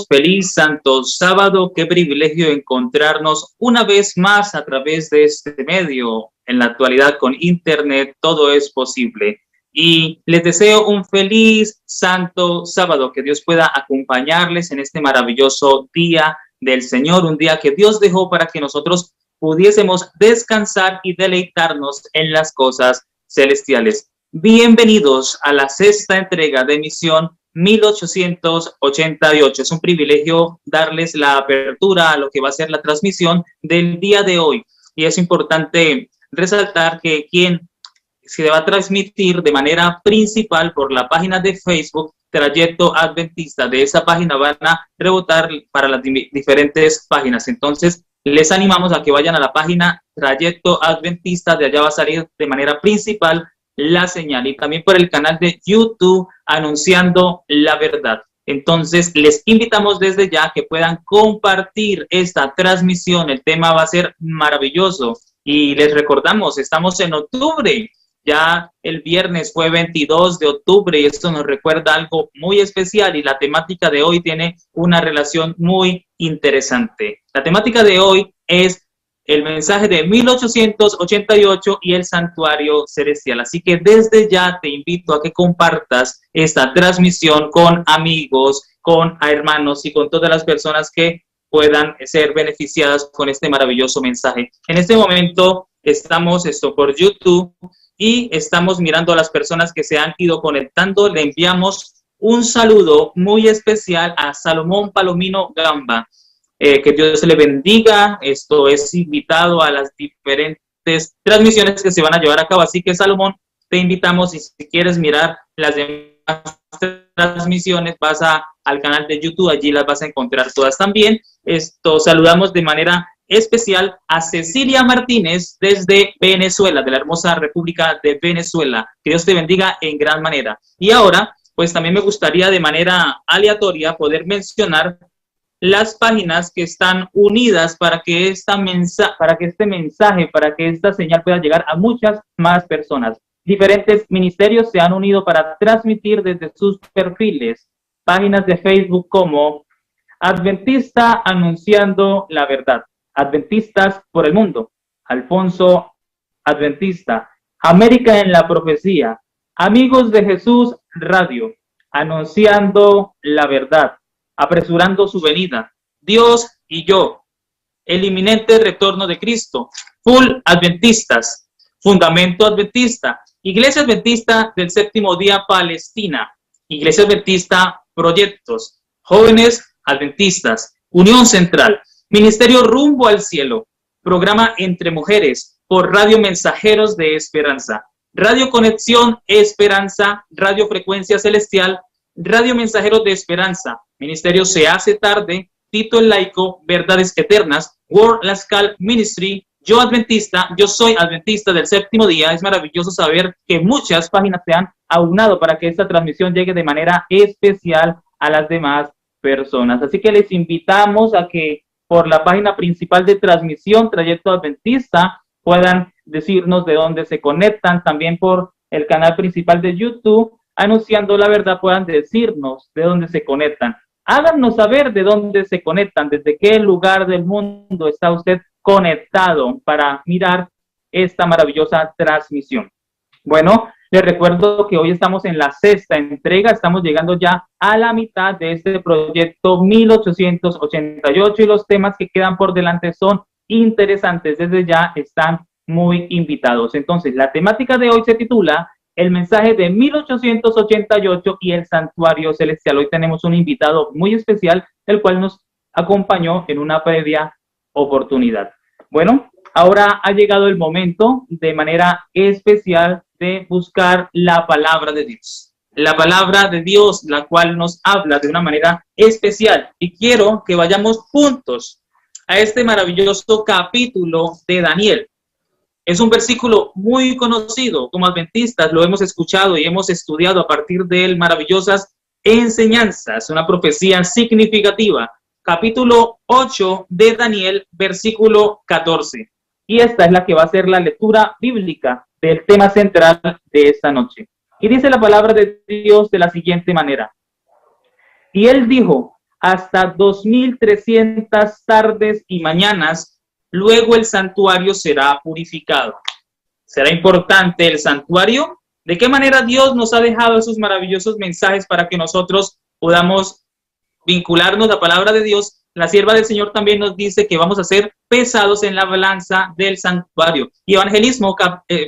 feliz santo sábado. Qué privilegio encontrarnos una vez más a través de este medio. En la actualidad con internet todo es posible. Y les deseo un feliz santo sábado, que Dios pueda acompañarles en este maravilloso día del Señor, un día que Dios dejó para que nosotros pudiésemos descansar y deleitarnos en las cosas celestiales. Bienvenidos a la sexta entrega de Misión 1888. Es un privilegio darles la apertura a lo que va a ser la transmisión del día de hoy. Y es importante resaltar que quien se va a transmitir de manera principal por la página de Facebook Trayecto Adventista. De esa página van a rebotar para las diferentes páginas. Entonces, les animamos a que vayan a la página Trayecto Adventista. De allá va a salir de manera principal la señal, y también por el canal de YouTube Anunciando la Verdad. Entonces, les invitamos desde ya que puedan compartir esta transmisión. El tema va a ser maravilloso. Y les recordamos, estamos en octubre. Ya el viernes fue 22 de octubre y esto nos recuerda algo muy especial, y la temática de hoy tiene una relación muy interesante. La temática de hoy es el mensaje de 1888 y el santuario celestial. Así que desde ya te invito a que compartas esta transmisión con amigos, con hermanos y con todas las personas que puedan ser beneficiadas con este maravilloso mensaje. En este momento estamos por YouTube y estamos mirando a las personas que se han ido conectando. Le enviamos un saludo muy especial a Salomón Palomino Gamba. Que Dios le bendiga. Esto es invitado a las diferentes transmisiones que se van a llevar a cabo. Así que, Salomón, te invitamos, y si quieres mirar las demás transmisiones, vas al canal de YouTube, allí las vas a encontrar todas también. Saludamos de manera especial a Cecilia Martínez desde Venezuela, de la hermosa República de Venezuela. Que Dios te bendiga en gran manera. Y ahora, pues también me gustaría de manera aleatoria poder mencionar las páginas que están unidas para que este mensaje, para que esta señal pueda llegar a muchas más personas. Diferentes ministerios se han unido para transmitir desde sus perfiles, páginas de Facebook como Adventista Anunciando la Verdad, Adventistas por el Mundo, Alfonso Adventista, América en la Profecía, Amigos de Jesús Radio, Anunciando la Verdad, Apresurando su venida, Dios y yo, el inminente retorno de Cristo, Full Adventistas, Fundamento Adventista, Iglesia Adventista del Séptimo Día Palestina, Iglesia Adventista Proyectos, Jóvenes Adventistas, Unión Central, Ministerio Rumbo al Cielo, Programa Entre Mujeres por Radio Mensajeros de Esperanza, Radio Conexión Esperanza, Radio Frecuencia Celestial, Radio Mensajeros de Esperanza, Ministerio Se Hace Tarde, Tito el Laico, Verdades Eternas, World Lascal Ministry, Yo Adventista, Yo Soy Adventista del Séptimo Día. Es maravilloso saber que muchas páginas se han aunado para que esta transmisión llegue de manera especial a las demás personas. Así que les invitamos a que por la página principal de transmisión, Trayecto Adventista, puedan decirnos de dónde se conectan. También por el canal principal de YouTube, Anunciando la Verdad, puedan decirnos de dónde se conectan. Háganos saber de dónde se conectan, desde qué lugar del mundo está usted conectado para mirar esta maravillosa transmisión. Bueno, les recuerdo que hoy estamos en la sexta entrega, estamos llegando ya a la mitad de este proyecto 1888 y los temas que quedan por delante son interesantes. Desde ya están muy invitados. Entonces, la temática de hoy se titula El mensaje de 1888 y el santuario celestial. Hoy tenemos un invitado muy especial, el cual nos acompañó en una previa oportunidad. Bueno, ahora ha llegado el momento de manera especial de buscar la palabra de Dios. La palabra de Dios, la cual nos habla de una manera especial. Y quiero que vayamos juntos a este maravilloso capítulo de Daniel. Es un versículo muy conocido, como adventistas lo hemos escuchado y hemos estudiado a partir de él maravillosas enseñanzas, una profecía significativa. Capítulo 8 de Daniel, versículo 14. Y esta es la que va a ser la lectura bíblica del tema central de esta noche. Y dice la palabra de Dios de la siguiente manera. Y él dijo: hasta 2300 tardes y mañanas. Luego el santuario será purificado. ¿Será importante el santuario? ¿De qué manera Dios nos ha dejado esos maravillosos mensajes para que nosotros podamos vincularnos a la palabra de Dios? La sierva del Señor también nos dice que vamos a ser pesados en la balanza del santuario. Y Evangelismo,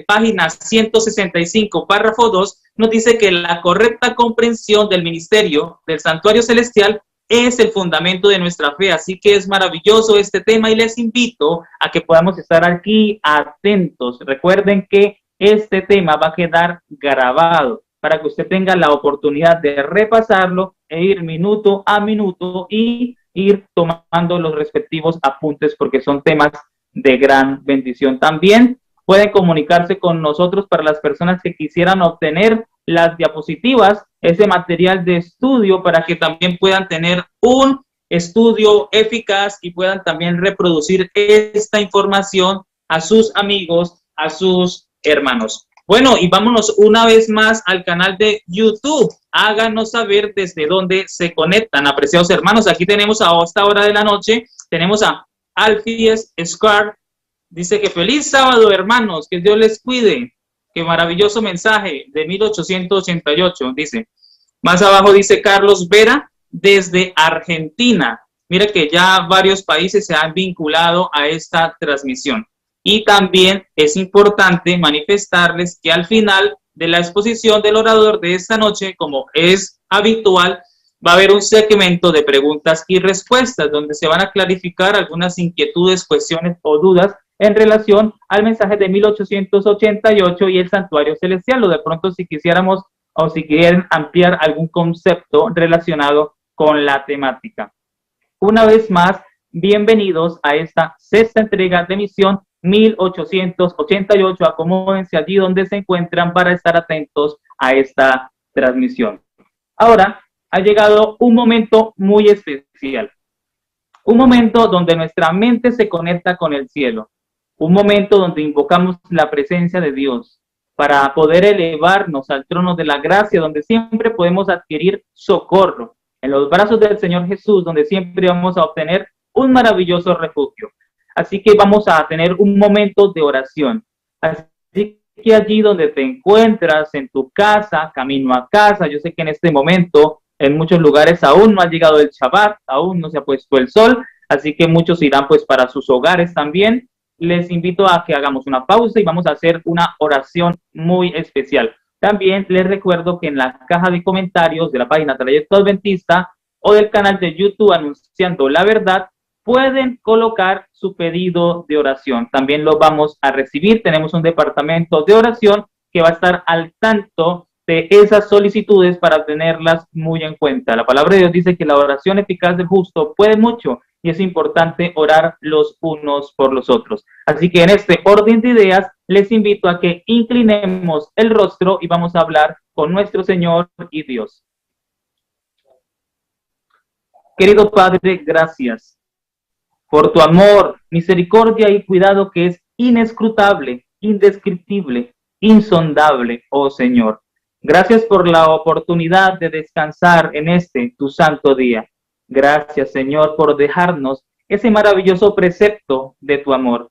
página 165, párrafo 2, nos dice que la correcta comprensión del ministerio del santuario celestial es el fundamento de nuestra fe. Así que es maravilloso este tema y les invito a que podamos estar aquí atentos. Recuerden que este tema va a quedar grabado para que usted tenga la oportunidad de repasarlo e ir minuto a minuto y ir tomando los respectivos apuntes porque son temas de gran bendición. También pueden comunicarse con nosotros para las personas que quisieran obtener las diapositivas, ese material de estudio para que también puedan tener un estudio eficaz y puedan también reproducir esta información a sus amigos, a sus hermanos. Bueno, y vámonos una vez más al canal de YouTube. Háganos saber desde dónde se conectan, apreciados hermanos. Aquí tenemos a esta hora de la noche, tenemos a Alfies Scar. Dice que feliz sábado, hermanos, que Dios les cuide. Qué maravilloso mensaje de 1888, dice. Más abajo dice Carlos Vera, desde Argentina. Mira que ya varios países se han vinculado a esta transmisión. Y también es importante manifestarles que al final de la exposición del orador de esta noche, como es habitual, va a haber un segmento de preguntas y respuestas donde se van a clarificar algunas inquietudes, cuestiones o dudas en relación al mensaje de 1888 y el santuario celestial, o de pronto si quisiéramos o si quieren ampliar algún concepto relacionado con la temática. Una vez más, bienvenidos a esta sexta entrega de Misión 1888. Acomódense allí donde se encuentran para estar atentos a esta transmisión. Ahora ha llegado un momento muy especial, un momento donde nuestra mente se conecta con el cielo, un momento donde invocamos la presencia de Dios para poder elevarnos al trono de la gracia, donde siempre podemos adquirir socorro, en los brazos del Señor Jesús, donde siempre vamos a obtener un maravilloso refugio. Así que vamos a tener un momento de oración. Así que allí donde te encuentras, en tu casa, camino a casa, yo sé que en este momento en muchos lugares aún no ha llegado el Shabbat, aún no se ha puesto el sol, así que muchos irán pues para sus hogares también. Les invito a que hagamos una pausa y vamos a hacer una oración muy especial. También les recuerdo que en la caja de comentarios de la página Trayecto Adventista o del canal de YouTube Anunciando la Verdad, pueden colocar su pedido de oración. También lo vamos a recibir. Tenemos un departamento de oración que va a estar al tanto de esas solicitudes para tenerlas muy en cuenta. La palabra de Dios dice que la oración eficaz del justo puede mucho y es importante orar los unos por los otros. Así que en este orden de ideas les invito a que inclinemos el rostro y vamos a hablar con nuestro Señor y Dios. Querido Padre, gracias por tu amor, misericordia y cuidado que es inescrutable, indescriptible, insondable, oh Señor. Gracias por la oportunidad de descansar en este, tu santo día. Gracias, Señor, por dejarnos ese maravilloso precepto de tu amor.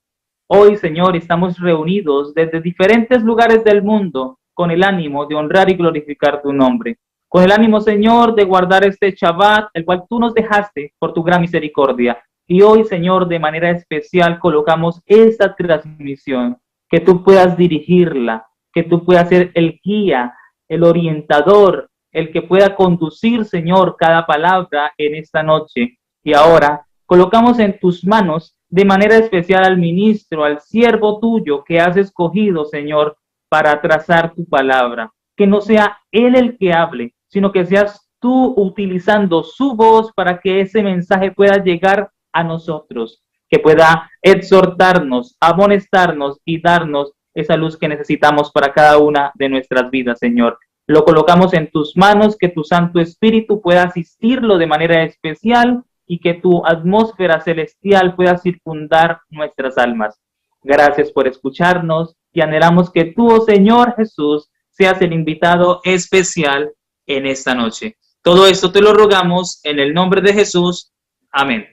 Hoy, Señor, estamos reunidos desde diferentes lugares del mundo con el ánimo de honrar y glorificar tu nombre. Con el ánimo, Señor, de guardar este Shabbat, el cual tú nos dejaste por tu gran misericordia. Y hoy, Señor, de manera especial colocamos esta transmisión, que tú puedas dirigirla, que tú puedas ser el guía, el orientador, el que pueda conducir, Señor, cada palabra en esta noche. Y ahora colocamos en tus manos de manera especial al ministro, al siervo tuyo que has escogido, Señor, para trazar tu palabra. Que no sea él el que hable, sino que seas tú utilizando su voz para que ese mensaje pueda llegar a nosotros, que pueda exhortarnos, amonestarnos y darnos esa luz que necesitamos para cada una de nuestras vidas, Señor. Lo colocamos en tus manos, que tu Santo Espíritu pueda asistirlo de manera especial y que tu atmósfera celestial pueda circundar nuestras almas. Gracias por escucharnos y anhelamos que tú, oh Señor Jesús, seas el invitado especial en esta noche. Todo esto te lo rogamos en el nombre de Jesús. Amén.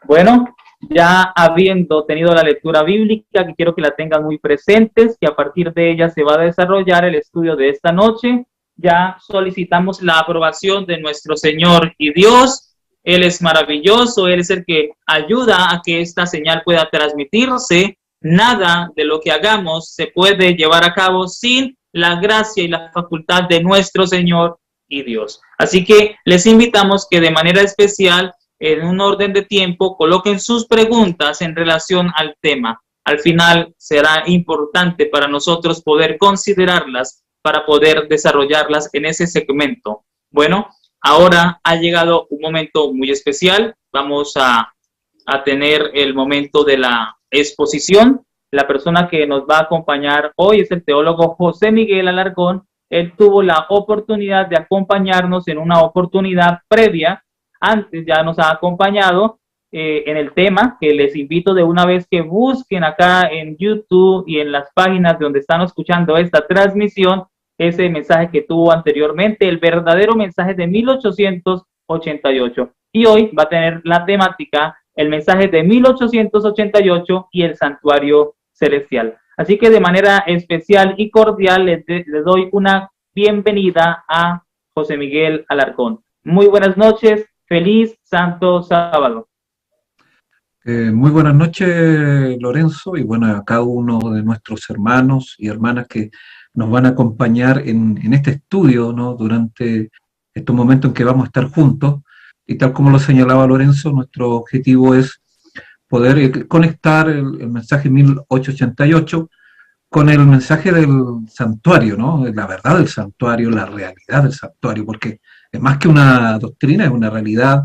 Bueno, ya habiendo tenido la lectura bíblica, que quiero que la tengan muy presentes, que a partir de ella se va a desarrollar el estudio de esta noche, ya solicitamos la aprobación de nuestro Señor y Dios. Él es maravilloso, Él es el que ayuda a que esta señal pueda transmitirse. Nada de lo que hagamos se puede llevar a cabo sin la gracia y la facultad de nuestro Señor y Dios. Así que les invitamos que de manera especial, en un orden de tiempo, coloquen sus preguntas en relación al tema. Al final será importante para nosotros poder considerarlas para poder desarrollarlas en ese segmento. Bueno, ahora ha llegado un momento muy especial. Vamos a tener el momento de la exposición. La persona que nos va a acompañar hoy es el teólogo José Miguel Alarcón. Él tuvo la oportunidad de acompañarnos en una oportunidad previa. Antes ya nos ha acompañado en el tema, que les invito de una vez que busquen acá en YouTube y en las páginas donde están escuchando esta transmisión, ese mensaje que tuvo anteriormente, el verdadero mensaje de 1888. Y hoy va a tener la temática, el mensaje de 1888 y el santuario celestial. Así que de manera especial y cordial les doy una bienvenida a José Miguel Alarcón. Muy buenas noches, feliz Santo Sábado. Muy buenas noches, Lorenzo, y bueno, a cada uno de nuestros hermanos y hermanas que nos van a acompañar en este estudio, ¿no? Durante estos momentos en que vamos a estar juntos. Y tal como lo señalaba Lorenzo, nuestro objetivo es poder conectar el mensaje 1888 con el mensaje del santuario, ¿no? La verdad del santuario, la realidad del santuario, porque es más que una doctrina, es una realidad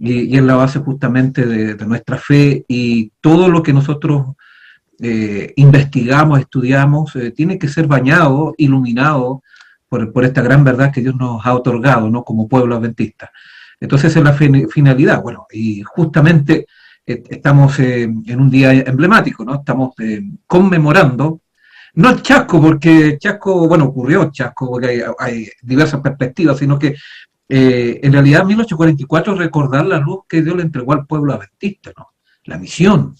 y es la base justamente de nuestra fe, y todo lo que nosotros investigamos, estudiamos, tiene que ser bañado, iluminado por esta gran verdad que Dios nos ha otorgado, ¿no? Como pueblo adventista. Entonces esa es la finalidad. Bueno, y justamente estamos en un día emblemático, ¿no? Estamos conmemorando, no el chasco, porque chasco, bueno, ocurrió chasco, porque hay diversas perspectivas, sino que en realidad 1844 recordar la luz que Dios le entregó al pueblo adventista, ¿no? La misión,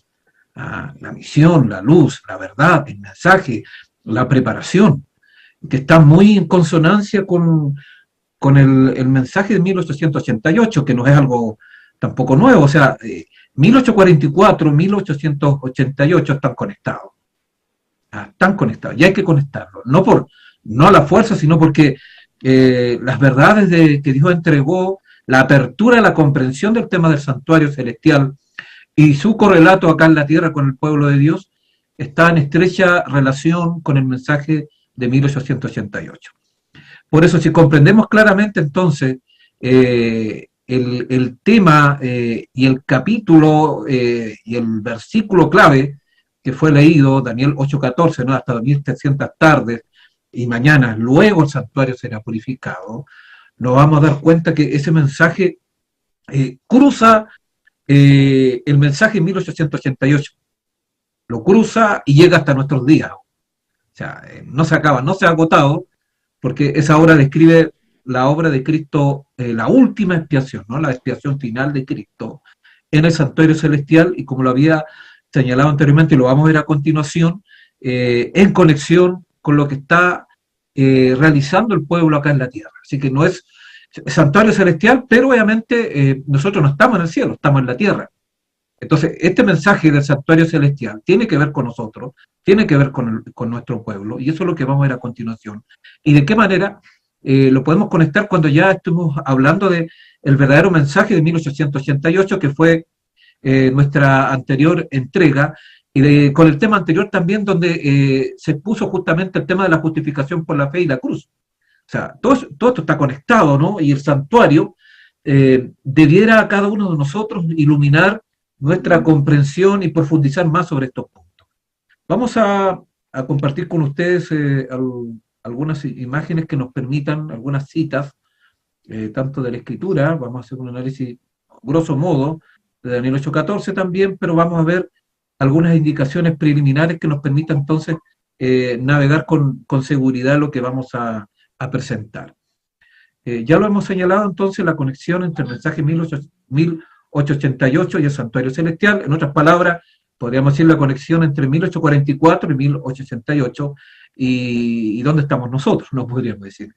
la luz, la verdad, el mensaje, la preparación, que está muy en consonancia con el mensaje de 1888, que no es algo tampoco nuevo. O sea, 1844, 1888 están conectados. Están conectados, y hay que conectarlos. No a la fuerza, sino porque las verdades que Dios entregó, la apertura, la comprensión del tema del santuario celestial y su correlato acá en la tierra con el pueblo de Dios está en estrecha relación con el mensaje de 1888. Por eso, si comprendemos claramente entonces el tema y el capítulo y el versículo clave que fue leído, Daniel 8:14, ¿no? Hasta 2300 tardes y mañanas, luego el santuario será purificado, nos vamos a dar cuenta que ese mensaje cruza el mensaje de 1888, lo cruza y llega hasta nuestros días. O sea, no se acaba, no se ha agotado, porque esa obra describe la obra de Cristo, la última expiación, ¿no? La expiación final de Cristo en el santuario celestial, y como lo había señalado anteriormente, y lo vamos a ver a continuación, en conexión con lo que está realizando el pueblo acá en la tierra. Así que no es santuario celestial, pero obviamente nosotros no estamos en el cielo, estamos en la tierra. Entonces, este mensaje del santuario celestial tiene que ver con nosotros, tiene que ver con nuestro pueblo, y eso es lo que vamos a ver a continuación. Y de qué manera lo podemos conectar cuando ya estuvimos hablando del verdadero mensaje de 1888, que fue nuestra anterior entrega, y con el tema anterior también, donde se puso justamente el tema de la justificación por la fe y la cruz. O sea, todo esto está conectado, ¿no? Y el santuario debiera a cada uno de nosotros iluminar nuestra comprensión y profundizar más sobre estos puntos. Vamos a compartir con ustedes algunas imágenes que nos permitan, algunas citas, tanto de la Escritura. Vamos a hacer un análisis grosso modo de Daniel 8:14 también, pero vamos a ver algunas indicaciones preliminares que nos permitan entonces navegar con seguridad lo que vamos a presentar. Ya lo hemos señalado entonces, la conexión entre el mensaje 1888 y el santuario celestial. En otras palabras, podríamos decir la conexión entre 1844 y 1888 y dónde estamos nosotros, no podríamos decir,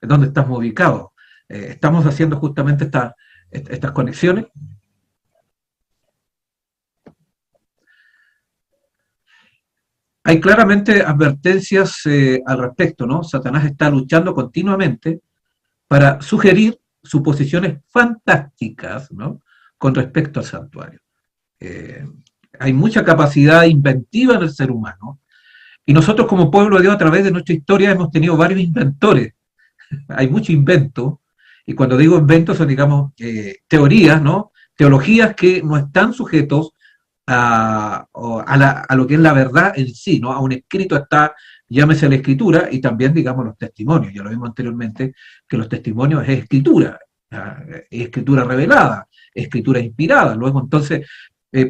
dónde estamos ubicados. Estamos haciendo justamente estas conexiones. Hay claramente advertencias al respecto, ¿no? Satanás está luchando continuamente para sugerir suposiciones fantásticas, ¿no?, con respecto al santuario. Hay mucha capacidad inventiva en el ser humano, y nosotros como pueblo de Dios, a través de nuestra historia, hemos tenido varios inventores. Hay mucho invento, y cuando digo invento son, digamos, teorías, ¿no?, teologías que no están sujetos a lo que es la verdad en sí, ¿no? A un escrito está, llámese la escritura, y también, digamos, los testimonios. Ya lo vimos anteriormente, que los testimonios es escritura revelada, escritura inspirada. Luego, entonces,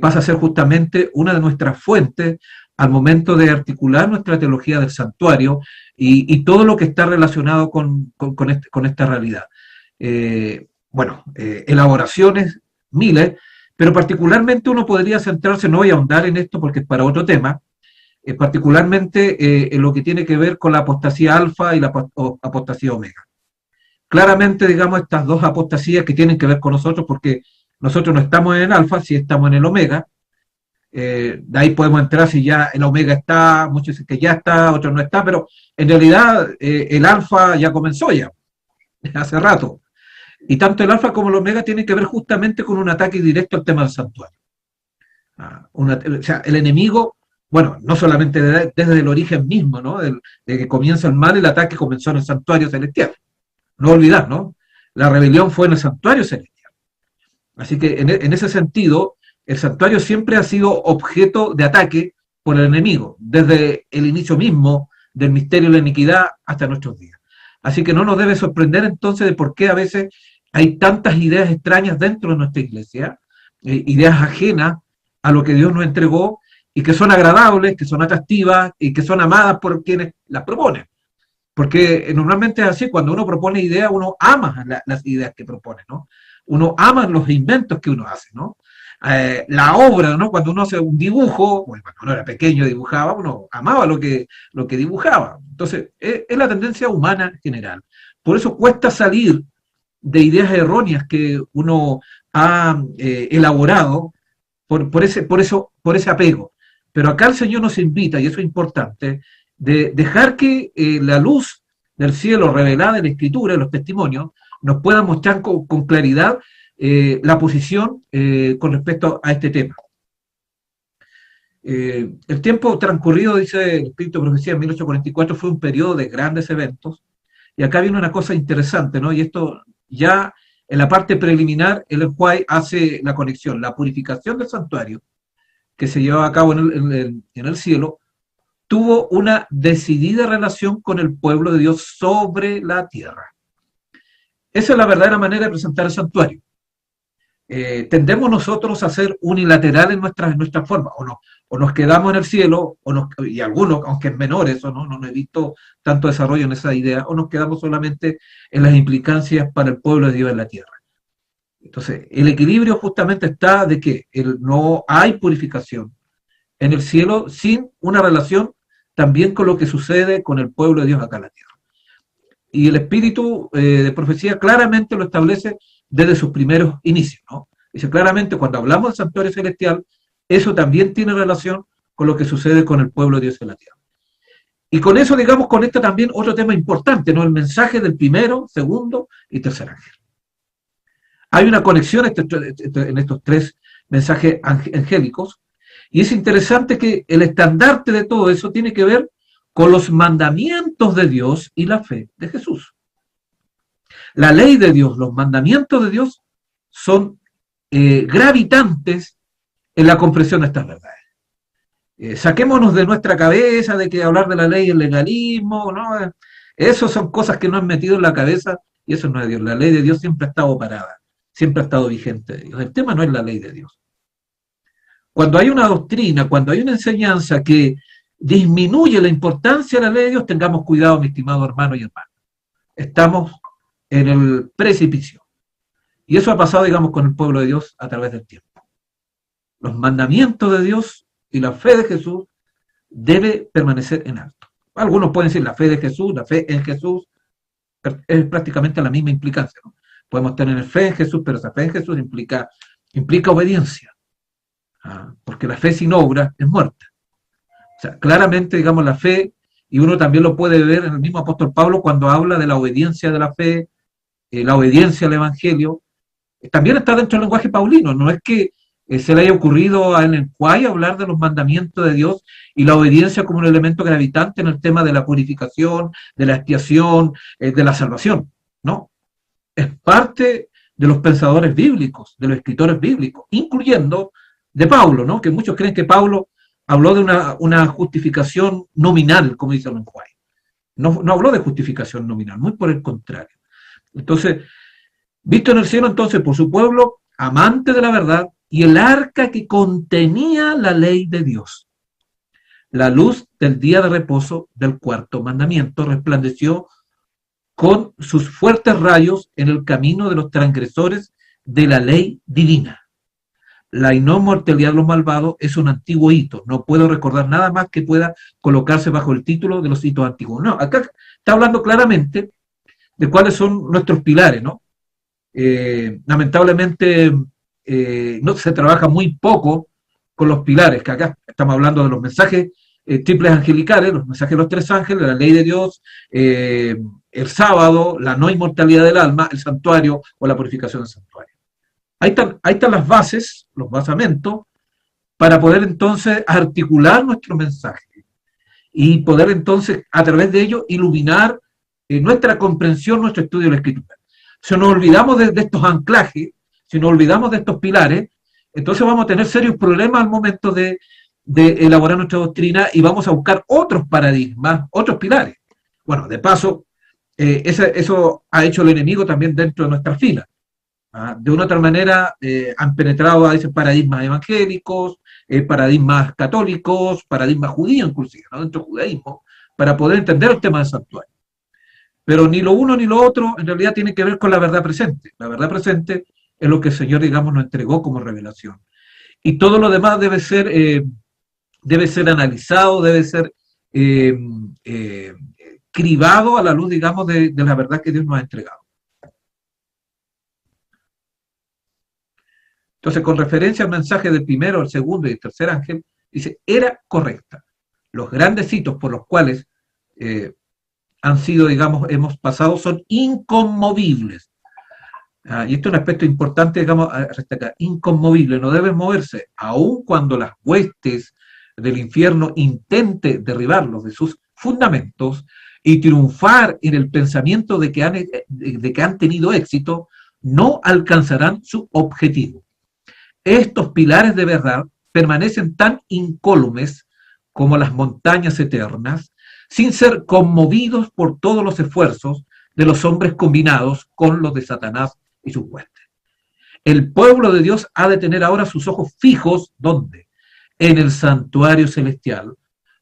pasa a ser justamente una de nuestras fuentes al momento de articular nuestra teología del santuario y todo lo que está relacionado con esta realidad. Elaboraciones, miles, pero particularmente uno podría centrarse, no voy a ahondar en esto porque es para otro tema, particularmente en lo que tiene que ver con la apostasía alfa y la apostasía omega. Claramente, digamos, estas dos apostasías que tienen que ver con nosotros, porque nosotros no estamos en el alfa, sí estamos en el omega. De ahí podemos entrar si ya el omega está, muchos dicen que ya está, otros no está, pero en realidad el alfa ya comenzó ya, hace rato. Y tanto el alfa como el omega tienen que ver justamente con un ataque directo al tema del santuario. O sea, el enemigo, bueno, no solamente desde el origen mismo, ¿no?, de que comienza el mal, el ataque comenzó en el santuario celestial. No olvidar, ¿no? La rebelión fue en el santuario celestial. Así que en ese sentido, el santuario siempre ha sido objeto de ataque por el enemigo, desde el inicio mismo del misterio de la iniquidad hasta nuestros días. Así que no nos debe sorprender entonces de por qué a veces hay tantas ideas extrañas dentro de nuestra iglesia, ideas ajenas a lo que Dios nos entregó y que son agradables, que son atractivas y que son amadas por quienes las proponen. Porque normalmente es así, cuando uno propone ideas, uno ama las ideas que propone, ¿no? Uno ama los inventos que uno hace, ¿no? La obra, ¿no? Cuando uno hace un dibujo, bueno, cuando uno era pequeño dibujaba, uno amaba lo que dibujaba. Entonces, es la tendencia humana general. Por eso cuesta salir de ideas erróneas que uno ha elaborado por ese apego. Pero acá el Señor nos invita, y eso es importante, de dejar que la luz del cielo revelada en la Escritura, en los testimonios, nos pueda mostrar con claridad la posición con respecto a este tema. El tiempo transcurrido, dice el Espíritu de Profecía en 1844, fue un periodo de grandes eventos, y acá viene una cosa interesante, ¿no? Y esto ya en la parte preliminar, el White hace la conexión, la purificación del santuario, que se llevaba a cabo en el cielo, tuvo una decidida relación con el pueblo de Dios sobre la tierra. Esa es la verdadera manera de presentar el santuario. Tendemos nosotros a ser unilateral en nuestra forma, o nos quedamos en el cielo, y algunos, aunque es menor eso, no he visto tanto desarrollo en esa idea, o nos quedamos solamente en las implicancias para el pueblo de Dios en la tierra. Entonces, el equilibrio justamente está de que no hay purificación en el cielo sin una relación también con lo que sucede con el pueblo de Dios acá en la tierra. Y el espíritu de profecía claramente lo establece desde sus primeros inicios, ¿no? Dice claramente, cuando hablamos del santuario celestial, eso también tiene relación con lo que sucede con el pueblo de Dios en la tierra. Y con eso, digamos, conecta también otro tema importante, ¿no? El mensaje del primero, segundo y tercer ángel. Hay una conexión en estos tres mensajes angélicos, y es interesante que el estandarte de todo eso tiene que ver con los mandamientos de Dios y la fe de Jesús. La ley de Dios, los mandamientos de Dios son gravitantes en la comprensión de estas verdades. Saquémonos de nuestra cabeza de que hablar de la ley es legalismo, ¿no? Eso son cosas que nos han metido en la cabeza y eso no es Dios. La ley de Dios siempre ha estado parada, siempre ha estado vigente de Dios. El tema no es la ley de Dios. Cuando hay una doctrina, cuando hay una enseñanza que disminuye la importancia de la ley de Dios, tengamos cuidado, mi estimado hermano y hermana. Estamos en el precipicio. Y eso ha pasado, digamos, con el pueblo de Dios a través del tiempo. Los mandamientos de Dios y la fe de Jesús debe permanecer en alto. Algunos pueden decir la fe de Jesús, la fe en Jesús, es prácticamente la misma implicancia, ¿no? Podemos tener fe en Jesús, pero esa fe en Jesús implica obediencia, porque la fe sin obra es muerta. O sea, claramente, digamos, la fe, y uno también lo puede ver en el mismo apóstol Pablo cuando habla de la obediencia de la fe, la obediencia al Evangelio, también está dentro del lenguaje paulino. No es que se le haya ocurrido a Ellen White hablar de los mandamientos de Dios y la obediencia como un elemento gravitante en el tema de la purificación, de la expiación, de la salvación. No, es parte de los pensadores bíblicos, de los escritores bíblicos, incluyendo de Pablo, ¿no? Que muchos creen que Pablo habló de una justificación nominal, como dice Ellen White. No habló de justificación nominal, muy por el contrario. Entonces, visto en el cielo entonces por su pueblo, amante de la verdad, y el arca que contenía la ley de Dios. La luz del día de reposo del cuarto mandamiento resplandeció con sus fuertes rayos en el camino de los transgresores de la ley divina. La inmortalidad de los malvados es un antiguo hito. No puedo recordar nada más que pueda colocarse bajo el título de los hitos antiguos. No, acá está hablando claramente de cuáles son nuestros pilares, ¿no? Lamentablemente no se trabaja muy poco con los pilares, que acá estamos hablando de los mensajes triples angelicales, los mensajes de los tres ángeles, la ley de Dios, el sábado, la no inmortalidad del alma, el santuario o la purificación del santuario. Ahí están las bases, los basamentos, para poder entonces articular nuestro mensaje y poder entonces a través de ello iluminar nuestra comprensión, nuestro estudio de la Escritura. Si nos olvidamos de estos anclajes, si nos olvidamos de estos pilares, entonces vamos a tener serios problemas al momento de elaborar nuestra doctrina y vamos a buscar otros paradigmas, otros pilares. Bueno, de paso, eso ha hecho el enemigo también dentro de nuestras filas. De una u otra manera han penetrado a esos paradigmas evangélicos, paradigmas católicos, paradigmas judíos inclusive, ¿no? Dentro del judaísmo, para poder entender el tema del santuario. Pero ni lo uno ni lo otro en realidad tiene que ver con la verdad presente. La verdad presente es lo que el Señor, digamos, nos entregó como revelación. Y todo lo demás debe ser analizado, debe ser cribado a la luz, digamos, de la verdad que Dios nos ha entregado. Entonces, con referencia al mensaje del primero, el segundo y el tercer ángel, dice, era correcta. Los grandes hitos por los cuales han sido, digamos, hemos pasado, son inconmovibles. Y esto es un aspecto importante, digamos, a destacar. Inconmovible, no deben moverse, aun cuando las huestes del infierno intenten derribarlos de sus fundamentos y triunfar en el pensamiento de que han tenido éxito, no alcanzarán su objetivo. Estos pilares de verdad permanecen tan incólumes como las montañas eternas, sin ser conmovidos por todos los esfuerzos de los hombres combinados con los de Satanás y sus huestes. El pueblo de Dios ha de tener ahora sus ojos fijos, ¿dónde? En el santuario celestial,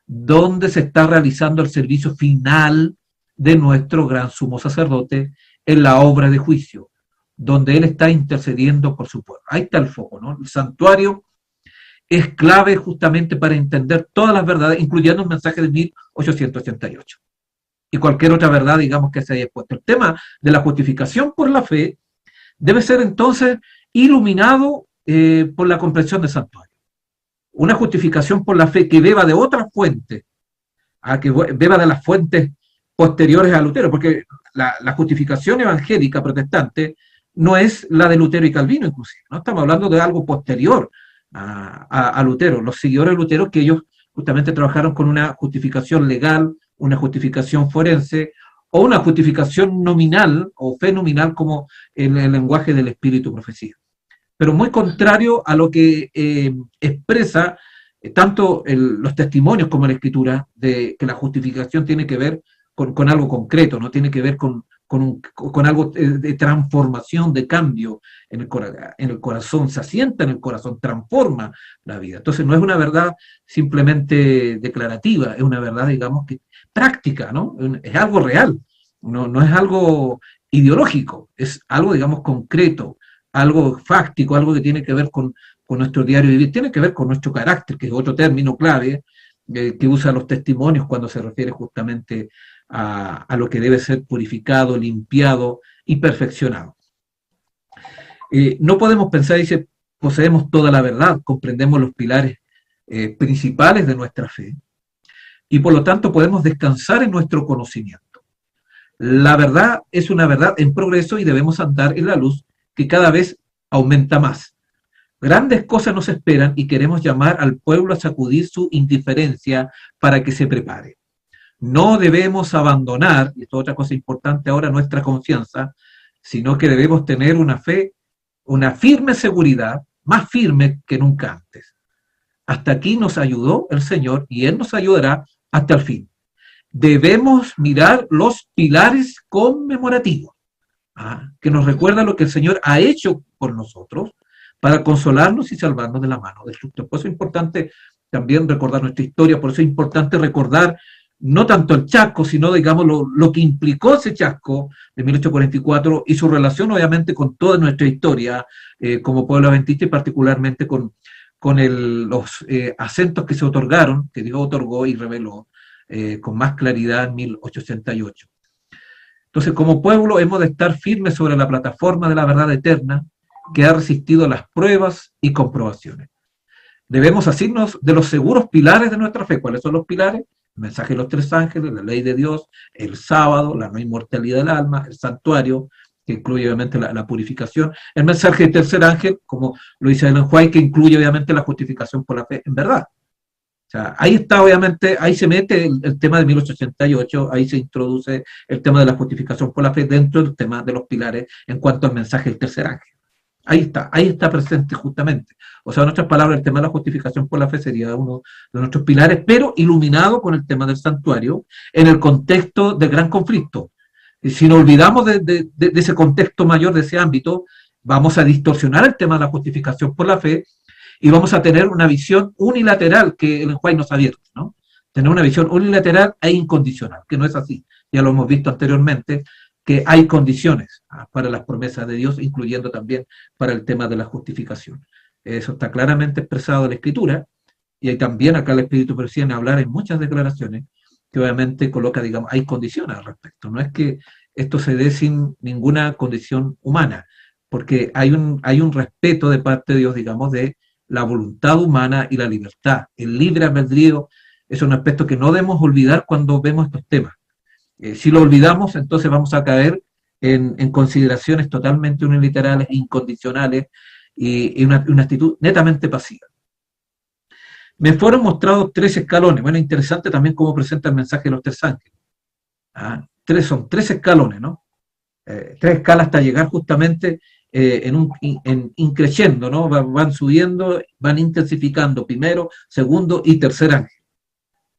donde se está realizando el servicio final de nuestro gran sumo sacerdote en la obra de juicio, donde él está intercediendo por su pueblo. Ahí está el foco, ¿no? El santuario es clave justamente para entender todas las verdades, incluyendo un mensaje de 1888. Y cualquier otra verdad, digamos, que se haya expuesto. El tema de la justificación por la fe debe ser entonces iluminado por la comprensión del santuario. Una justificación por la fe que beba de otras fuentes, que beba de las fuentes posteriores a Lutero, porque la justificación evangélica protestante no es la de Lutero y Calvino, inclusive, ¿no? Estamos hablando de algo posterior a Lutero, los seguidores de Lutero, que ellos justamente trabajaron con una justificación legal, una justificación forense, o una justificación nominal, o fe nominal, como en el lenguaje del Espíritu Profecía. Pero muy contrario a lo que expresa tanto los testimonios como la Escritura, de que la justificación tiene que ver con algo concreto, no tiene que ver con algo de transformación, de cambio en el corazón, se asienta en el corazón, transforma la vida. Entonces no es una verdad simplemente declarativa, es una verdad, digamos, que práctica, ¿no? Es algo real, no es algo ideológico, es algo, digamos, concreto, algo fáctico, algo que tiene que ver con nuestro diario vivir, tiene que ver con nuestro carácter, que es otro término clave que usa los testimonios cuando se refiere justamente a lo que debe ser purificado, limpiado y perfeccionado. No podemos pensar, dice, poseemos toda la verdad, comprendemos los pilares principales de nuestra fe y por lo tanto podemos descansar en nuestro conocimiento. La verdad es una verdad en progreso y debemos andar en la luz que cada vez aumenta más. Grandes cosas nos esperan y queremos llamar al pueblo a sacudir su indiferencia para que se prepare. No debemos abandonar, y esto es otra cosa importante ahora, nuestra confianza, sino que debemos tener una fe, una firme seguridad, más firme que nunca antes. Hasta aquí nos ayudó el Señor y Él nos ayudará hasta el fin. Debemos mirar los pilares conmemorativos, que nos recuerdan lo que el Señor ha hecho por nosotros para consolarnos y salvarnos de la mano del destructor. Por eso es importante también recordar nuestra historia, por eso es importante recordar no tanto el chasco, sino, digamos, lo que implicó ese chasco de 1844 y su relación, obviamente, con toda nuestra historia como pueblo adventista y particularmente con los acentos que se otorgaron, que Dios otorgó y reveló con más claridad en 1868. Entonces, como pueblo, hemos de estar firmes sobre la plataforma de la verdad eterna que ha resistido las pruebas y comprobaciones. Debemos asirnos de los seguros pilares de nuestra fe. ¿Cuáles son los pilares? El mensaje de los tres ángeles, la ley de Dios, el sábado, la no inmortalidad del alma, el santuario, que incluye obviamente la purificación, el mensaje del tercer ángel, como lo dice Ellen White, que incluye obviamente la justificación por la fe en verdad. O sea, ahí está obviamente, ahí se mete el tema de 1888, ahí se introduce el tema de la justificación por la fe dentro del tema de los pilares en cuanto al mensaje del tercer ángel. Ahí está presente justamente. O sea, en otras palabras, el tema de la justificación por la fe sería uno de nuestros pilares, pero iluminado con el tema del santuario en el contexto del gran conflicto. Y si nos olvidamos de ese contexto mayor, de ese ámbito, vamos a distorsionar el tema de la justificación por la fe y vamos a tener una visión unilateral que el White nos ha abierto, ¿no? Tener una visión unilateral e incondicional, que no es así. Ya lo hemos visto anteriormente, que hay condiciones para las promesas de Dios, incluyendo también para el tema de la justificación. Eso está claramente expresado en la Escritura, y también acá el Espíritu percibe hablar en muchas declaraciones que obviamente coloca, digamos, hay condiciones al respecto. No es que esto se dé sin ninguna condición humana, porque hay un respeto de parte de Dios, digamos, de la voluntad humana y la libertad. El libre albedrío es un aspecto que no debemos olvidar cuando vemos estos temas. Si lo olvidamos, entonces vamos a caer en consideraciones totalmente unilaterales, incondicionales y una actitud netamente pasiva. Me fueron mostrados 3 escalones. Bueno, interesante también cómo presenta el mensaje de los tres ángeles. Son 3 escalones, ¿no? 3 escalas hasta llegar justamente en increciendo, ¿no? Van subiendo, van intensificando primero, segundo y tercer ángel.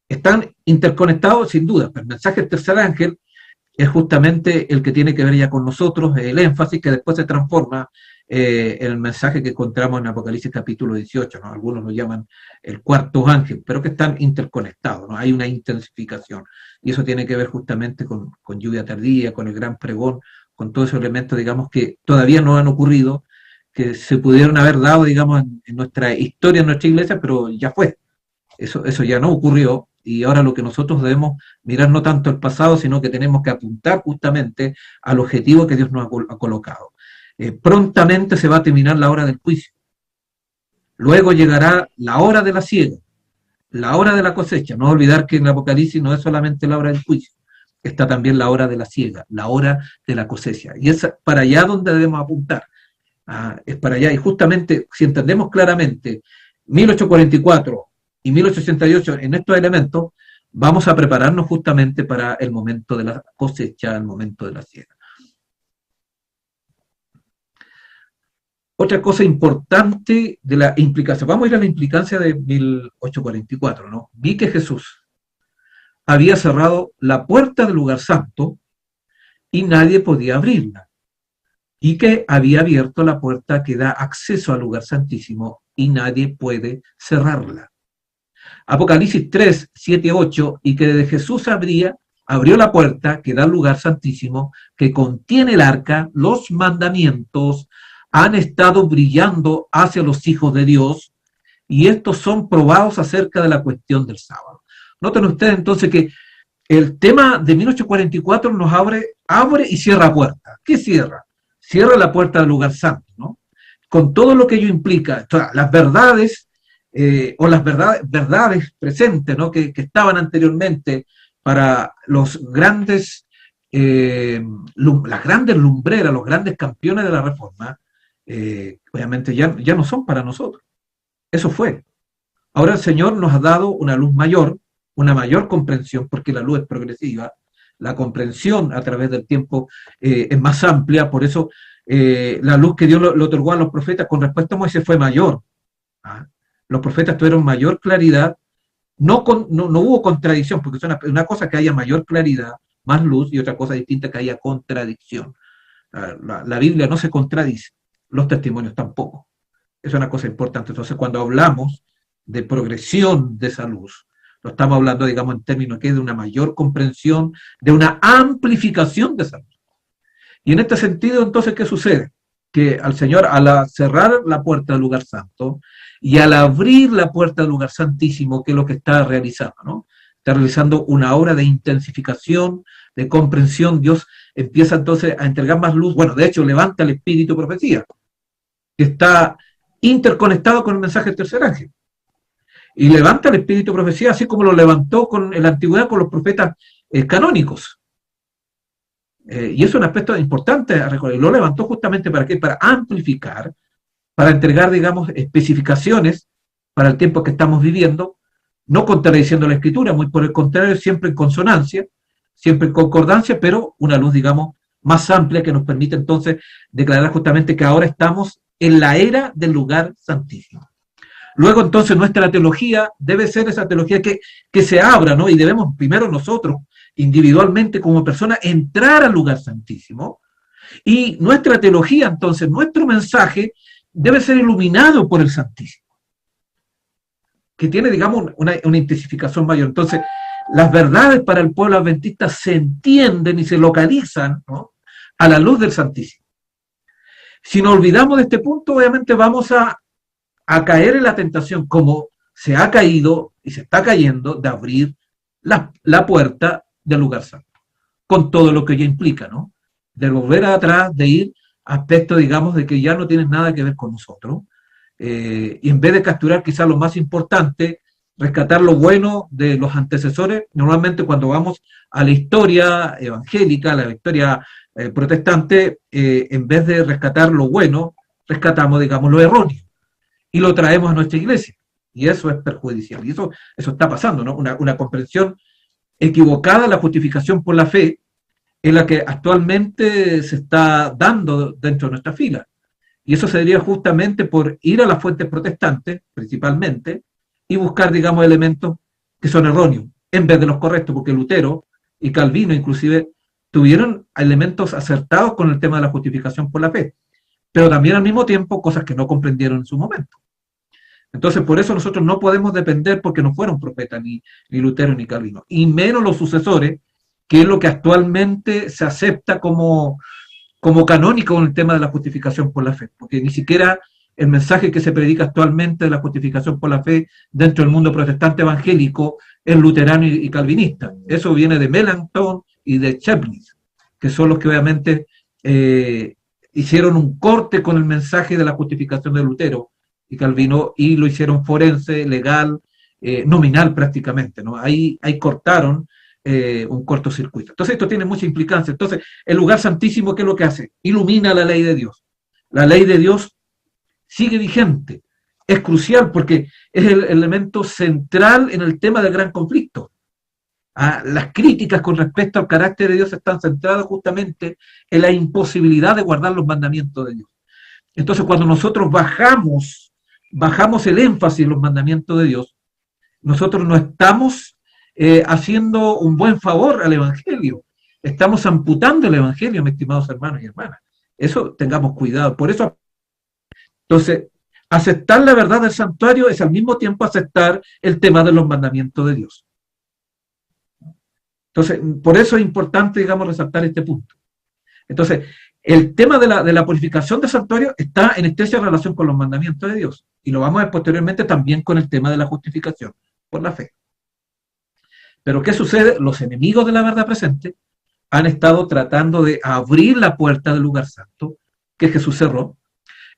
Están interconectados sin duda, pero el mensaje del tercer ángel es justamente el que tiene que ver ya con nosotros, el énfasis que después se transforma en el mensaje que encontramos en Apocalipsis capítulo 18, ¿no? Algunos lo llaman el cuarto ángel, pero que están interconectados, ¿no? Hay una intensificación, y eso tiene que ver justamente con lluvia tardía, con el gran pregón, con todos esos elementos, digamos, que todavía no han ocurrido, que se pudieron haber dado, digamos, en nuestra historia, en nuestra iglesia, pero ya fue. Eso ya no ocurrió, y ahora lo que nosotros debemos mirar no tanto el pasado, sino que tenemos que apuntar justamente al objetivo que Dios nos ha colocado. Prontamente se va a terminar la hora del juicio. Luego llegará la hora de la siega, la hora de la cosecha. No olvidar que en el Apocalipsis no es solamente la hora del juicio, está también la hora de la siega, la hora de la cosecha. Y es para allá donde debemos apuntar. Es para allá. Y justamente, si entendemos claramente 1844 y 1888 en estos elementos, vamos a prepararnos justamente para el momento de la cosecha, el momento de la siega. Otra cosa importante de la implicación, vamos a ir a la implicancia de 1844, ¿no? Vi que Jesús había cerrado la puerta del lugar santo y nadie podía abrirla, y que había abierto la puerta que da acceso al lugar santísimo y nadie puede cerrarla. Apocalipsis 3, 7, 8, y que de Jesús abrió la puerta que da al lugar santísimo, que contiene el arca, los mandamientos han estado brillando hacia los hijos de Dios, y estos son probados acerca de la cuestión del sábado. Noten ustedes entonces que el tema de 1844 nos abre y cierra puertas. ¿Qué cierra? Cierra la puerta del lugar santo, ¿no? Con todo lo que ello implica, o sea, las verdades o las verdades presentes, ¿no? que estaban anteriormente para los grandes, las grandes lumbreras, los grandes campeones de la Reforma, obviamente ya no son para nosotros. Eso fue. Ahora el Señor nos ha dado una luz mayor, una mayor comprensión, porque la luz es progresiva, la comprensión a través del tiempo es más amplia, por eso la luz que Dios le otorgó a los profetas con respecto a Moisés fue mayor. ¿Ah? Los profetas tuvieron mayor claridad, no hubo contradicción, porque es una cosa que haya mayor claridad, más luz, y otra cosa distinta que haya contradicción. La Biblia no se contradice, los testimonios tampoco. Es una cosa importante. Entonces, cuando hablamos de progresión de esa luz, lo estamos hablando, digamos, en términos que es de una mayor comprensión, de una amplificación de esa luz. Y en este sentido, entonces, ¿qué sucede? Que al Señor, al cerrar la puerta del lugar santo y al abrir la puerta del lugar santísimo, ¿qué es lo que está realizando? ¿No? Está realizando una obra de intensificación, de comprensión. Dios empieza entonces a entregar más luz. Bueno, de hecho, levanta el espíritu profecía, que está interconectado con el mensaje del tercer ángel. Y levanta el espíritu profecía, así como lo levantó en la antigüedad con los profetas canónicos. Y eso es un aspecto importante a recordar. Lo levantó justamente ¿para qué? Para amplificar, para entregar, digamos, especificaciones para el tiempo que estamos viviendo, no contradiciendo la escritura, muy por el contrario, siempre en consonancia, siempre en concordancia, pero una luz, digamos, más amplia que nos permite entonces declarar justamente que ahora estamos en la era del lugar santísimo. Luego entonces nuestra teología debe ser esa teología que se abra, ¿no? Y debemos primero nosotros, individualmente como personas, entrar al lugar santísimo. Y nuestra teología, entonces, nuestro mensaje debe ser iluminado por el Santísimo, que tiene, digamos, una intensificación mayor. Entonces, las verdades para el pueblo adventista se entienden y se localizan, ¿no? A la luz del Santísimo. Si nos olvidamos de este punto, obviamente vamos a caer en la tentación, como se ha caído y se está cayendo, de abrir la puerta del lugar santo, con todo lo que ello implica, ¿no? De volver atrás, de ir a aspectos, digamos, de que ya no tienen nada que ver con nosotros, y en vez de capturar quizás lo más importante, rescatar lo bueno de los antecesores. Normalmente cuando vamos a la historia evangélica, a la historia protestante, en vez de rescatar lo bueno, rescatamos, digamos, lo erróneo, y lo traemos a nuestra iglesia, y eso es perjudicial, y eso está pasando, ¿no? Una comprensión equivocada de la justificación por la fe es la que actualmente se está dando dentro de nuestra fila, y eso se diría justamente por ir a las fuentes protestantes, principalmente, y buscar, digamos, elementos que son erróneos, en vez de los correctos, porque Lutero y Calvino inclusive tuvieron elementos acertados con el tema de la justificación por la fe, pero también al mismo tiempo cosas que no comprendieron en su momento. Entonces, por eso nosotros no podemos depender, porque no fueron profetas ni Lutero ni Calvino, y menos los sucesores, que es lo que actualmente se acepta como canónico en el tema de la justificación por la fe, porque ni siquiera el mensaje que se predica actualmente de la justificación por la fe dentro del mundo protestante evangélico es luterano y calvinista. Eso viene de Melanchthon y de Chemnitz, que son los que obviamente hicieron un corte con el mensaje de la justificación de Lutero y Calvino, y lo hicieron forense, legal, nominal prácticamente, ¿no? Ahí cortaron un cortocircuito. Entonces esto tiene mucha implicancia. Entonces el lugar santísimo, ¿qué es lo que hace? Ilumina la ley de Dios. La ley de Dios sigue vigente. Es crucial porque es el elemento central en el tema del gran conflicto. Las críticas con respecto al carácter de Dios están centradas justamente en la imposibilidad de guardar los mandamientos de Dios. Entonces, cuando nosotros bajamos el énfasis en los mandamientos de Dios, nosotros no estamos haciendo un buen favor al Evangelio. Estamos amputando el Evangelio, mis estimados hermanos y hermanas. Eso tengamos cuidado. Por eso, entonces, aceptar la verdad del santuario es al mismo tiempo aceptar el tema de los mandamientos de Dios. Entonces, por eso es importante, digamos, resaltar este punto. Entonces, el tema de la purificación del santuario está en estrecha relación con los mandamientos de Dios. Y lo vamos a ver posteriormente también con el tema de la justificación por la fe. Pero ¿qué sucede? Los enemigos de la verdad presente han estado tratando de abrir la puerta del lugar santo, que Jesús cerró,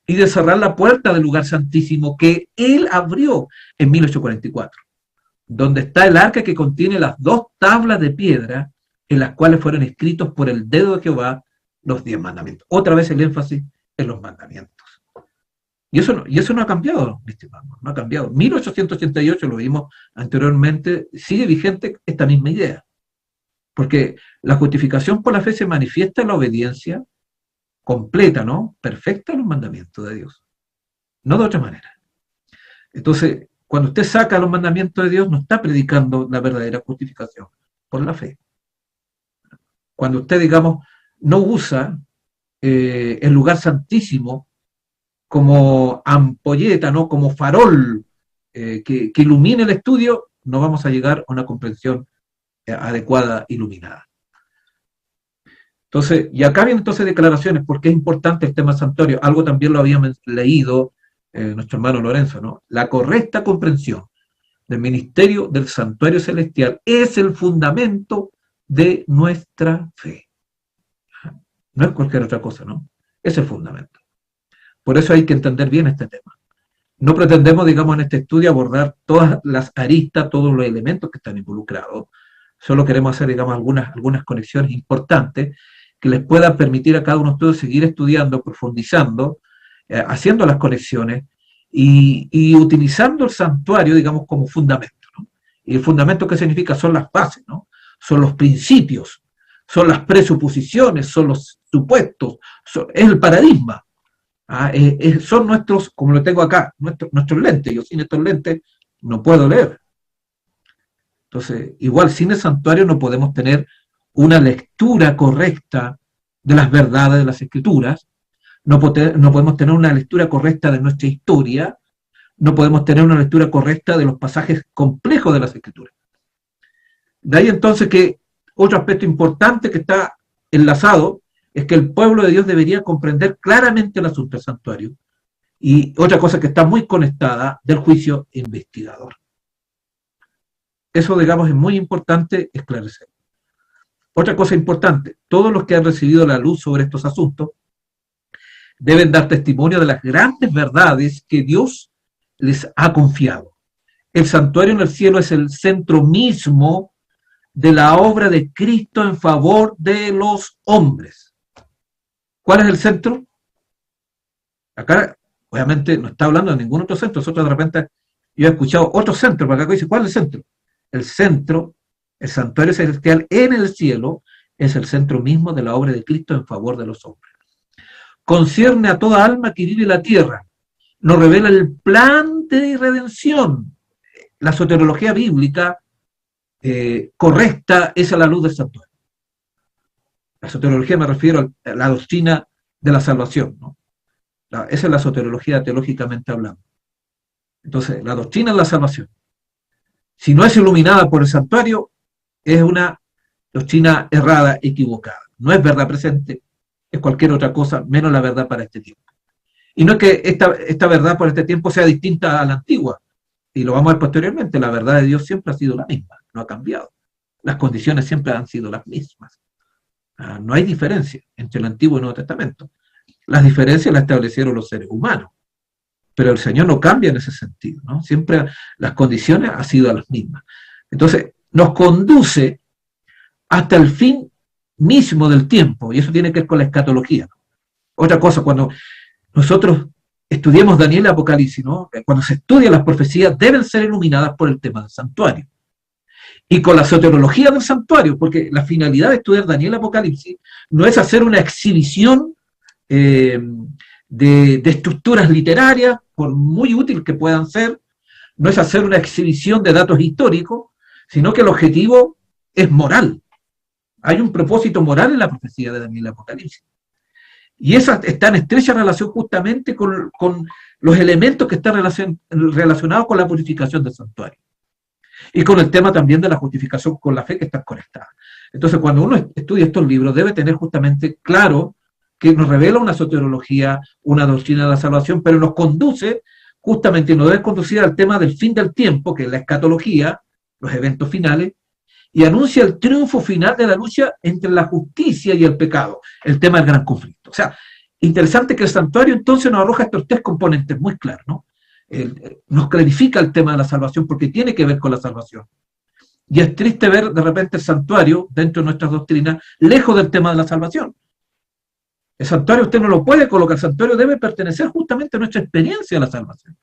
y de cerrar la puerta del lugar santísimo que Él abrió en 1844, donde está el arca que contiene las 2 tablas de piedra en las cuales fueron escritos por el dedo de Jehová los 10 mandamientos. Otra vez el énfasis en los mandamientos. Y eso no ha cambiado, mi estimado, no ha cambiado. 1888, lo vimos anteriormente, sigue vigente esta misma idea. Porque la justificación por la fe se manifiesta en la obediencia completa, ¿no? Perfecta a los mandamientos de Dios. No de otra manera. Entonces, cuando usted saca los mandamientos de Dios, no está predicando la verdadera justificación por la fe. Cuando usted, digamos, no usa el lugar santísimo como ampolleta, ¿no? Como farol que ilumine el estudio, no vamos a llegar a una comprensión adecuada, iluminada. Entonces, y acá vienen entonces declaraciones, porque es importante el tema santuario. Algo también lo habíamos leído nuestro hermano Lorenzo, ¿no? La correcta comprensión del ministerio del santuario celestial es el fundamento de nuestra fe. No es cualquier otra cosa, ¿no? Es el fundamento. Por eso hay que entender bien este tema. No pretendemos, digamos, en este estudio abordar todas las aristas, todos los elementos que están involucrados. Solo queremos hacer, digamos, algunas conexiones importantes que les puedan permitir a cada uno de ustedes seguir estudiando, profundizando, haciendo las conexiones y utilizando el santuario, digamos, como fundamento, ¿no? Y el fundamento, ¿qué significa? Son las bases, ¿no? Son los principios, son las presuposiciones, son los supuestos, es el paradigma. Son nuestros, como lo tengo acá, nuestros lentes. Yo sin estos lentes no puedo leer. Entonces, igual sin el santuario no podemos tener una lectura correcta de las verdades de las Escrituras, no podemos tener una lectura correcta de nuestra historia, no podemos tener una lectura correcta de los pasajes complejos de las Escrituras. De ahí entonces que otro aspecto importante que está enlazado es que el pueblo de Dios debería comprender claramente el asunto del santuario. Y otra cosa que está muy conectada del juicio investigador. Eso, digamos, es muy importante esclarecer. Otra cosa importante, todos los que han recibido la luz sobre estos asuntos deben dar testimonio de las grandes verdades que Dios les ha confiado. El santuario en el cielo es el centro mismo de la obra de Cristo en favor de los hombres. ¿Cuál es el centro? Acá, obviamente, no está hablando de ningún otro centro. Nosotros de repente, yo he escuchado otro centro, pero acá dice, ¿cuál es el centro? El centro, el santuario celestial en el cielo, es el centro mismo de la obra de Cristo en favor de los hombres. Concierne a toda alma que vive en la tierra. Nos revela el plan de redención. La soteriología bíblica correcta es a la luz del santuario. La soteriología me refiero a la doctrina de la salvación, ¿no? Esa es la soteriología teológicamente hablando. Entonces, la doctrina de la salvación, si no es iluminada por el santuario, es una doctrina errada, equivocada. No es verdad presente, es cualquier otra cosa, menos la verdad para este tiempo. Y no es que esta verdad por este tiempo sea distinta a la antigua, y lo vamos a ver posteriormente, la verdad de Dios siempre ha sido la misma, no ha cambiado. Las condiciones siempre han sido las mismas. No hay diferencia entre el Antiguo y el Nuevo Testamento. Las diferencias las establecieron los seres humanos, pero el Señor no cambia en ese sentido, ¿no? Siempre las condiciones han sido las mismas. Entonces, nos conduce hasta el fin mismo del tiempo, y eso tiene que ver con la escatología, ¿no? Otra cosa, cuando nosotros estudiamos Daniel y Apocalipsis, ¿no? Cuando se estudian las profecías, deben ser iluminadas por el tema del santuario. Y con la soteriología del santuario, porque la finalidad de estudiar Daniel y Apocalipsis no es hacer una exhibición de estructuras literarias, por muy útil que puedan ser, no es hacer una exhibición de datos históricos, sino que el objetivo es moral. Hay un propósito moral en la profecía de Daniel y Apocalipsis. Y esa está en estrecha relación justamente con los elementos que están relacionados con la purificación del santuario. Y con el tema también de la justificación con la fe que están conectadas. Entonces, cuando uno estudia estos libros, debe tener justamente claro que nos revela una soteriología, una doctrina de la salvación, pero nos conduce justamente, nos debe conducir al tema del fin del tiempo, que es la escatología, los eventos finales, y anuncia el triunfo final de la lucha entre la justicia y el pecado, el tema del gran conflicto. O sea, interesante que el santuario entonces nos arroja estos tres componentes muy claros, ¿no? Nos clarifica el tema de la salvación porque tiene que ver con la salvación. Y es triste ver de repente el santuario dentro de nuestras doctrinas lejos del tema de la salvación. El santuario usted no lo puede colocar, el santuario debe pertenecer justamente a nuestra experiencia de la salvación.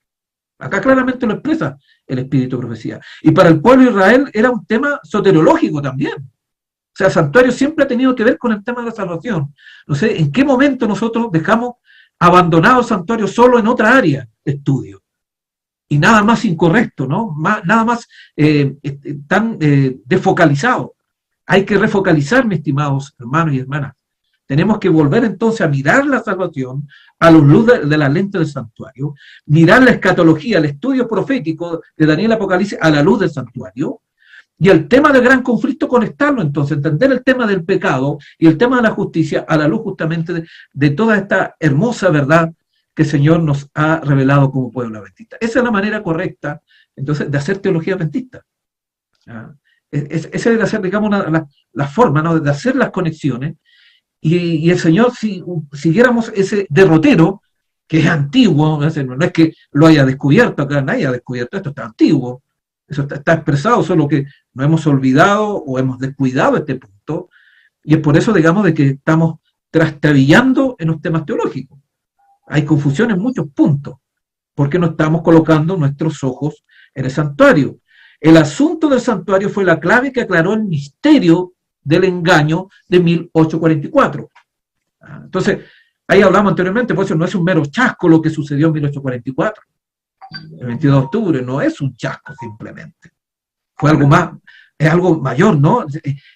Acá claramente lo expresa el espíritu de profecía. Y para el pueblo de Israel era un tema soteriológico también. O sea, el santuario siempre ha tenido que ver con el tema de la salvación. No sé, ¿en qué momento nosotros dejamos abandonado el santuario solo en otra área de estudio? Y nada más incorrecto, ¿no? Nada más tan desfocalizado. Hay que refocalizar, mis estimados hermanos y hermanas. Tenemos que volver entonces a mirar la salvación a la luz de la lente del santuario, mirar la escatología, el estudio profético de Daniel Apocalipsis a la luz del santuario, y el tema del gran conflicto conectarlo entonces, entender el tema del pecado y el tema de la justicia a la luz justamente de toda esta hermosa verdad que el Señor nos ha revelado como pueblo adventista. Esa es la manera correcta, entonces, de hacer teología adventista. Esa debe ser, digamos, la forma, ¿no?, de hacer las conexiones. Y el Señor, si siguiéramos ese derrotero, que es antiguo, no es que lo haya descubierto, acá nadie ha descubierto esto, está antiguo, eso está expresado, solo que no hemos olvidado o hemos descuidado este punto, y es por eso, digamos, de que estamos trastabillando en los temas teológicos. Hay confusión en muchos puntos, porque no estamos colocando nuestros ojos en el santuario. El asunto del santuario fue la clave que aclaró el misterio del engaño de 1844. Entonces, ahí hablamos anteriormente, por eso no es un mero chasco lo que sucedió en 1844. El 22 de octubre no es un chasco simplemente. Fue algo más, es algo mayor, ¿no?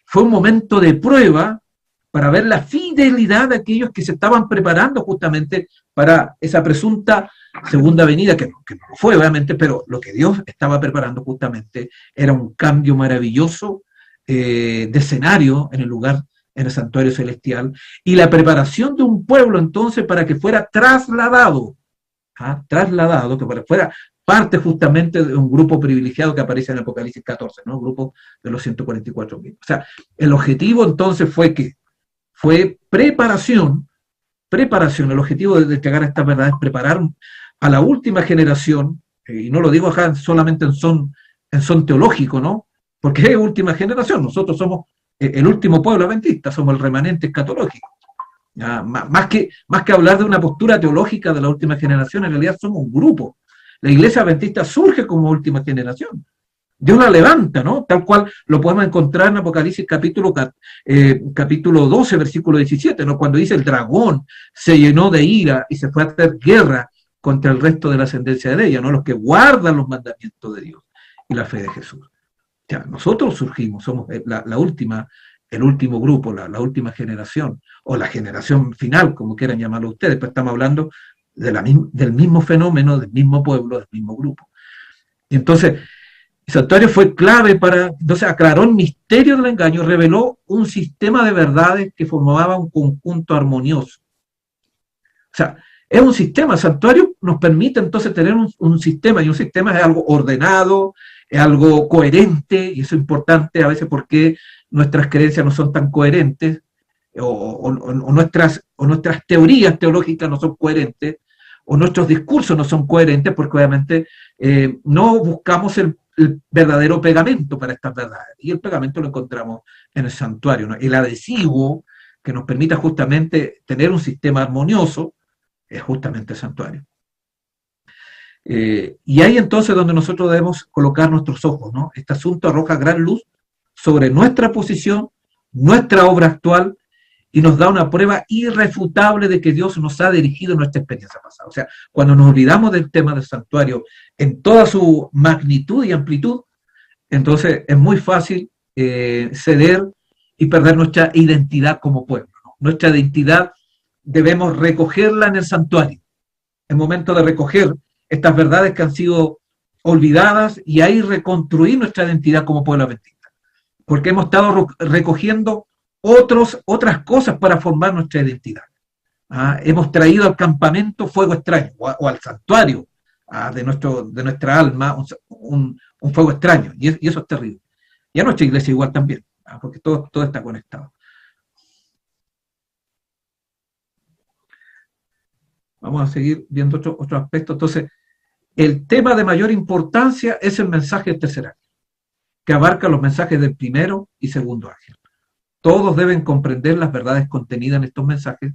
Fue un momento de prueba para ver la fidelidad de aquellos que se estaban preparando justamente para esa presunta segunda venida, que no fue obviamente, pero lo que Dios estaba preparando justamente era un cambio maravilloso de escenario en el lugar, en el santuario celestial, y la preparación de un pueblo entonces para que fuera trasladado, que fuera parte justamente de un grupo privilegiado que aparece en Apocalipsis 14, ¿no? Un grupo de los 144.000. O sea, el objetivo entonces fue preparación, el objetivo de entregar estas verdades, preparar a la última generación, y no lo digo acá solamente en son teológico, ¿no? Porque es última generación, nosotros somos el último pueblo adventista, somos el remanente escatológico. Más que hablar de una postura teológica de la última generación, en realidad somos un grupo. La iglesia adventista surge como última generación. Dios la levanta, ¿no? Tal cual lo podemos encontrar en Apocalipsis capítulo 12, versículo 17, ¿no? Cuando dice el dragón se llenó de ira y se fue a hacer guerra contra el resto de la ascendencia de ella, ¿no? Los que guardan los mandamientos de Dios y la fe de Jesús. Ya, nosotros surgimos, somos el último grupo, la última generación, o la generación final, como quieran llamarlo ustedes, pero estamos hablando del mismo fenómeno, del mismo pueblo, del mismo grupo. Y entonces, el santuario fue clave entonces aclaró el misterio del engaño, reveló un sistema de verdades que formaba un conjunto armonioso. O sea, es un sistema, el santuario nos permite entonces tener un sistema, y un sistema es algo ordenado, es algo coherente, y eso es importante a veces porque nuestras creencias no son tan coherentes, o nuestras teorías teológicas no son coherentes, o nuestros discursos no son coherentes, porque obviamente no buscamos el verdadero pegamento para estas verdades, y el pegamento lo encontramos en el santuario, ¿no? El adhesivo que nos permita justamente tener un sistema armonioso es justamente el santuario. Y ahí entonces donde nosotros debemos colocar nuestros ojos, ¿no? Este asunto arroja gran luz sobre nuestra posición, nuestra obra actual, y nos da una prueba irrefutable de que Dios nos ha dirigido en nuestra experiencia pasada. O sea, cuando nos olvidamos del tema del santuario en toda su magnitud y amplitud, entonces es muy fácil ceder y perder nuestra identidad como pueblo, ¿no? Nuestra identidad debemos recogerla en el santuario. Es momento de recoger estas verdades que han sido olvidadas y ahí reconstruir nuestra identidad como pueblo adventista. Porque hemos estado recogiendo otras cosas para formar nuestra identidad. Hemos traído al campamento fuego extraño o al santuario de nuestra alma un fuego extraño y eso es terrible. Y a nuestra iglesia igual también, porque todo está conectado. Vamos a seguir viendo otro aspecto. Entonces, el tema de mayor importancia es el mensaje del tercer ángel, que abarca los mensajes del primero y segundo ángel. Todos deben comprender las verdades contenidas en estos mensajes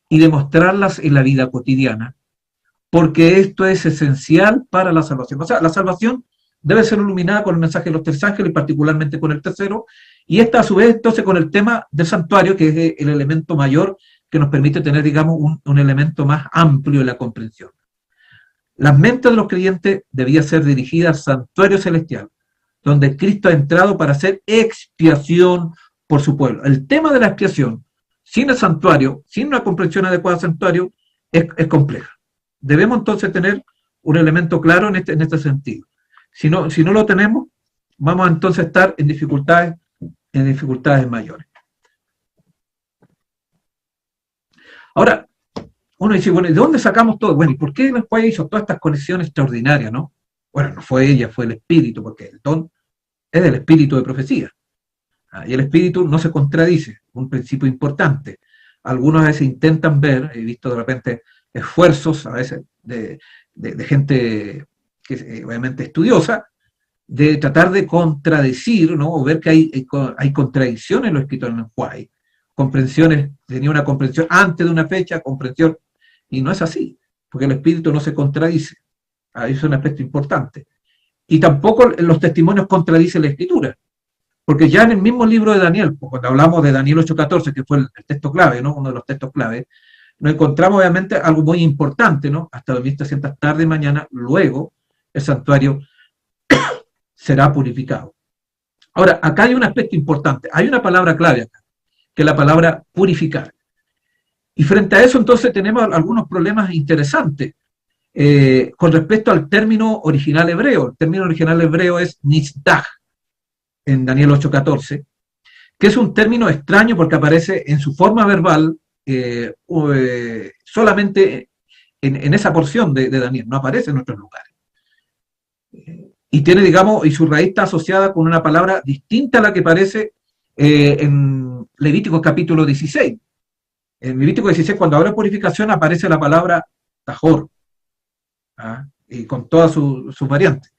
y demostrarlas en la vida cotidiana, porque esto es esencial para la salvación. O sea, la salvación debe ser iluminada con el mensaje de los tres ángeles, y particularmente con el tercero, y esta a su vez entonces con el tema del santuario, que es el elemento mayor que nos permite tener, digamos, un elemento más amplio en la comprensión. Las mentes de los creyentes debían ser dirigidas al santuario celestial, donde Cristo ha entrado para hacer expiación por su pueblo. El tema de la expiación, sin el santuario, sin una comprensión adecuada del santuario, es compleja. Debemos entonces tener un elemento claro en este sentido. Si no lo tenemos, vamos a entonces a estar en dificultades mayores. Ahora, uno dice, bueno, ¿y de dónde sacamos todo? Bueno, ¿y por qué después hizo todas estas conexiones extraordinarias, no? Bueno, no fue ella, fue el espíritu, porque el don es del espíritu de profecía. Y el espíritu no se contradice, un principio importante. Algunos a veces intentan ver, he visto de repente esfuerzos a veces de gente que es obviamente estudiosa, de tratar de contradecir, ¿no? O ver que hay contradicciones en lo escrito en el Huay. Comprensiones, tenía una comprensión antes de una fecha, comprensión, y no es así, porque el espíritu no se contradice. Ahí es un aspecto importante. Y tampoco los testimonios contradicen la escritura, porque ya en el mismo libro de Daniel, cuando hablamos de Daniel 8:14, que fue el texto clave, ¿no? Uno de los textos clave, nos encontramos obviamente algo muy importante, ¿no? Hasta 2300 tarde y mañana, luego el santuario será purificado. Ahora, acá hay un aspecto importante, hay una palabra clave acá, que es la palabra purificar. Y frente a eso entonces tenemos algunos problemas interesantes con respecto al término original hebreo. El término original hebreo es nizdaj, en Daniel 8:14, que es un término extraño porque aparece en su forma verbal solamente en esa porción de Daniel, no aparece en otros lugares. Y tiene, digamos, y su raíz está asociada con una palabra distinta a la que aparece en Levítico capítulo 16. En Levítico 16, cuando habla de purificación, aparece la palabra tajor, y con todas sus variantes.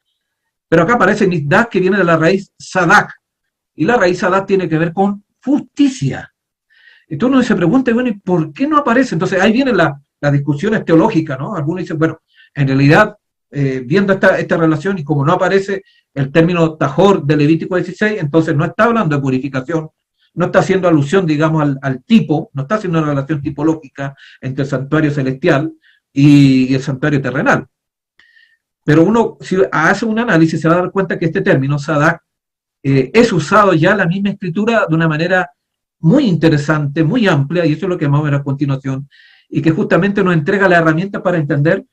Pero acá aparece nizdaj, que viene de la raíz sadak, y la raíz sadak tiene que ver con justicia. Entonces uno se pregunta, bueno, ¿y por qué no aparece? Entonces ahí vienen las discusiones teológicas, ¿no? Algunos dicen, bueno, en realidad, viendo esta relación, y como no aparece el término tajor de Levítico 16, entonces no está hablando de purificación, no está haciendo alusión, digamos, al tipo, no está haciendo una relación tipológica entre el santuario celestial y el santuario terrenal. Pero uno, si hace un análisis, se va a dar cuenta que este término, sadak, es usado ya en la misma escritura de una manera muy interesante, muy amplia, y eso es lo que vamos a ver a continuación, y que justamente nos entrega la herramienta para entender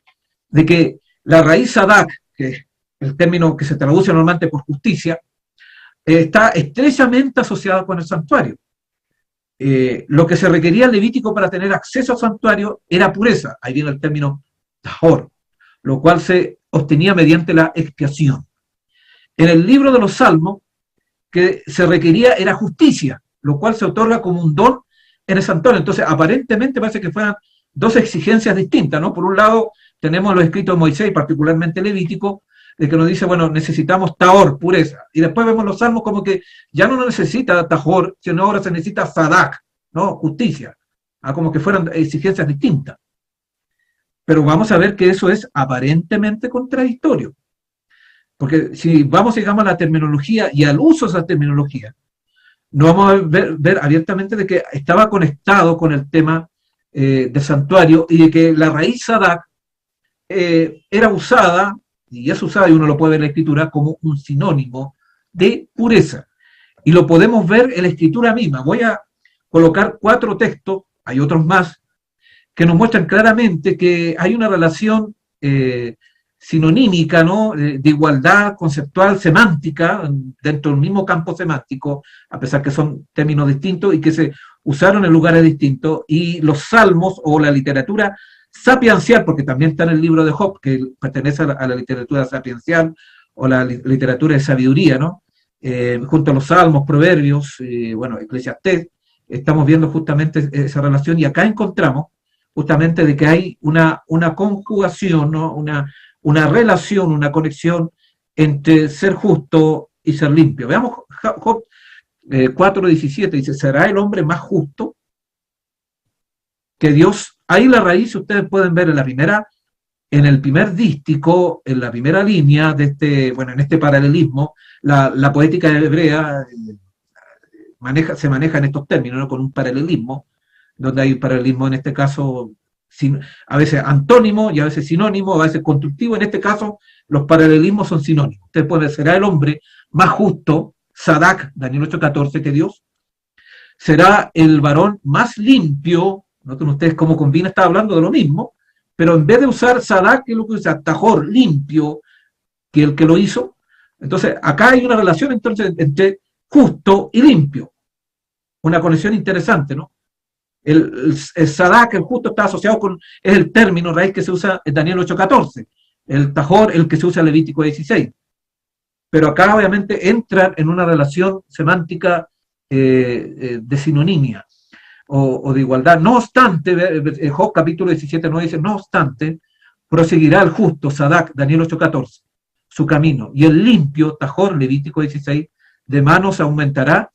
de que la raíz sadak, que es el término que se traduce normalmente por justicia, está estrechamente asociada con el santuario. Lo que se requería en Levítico para tener acceso al santuario era pureza, ahí viene el término tahor, lo cual se obtenía mediante la expiación. En el libro de los Salmos, que se requería era justicia, lo cual se otorga como un don en el santuario. Entonces, aparentemente parece que fueran dos exigencias distintas, ¿no? Por un lado, tenemos los escritos de Moisés, particularmente Levítico, de que nos dice, bueno, necesitamos tahor, pureza. Y después vemos los salmos como que ya no necesita tahor, sino ahora se necesita sadak, ¿no? Justicia. Como que fueran exigencias distintas. Pero vamos a ver que eso es aparentemente contradictorio. Porque si vamos, digamos, a la terminología y al uso de esa terminología, no vamos a ver abiertamente de que estaba conectado con el tema del santuario y de que la raíz sadak era usada, y es usada, y uno lo puede ver en la escritura, como un sinónimo de pureza. Y lo podemos ver en la escritura misma. Voy a colocar 4 textos, hay otros más, que nos muestran claramente que hay una relación sinonímica, ¿no? De igualdad conceptual, semántica, dentro del mismo campo semántico, a pesar que son términos distintos y que se usaron en lugares distintos, y los salmos o la literatura sapiencial, porque también está en el libro de Job, que pertenece a la literatura sapiencial o la literatura de sabiduría, ¿no? Junto a los salmos, proverbios, bueno, Eclesiastés, estamos viendo justamente esa relación, y acá encontramos justamente de que hay una conjugación, ¿no? Una relación, una conexión entre ser justo y ser limpio. Veamos Job 4:17, dice, ¿será el hombre más justo que Dios? Ahí la raíz ustedes pueden ver en el primer dístico, en la primera línea de en este paralelismo, la poética hebrea se maneja en estos términos, ¿no? Con un paralelismo, donde hay paralelismo en este caso a veces antónimo y a veces sinónimo, a veces constructivo. En este caso los paralelismos son sinónimos. Ustedes pueden ver, ¿será el hombre más justo, Sadak, Daniel 8:14, que Dios? ¿Será el varón más limpio? Noten ustedes cómo combina, está hablando de lo mismo, pero en vez de usar Sadak, que es lo que usa Tajor, limpio, que el que lo hizo. Entonces acá hay una relación entonces entre justo y limpio, una conexión interesante, ¿no? El Sadak, el justo, está asociado es el término raíz que se usa en Daniel 8:14, el Tajor, el que se usa en Levítico 16. Pero acá obviamente entran en una relación semántica de sinonimia o de igualdad. No obstante, Job capítulo 17 nos dice, no obstante, proseguirá el justo, Sadak, Daniel 8:14, su camino, y el limpio, Tajor, Levítico 16, de manos aumentará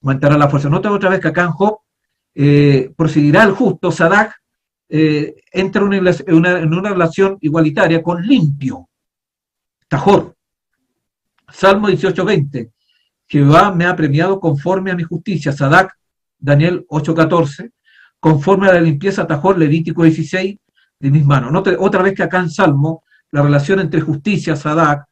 la fuerza. Nota otra vez que acá en Job proseguirá el justo, Sadak, entra en una relación igualitaria con limpio, Tajor. Salmo 18:20, Jehová me ha premiado conforme a mi justicia, Sadak, Daniel 8:14, conforme a la limpieza, Tajor, Levítico 16, de mis manos. Note otra vez que acá en Salmo, la relación entre justicia, Sadak,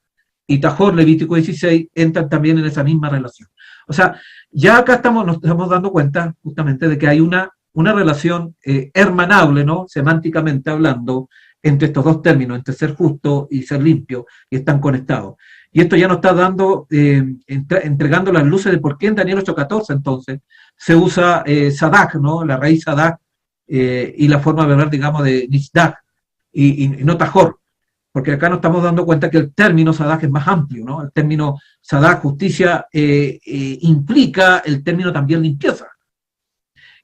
y Tajor, Levítico 16, entran también en esa misma relación. O sea, ya acá nos estamos dando cuenta justamente de que hay una relación hermanable, ¿no? Semánticamente hablando, entre estos dos términos, entre ser justo y ser limpio, y están conectados. Y esto ya nos está dando, entregando las luces de por qué en Daniel 8:14 entonces se usa Sadak, ¿no? La raíz Sadak y la forma de hablar, digamos, de Nisdak y no Tajor. Porque acá nos estamos dando cuenta que el término Sadak es más amplio, ¿no? El término Sadak, justicia, implica el término también limpieza.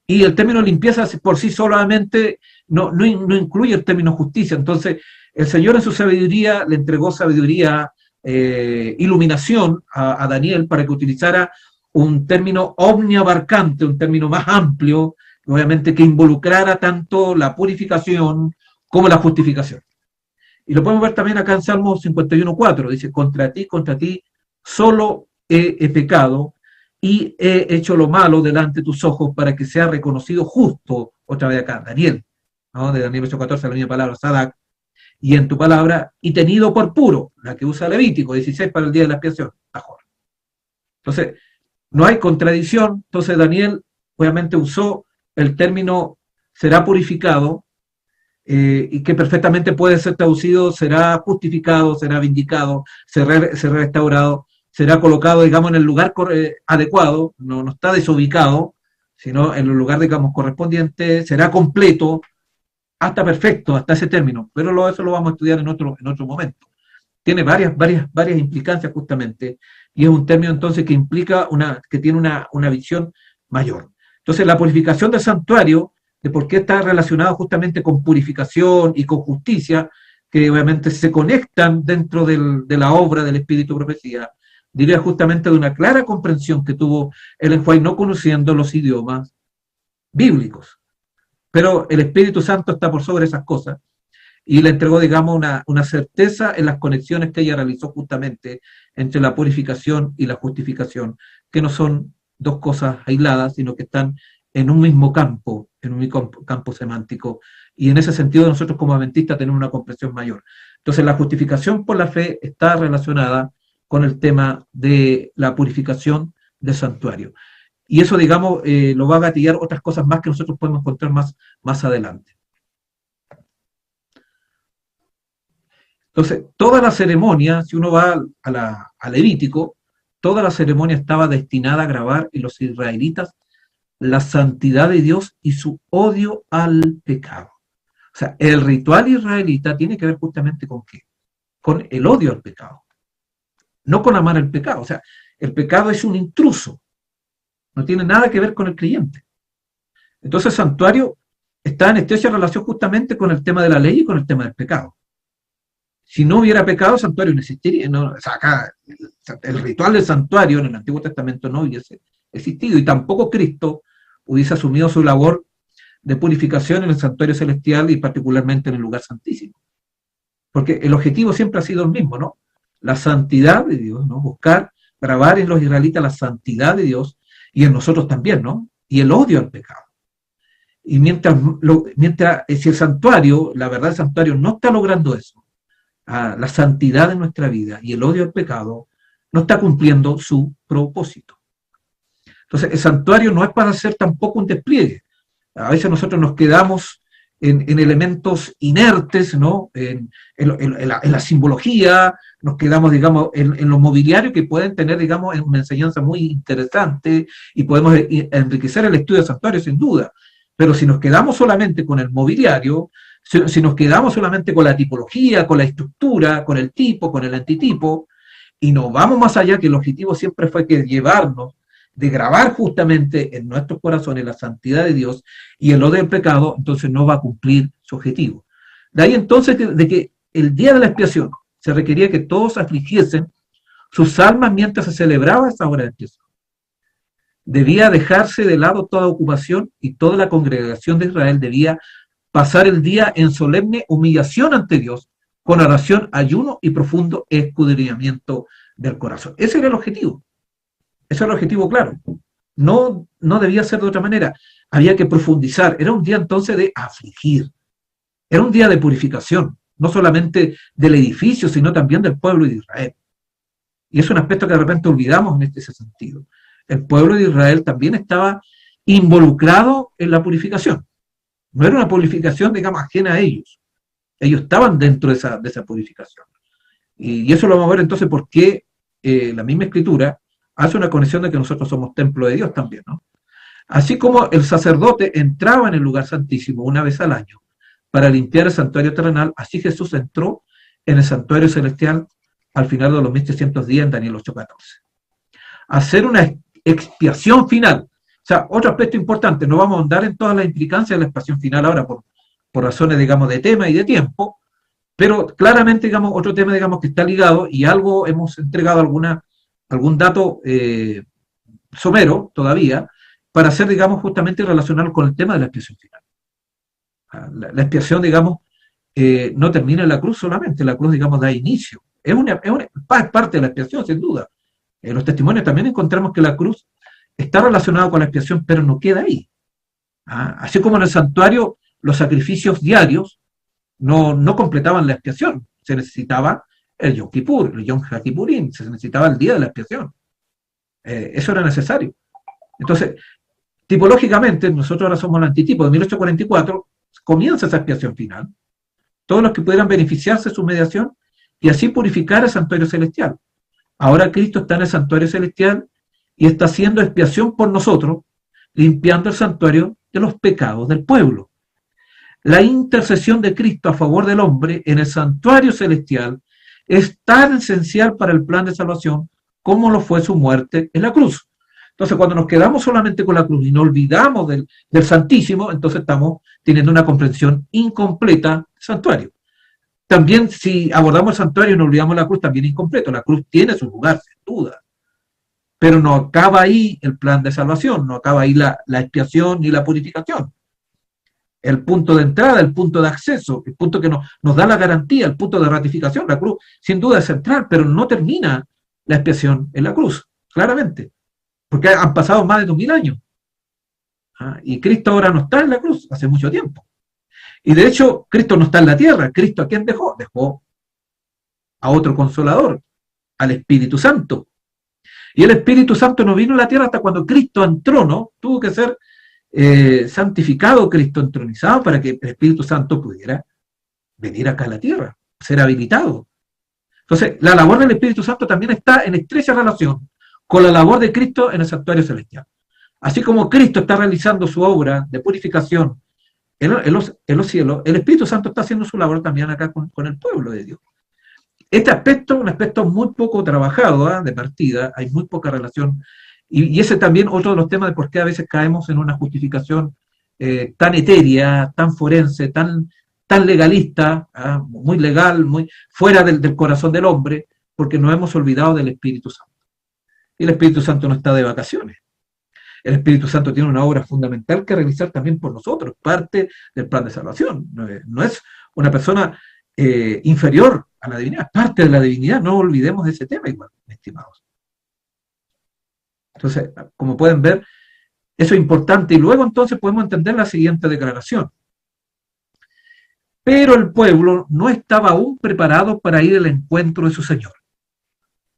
Y el término limpieza por sí solamente no incluye el término justicia. Entonces, el Señor en su sabiduría le entregó sabiduría, iluminación a Daniel para que utilizara un término omniabarcante, un término más amplio, obviamente que involucrara tanto la purificación como la justificación. Y lo podemos ver también acá en Salmo 51:4, dice, contra ti, solo he pecado y he hecho lo malo delante de tus ojos para que sea reconocido justo, otra vez acá, Daniel, ¿no? De Daniel 8:14, la misma palabra, Sadak, y en tu palabra, y tenido por puro, la que usa Levítico 16 para el día de la expiación, Tajor. Entonces, no hay contradicción, entonces Daniel obviamente usó el término será purificado, y que perfectamente puede ser traducido, será justificado, será vindicado, será restaurado, será colocado, digamos, en el lugar adecuado, no está desubicado, sino en el lugar, digamos, correspondiente, será completo, hasta perfecto, hasta ese término, pero eso lo vamos a estudiar en otro momento. Tiene varias implicancias justamente, y es un término entonces que implica que tiene una visión mayor. Entonces la purificación del santuario, de por qué está relacionado justamente con purificación y con justicia, que obviamente se conectan dentro de la obra del Espíritu de Profecía, diría justamente de una clara comprensión que tuvo Ellen White, no conociendo los idiomas bíblicos. Pero el Espíritu Santo está por sobre esas cosas y le entregó, digamos, una certeza en las conexiones que ella realizó justamente entre la purificación y la justificación, que no son dos cosas aisladas, sino que están en un mismo campo semántico, y en ese sentido nosotros como adventistas tenemos una comprensión mayor. Entonces la justificación por la fe está relacionada con el tema de la purificación del santuario. Y eso, digamos, lo va a gatillar otras cosas más que nosotros podemos encontrar más adelante. Entonces, toda la ceremonia, si uno va a Levítico, toda la ceremonia estaba destinada a grabar en los israelitas la santidad de Dios y su odio al pecado. O sea, el ritual israelita tiene que ver justamente con qué? Con el odio al pecado, no con amar el pecado. O sea, el pecado es un intruso, no tiene nada que ver con el creyente. Entonces el santuario está en estrecha relación justamente con el tema de la ley y con el tema del pecado. Si no hubiera pecado, el santuario no existiría. No, o sea, acá el ritual del santuario en el Antiguo Testamento no hubiese existido, y tampoco Cristo hubiese asumido su labor de purificación en el santuario celestial y particularmente en el lugar santísimo. Porque el objetivo siempre ha sido el mismo, ¿no? La santidad de Dios, ¿no? Buscar, grabar en los israelitas la santidad de Dios y en nosotros también, ¿no? Y el odio al pecado. Y si el santuario, la verdad, el santuario no está logrando eso, la santidad de nuestra vida y el odio al pecado, no está cumpliendo su propósito. Entonces, el santuario no es para hacer tampoco un despliegue. A veces nosotros nos quedamos en elementos inertes, ¿no? En la simbología, nos quedamos, digamos, en los mobiliarios que pueden tener, digamos, una enseñanza muy interesante y podemos enriquecer el estudio del santuario sin duda. Pero si nos quedamos solamente con el mobiliario, si nos quedamos solamente con la tipología, con la estructura, con el tipo, con el antitipo, y nos vamos más allá, que el objetivo siempre fue que llevarnos de grabar justamente en nuestros corazones la santidad de Dios y el odio del pecado, entonces no va a cumplir su objetivo. De ahí entonces de que el día de la expiación se requería que todos afligiesen sus almas mientras se celebraba esa hora de expiación. Debía dejarse de lado toda ocupación y toda la congregación de Israel debía pasar el día en solemne humillación ante Dios, con oración, ayuno y profundo escudriñamiento del corazón. Ese era el objetivo. Ese era el objetivo claro. No debía ser de otra manera. Había que profundizar. Era un día entonces de afligir. Era un día de purificación, no solamente del edificio, sino también del pueblo de Israel. Y es un aspecto que de repente olvidamos en este sentido. El pueblo de Israel también estaba involucrado en la purificación. No era una purificación, digamos, ajena a ellos. Ellos estaban dentro de esa purificación. Y eso lo vamos a ver entonces porque la misma Escritura hace una conexión de que nosotros somos templo de Dios también, ¿no? Así como el sacerdote entraba en el lugar santísimo una vez al año para limpiar el santuario terrenal, así Jesús entró en el santuario celestial al final de los 1300 días en Daniel 8:14. Hacer una expiación final. O sea, otro aspecto importante, no vamos a ahondar en todas las implicancias de la expiación final ahora por razones, digamos, de tema y de tiempo, pero claramente, digamos, otro tema, digamos, que está ligado y algo hemos entregado algún dato somero todavía para hacer, digamos, justamente relacionarlo con el tema de la expiación final. La expiación, digamos, no termina en la cruz solamente, la cruz, digamos, da inicio. Es parte de la expiación, sin duda. En los testimonios también encontramos que la cruz está relacionada con la expiación, pero no queda ahí. Así como en el santuario los sacrificios diarios no completaban la expiación, se necesitaba el Yom Kippur, el Yom HaKippurim, se necesitaba el día de la expiación. Eso era necesario. Entonces, tipológicamente, nosotros ahora somos el antitipo de 1844, comienza esa expiación final. Todos los que pudieran beneficiarse de su mediación y así purificar el santuario celestial. Ahora Cristo está en el santuario celestial y está haciendo expiación por nosotros, limpiando el santuario de los pecados del pueblo. La intercesión de Cristo a favor del hombre en el santuario celestial es tan esencial para el plan de salvación como lo fue su muerte en la cruz. Entonces, cuando nos quedamos solamente con la cruz y no olvidamos del Santísimo, entonces estamos teniendo una comprensión incompleta del santuario. También, si abordamos el santuario y no olvidamos la cruz, también es incompleto. La cruz tiene su lugar, sin duda. Pero no acaba ahí el plan de salvación, no acaba ahí la expiación ni la purificación. El punto de entrada, el punto de acceso, el punto que nos da la garantía, el punto de ratificación, la cruz, sin duda es central, pero no termina la expiación en la cruz, claramente, porque han pasado más de 2000 años. Y Cristo ahora no está en la cruz, hace mucho tiempo. Y de hecho, Cristo no está en la tierra. ¿Cristo a quién dejó? Dejó a otro consolador, al Espíritu Santo. Y el Espíritu Santo no vino a la tierra hasta cuando Cristo entró, ¿no? Tuvo que ser santificado, Cristo entronizado, para que el Espíritu Santo pudiera venir acá a la tierra. ser habilitado. Entonces, la labor del Espíritu Santo también está en estrecha relación con la labor de Cristo en el santuario celestial. Así como Cristo está realizando su obra de purificación en los cielos, el Espíritu Santo está haciendo su labor también acá con el pueblo de Dios. Este aspecto, un aspecto muy poco trabajado, de partida, hay muy poca relación, y ese también otro de los temas de por qué a veces caemos en una justificación tan etérea, tan forense, tan legalista, muy legal, muy fuera del corazón del hombre, porque nos hemos olvidado del Espíritu Santo. Y el Espíritu Santo no está de vacaciones. El Espíritu Santo tiene una obra fundamental que realizar también por nosotros, parte del plan de salvación. No es una persona inferior a la divinidad, parte de la divinidad, no olvidemos de ese tema igual, estimados. Entonces, como pueden ver, eso es importante, y luego entonces podemos entender la siguiente declaración. Pero el pueblo no estaba aún preparado para ir al encuentro de su Señor.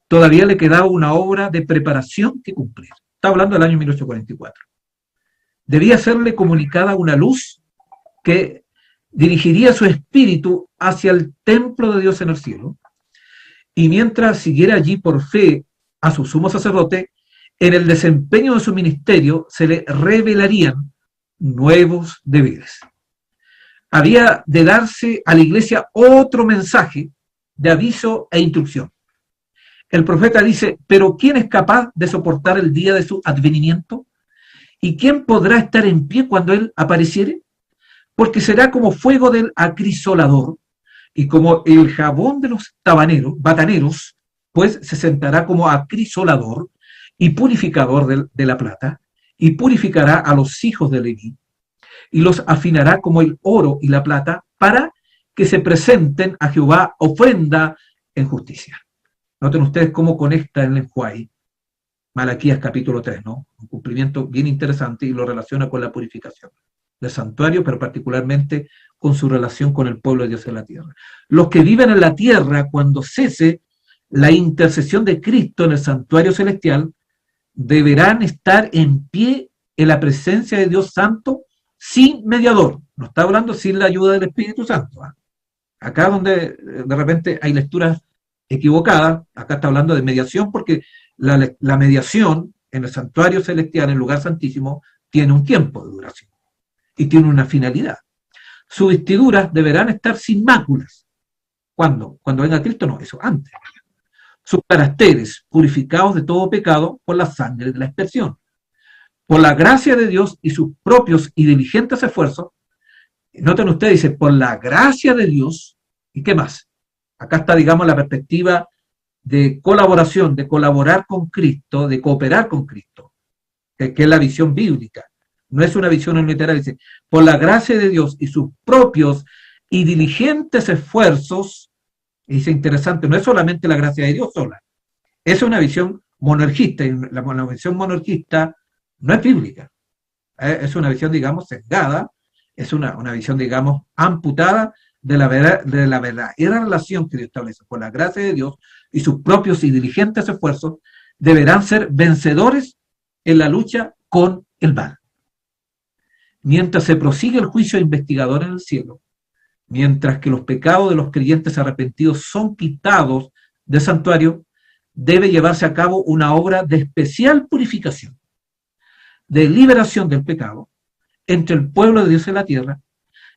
Todavía le quedaba una obra de preparación que cumplir. Está hablando del año 1844. Debía serle comunicada una luz que dirigiría su espíritu hacia el templo de Dios en el cielo, y mientras siguiera allí por fe a su sumo sacerdote, en el desempeño de su ministerio se le revelarían nuevos deberes. Había de darse a la iglesia otro mensaje de aviso e instrucción. El profeta dice, pero ¿quién es capaz de soportar el día de su advenimiento? ¿Y quién podrá estar en pie cuando él apareciere? Porque será como fuego del acrisolador, y como el jabón de los bataneros, pues se sentará como acrisolador y purificador de la plata, y purificará a los hijos de Leví, y los afinará como el oro y la plata, para que se presenten a Jehová ofrenda en justicia. Noten ustedes cómo conecta el lenguaje Malaquías capítulo 3, ¿no? Un cumplimiento bien interesante, y lo relaciona con la purificación del santuario, pero particularmente con su relación con el pueblo de Dios en la tierra. Los que viven en la tierra, cuando cese la intercesión de Cristo en el santuario celestial, deberán estar en pie en la presencia de Dios Santo sin mediador. No está hablando sin la ayuda del Espíritu Santo. Acá donde de repente hay lecturas equivocadas, acá está hablando de mediación, porque la mediación en el santuario celestial, en el lugar santísimo, tiene un tiempo de duración y tiene una finalidad. Sus vestiduras deberán estar sin máculas. ¿Cuándo? Cuando venga Cristo, no, eso antes. Sus caracteres purificados de todo pecado por la sangre de la expiación. Por la gracia de Dios y sus propios y diligentes esfuerzos. Noten ustedes, dice, por la gracia de Dios, ¿y qué más? Acá está, digamos, la perspectiva de colaboración, de colaborar con Cristo, de cooperar con Cristo, que es la visión bíblica. No es una visión literal, dice, por la gracia de Dios y sus propios y diligentes esfuerzos, y dice interesante, no es solamente la gracia de Dios sola, es una visión monergista, y la visión monergista no es bíblica, es una visión, digamos, sesgada, es una visión, digamos, amputada de la verdadera relación que Dios establece. Por la gracia de Dios y sus propios y diligentes esfuerzos, deberán ser vencedores en la lucha con el mal. Mientras se prosigue el juicio investigador en el cielo, mientras que los pecados de los creyentes arrepentidos son quitados del santuario, debe llevarse a cabo una obra de especial purificación, de liberación del pecado, entre el pueblo de Dios en la tierra.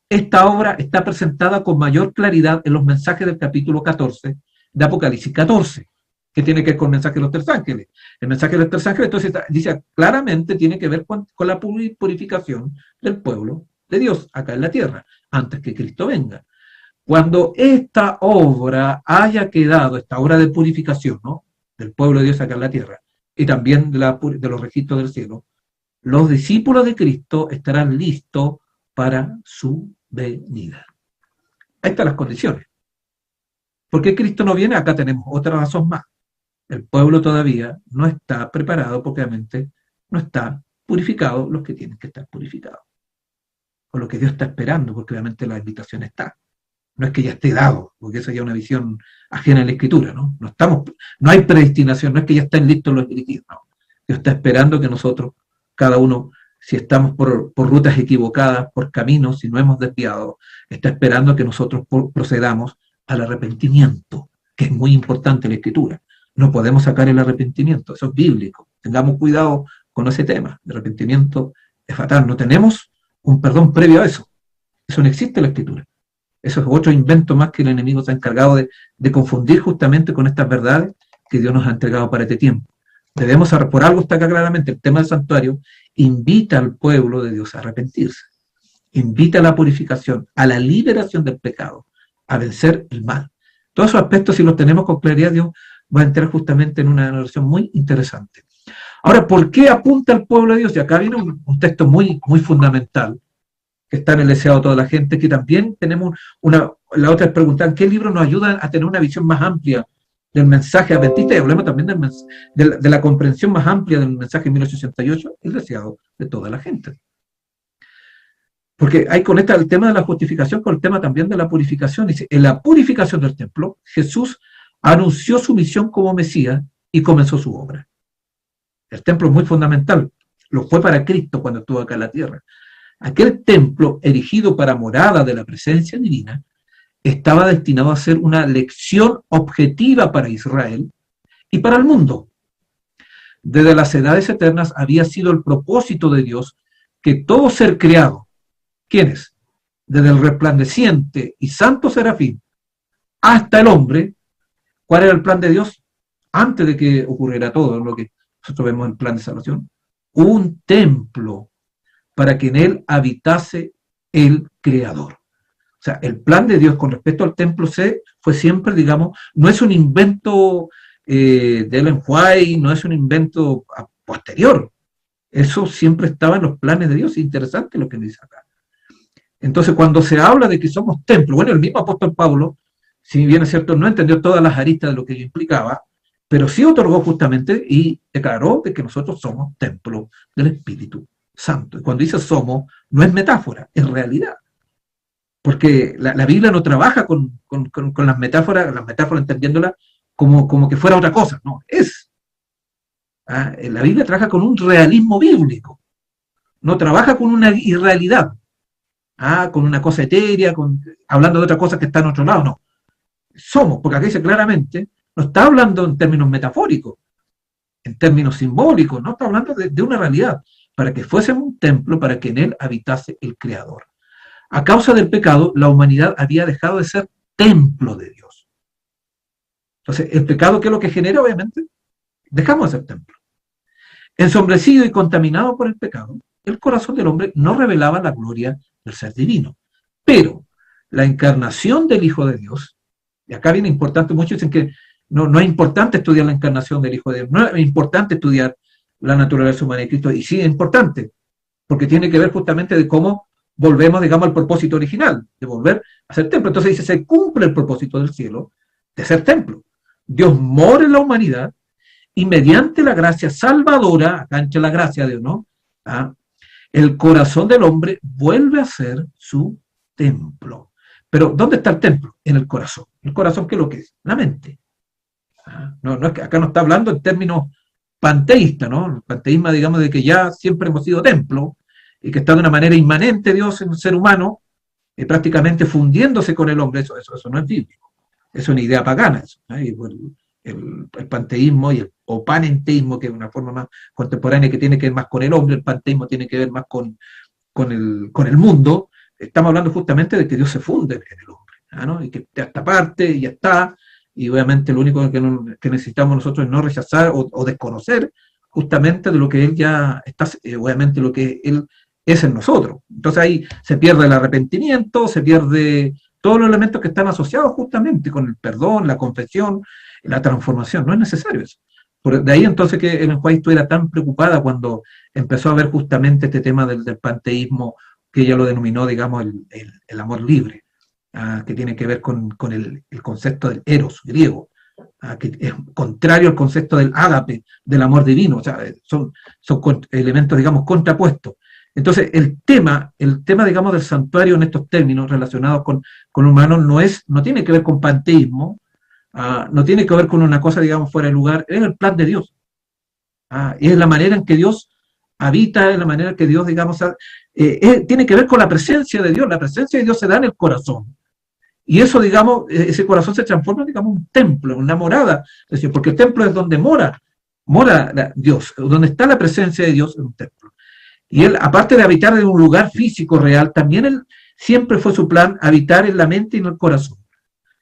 Esta obra está presentada con mayor claridad en los mensajes del capítulo 14 de Apocalipsis 14, que tiene que ver con el mensaje de los tres ángeles. El mensaje de los tres ángeles, entonces, dice claramente, tiene que ver con la purificación del pueblo de Dios acá en la tierra, antes que Cristo venga. Cuando esta obra haya quedado, esta obra de purificación, ¿no?, del pueblo de Dios acá en la tierra, y también de los registros del cielo, los discípulos de Cristo estarán listos para su venida. Ahí están las condiciones. ¿Por qué Cristo no viene? Acá tenemos otra razón más. El pueblo todavía no está preparado, porque obviamente no está purificado los que tienen que estar purificados. O lo que Dios está esperando, porque obviamente la invitación está. No es que ya esté dado, porque eso ya es una visión ajena a la Escritura, ¿no? No hay predestinación, no es que ya estén listos los dirigidos, no. Dios está esperando que nosotros, cada uno, si estamos por rutas equivocadas, por caminos, si no hemos desviado, está esperando que nosotros procedamos al arrepentimiento, que es muy importante en la Escritura. No podemos sacar el arrepentimiento, eso es bíblico. Tengamos cuidado con ese tema. El arrepentimiento es fatal. No tenemos un perdón previo a eso. Eso no existe en la Escritura. Eso es otro invento más que el enemigo se ha encargado de confundir justamente con estas verdades que Dios nos ha entregado para este tiempo. Debemos, por algo está acá claramente, el tema del santuario invita al pueblo de Dios a arrepentirse. Invita a la purificación, a la liberación del pecado, a vencer el mal. Todos esos aspectos, si los tenemos con claridad, Dios va a entrar justamente en una narración muy interesante. Ahora, ¿por qué apunta al pueblo de Dios? Y acá viene un texto muy, muy fundamental, que está en el deseado de toda la gente, que también tenemos la otra es preguntar, ¿qué libros nos ayudan a tener una visión más amplia del mensaje adventista? Y hablemos también de la comprensión más amplia del mensaje de 1868, el deseado de toda la gente. Porque ahí conecta el tema de la justificación con el tema también de la purificación. Dice, en la purificación del templo, Jesús anunció su misión como Mesías y comenzó su obra. El templo es muy fundamental. Lo fue para Cristo cuando estuvo acá en la tierra. Aquel templo, erigido para morada de la presencia divina, estaba destinado a ser una lección objetiva para Israel y para el mundo. Desde las edades eternas había sido el propósito de Dios que todo ser creado, ¿quiénes? Desde el resplandeciente y santo serafín hasta el hombre. ¿Cuál era el plan de Dios? Antes de que ocurriera todo lo que nosotros vemos en el plan de salvación. Un templo para que en él habitase el Creador. O sea, el plan de Dios con respecto al templo fue siempre, digamos, no es un invento de Ellen White, no es un invento posterior. Eso siempre estaba en los planes de Dios. Es interesante lo que dice acá. Entonces, cuando se habla de que somos templo, bueno, el mismo apóstol Pablo, si bien es cierto, no entendió todas las aristas de lo que ello implicaba, pero sí otorgó justamente y declaró de que nosotros somos templo del Espíritu Santo. Y cuando dice somos, no es metáfora, es realidad. Porque la Biblia no trabaja con las metáforas entendiéndolas como que fuera otra cosa, no, es. La Biblia trabaja con un realismo bíblico, no trabaja con una irrealidad, con una cosa etérea, hablando de otra cosa que está en otro lado, no. Somos, porque aquí dice claramente, no está hablando en términos metafóricos, en términos simbólicos, no está hablando de una realidad, para que fuésemos un templo, para que en él habitase el Creador. A causa del pecado, la humanidad había dejado de ser templo de Dios. Entonces, el pecado, ¿qué es lo que genera? Obviamente, dejamos de ser templo. Ensombrecido y contaminado por el pecado, el corazón del hombre no revelaba la gloria del ser divino. Pero la encarnación del Hijo de Dios, y acá viene importante, muchos dicen que no es importante estudiar la encarnación del Hijo de Dios, no es importante estudiar la naturaleza humana de Cristo, y sí es importante, porque tiene que ver justamente de cómo volvemos, digamos, al propósito original, de volver a ser templo. Entonces dice, se cumple el propósito del cielo de ser templo. Dios mora en la humanidad y mediante la gracia salvadora, acá entra la gracia de Dios, ¿no? El corazón del hombre vuelve a ser su templo. Pero, ¿dónde está el templo? En el corazón. ¿El corazón qué es lo que es? La mente. No es que acá no está hablando en términos panteístas, ¿no? El panteísmo, digamos, de que ya siempre hemos sido templo, y que está de una manera inmanente Dios en el ser humano, prácticamente fundiéndose con el hombre. Eso no es bíblico. Eso es una idea pagana. Eso, el panteísmo o panenteísmo, que es una forma más contemporánea que tiene que ver más con el hombre, el panteísmo tiene que ver más con el mundo. Estamos hablando justamente de que Dios se funde en el hombre, ¿no? Y que esta parte ya está, y obviamente lo único que necesitamos nosotros es no rechazar o desconocer justamente de lo que Él ya está, obviamente lo que Él es en nosotros. Entonces ahí se pierde el arrepentimiento, se pierde todos los elementos que están asociados justamente con el perdón, la confesión, la transformación. No es necesario eso. De ahí entonces que Ellen White estuviera tan preocupada cuando empezó a ver justamente este tema del panteísmo, que ella lo denominó, digamos, el amor libre, que tiene que ver con el concepto del eros griego, que es contrario al concepto del ágape, del amor divino. O sea, son elementos, digamos, contrapuestos. Entonces, el tema, digamos, del santuario en estos términos relacionados con humanos no tiene que ver con panteísmo, no tiene que ver con una cosa, digamos, fuera de lugar, es el plan de Dios. Es la manera en que Dios habita, es la manera en que Dios, digamos, tiene que ver con la presencia de Dios. La presencia de Dios se da en el corazón. Y eso, digamos, ese corazón se transforma, digamos, en un templo, en una morada. Es decir, porque el templo es donde mora Dios, donde está la presencia de Dios en un templo. Y él, aparte de habitar en un lugar físico real, también él siempre fue su plan habitar en la mente y en el corazón.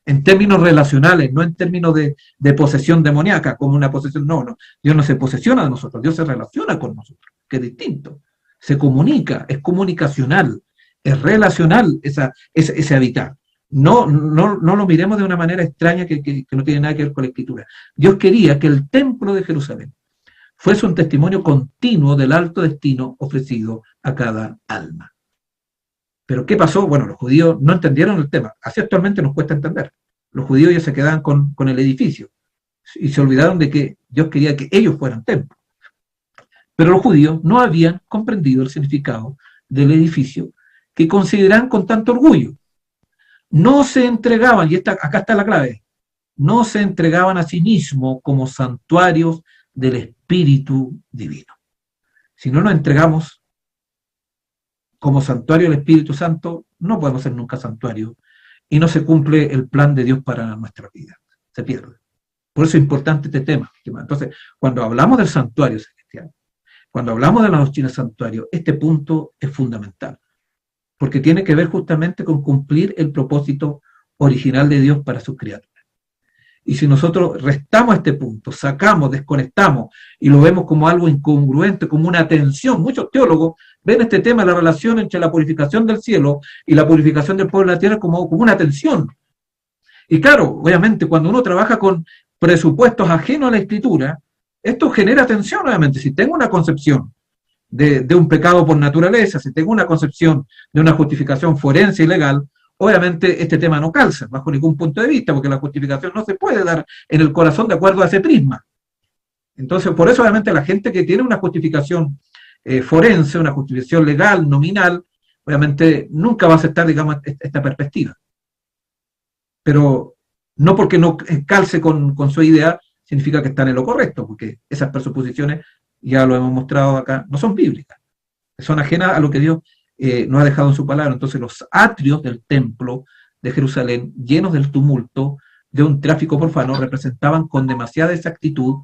En términos relacionales, no en términos de posesión demoníaca, como una posesión, no. Dios no se posesiona de nosotros, Dios se relaciona con nosotros, que es distinto. Se comunica, es comunicacional, es relacional ese habitar. No lo miremos de una manera extraña que no tiene nada que ver con la Escritura. Dios quería que el templo de Jerusalén fuese un testimonio continuo del alto destino ofrecido a cada alma. Pero ¿qué pasó? Bueno, los judíos no entendieron el tema. Así actualmente nos cuesta entender. Los judíos ya se quedaban con el edificio y se olvidaron de que Dios quería que ellos fueran templo. Pero los judíos no habían comprendido el significado del edificio que consideraban con tanto orgullo. No se entregaban, y acá está la clave, no se entregaban a sí mismos como santuarios del Espíritu Divino. Si no nos entregamos como santuario del Espíritu Santo, no podemos ser nunca santuario y no se cumple el plan de Dios para nuestra vida. Se pierde. Por eso es importante este tema. Entonces, cuando hablamos del santuario celestial, cuando hablamos de la doctrina del santuario, este punto es fundamental, porque tiene que ver justamente con cumplir el propósito original de Dios para sus criaturas. Y si nosotros restamos este punto, sacamos, desconectamos y lo vemos como algo incongruente, como una tensión, muchos teólogos ven este tema, la relación entre la purificación del cielo y la purificación del pueblo de la tierra como una tensión. Y claro, obviamente cuando uno trabaja con presupuestos ajenos a la Escritura, esto genera tensión, obviamente. Si tengo una concepción de un pecado por naturaleza, si tengo una concepción de una justificación forense y legal, obviamente este tema no calza bajo ningún punto de vista, porque la justificación no se puede dar en el corazón de acuerdo a ese prisma. Entonces, por eso obviamente la gente que tiene una justificación forense, una justificación legal, nominal, obviamente nunca va a aceptar, digamos, esta perspectiva. Pero no porque no calce con su idea, significa que están en lo correcto, porque esas presuposiciones, ya lo hemos mostrado acá, no son bíblicas, son ajenas a lo que Dios nos ha dejado en su palabra. Entonces los atrios del templo de Jerusalén, llenos del tumulto de un tráfico profano, representaban con demasiada exactitud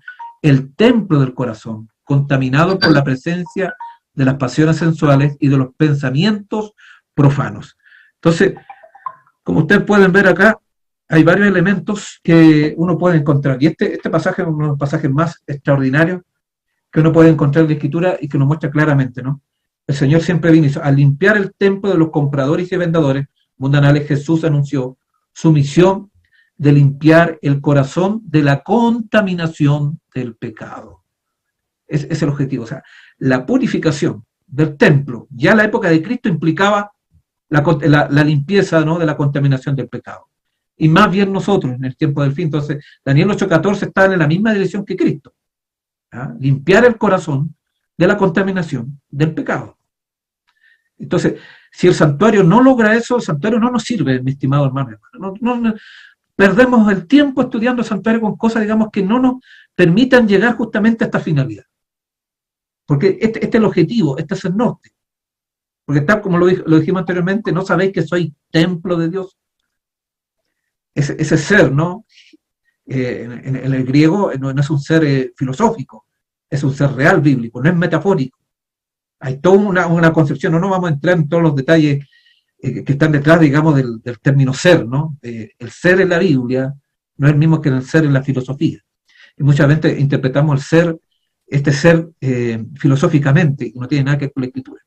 el templo del corazón, contaminado por la presencia de las pasiones sensuales y de los pensamientos profanos. Entonces, como ustedes pueden ver acá, hay varios elementos que uno puede encontrar. Y este pasaje es uno de los pasajes más extraordinarios que uno puede encontrar en la Escritura y que nos muestra claramente, ¿no? El Señor siempre vino a limpiar el templo de los compradores y vendedores mundanales. Jesús anunció su misión de limpiar el corazón de la contaminación del pecado. Es el objetivo. O sea, la purificación del templo, ya en la época de Cristo, implicaba la limpieza, ¿no?, de la contaminación del pecado. Y más bien nosotros, en el tiempo del fin. Entonces, Daniel 8:14 está en la misma dirección que Cristo. Limpiar el corazón de la contaminación del pecado. Entonces, si el santuario no logra eso, el santuario no nos sirve, mi estimado hermano. No, perdemos el tiempo estudiando el santuario con cosas, digamos, que no nos permitan llegar justamente a esta finalidad. Porque este es el objetivo, este es el norte. Porque tal como lo dijimos anteriormente, ¿no sabéis que soy templo de Dios? Ese ser, ¿no? En el griego no es un ser filosófico, es un ser real bíblico, no es metafórico. Hay toda una concepción, no vamos a entrar en todos los detalles que están detrás, digamos, del término ser, ¿no? El ser en la Biblia no es el mismo que el ser en la filosofía. Y muchas veces interpretamos el ser, este ser filosóficamente, y no tiene nada que ver con la Escritura.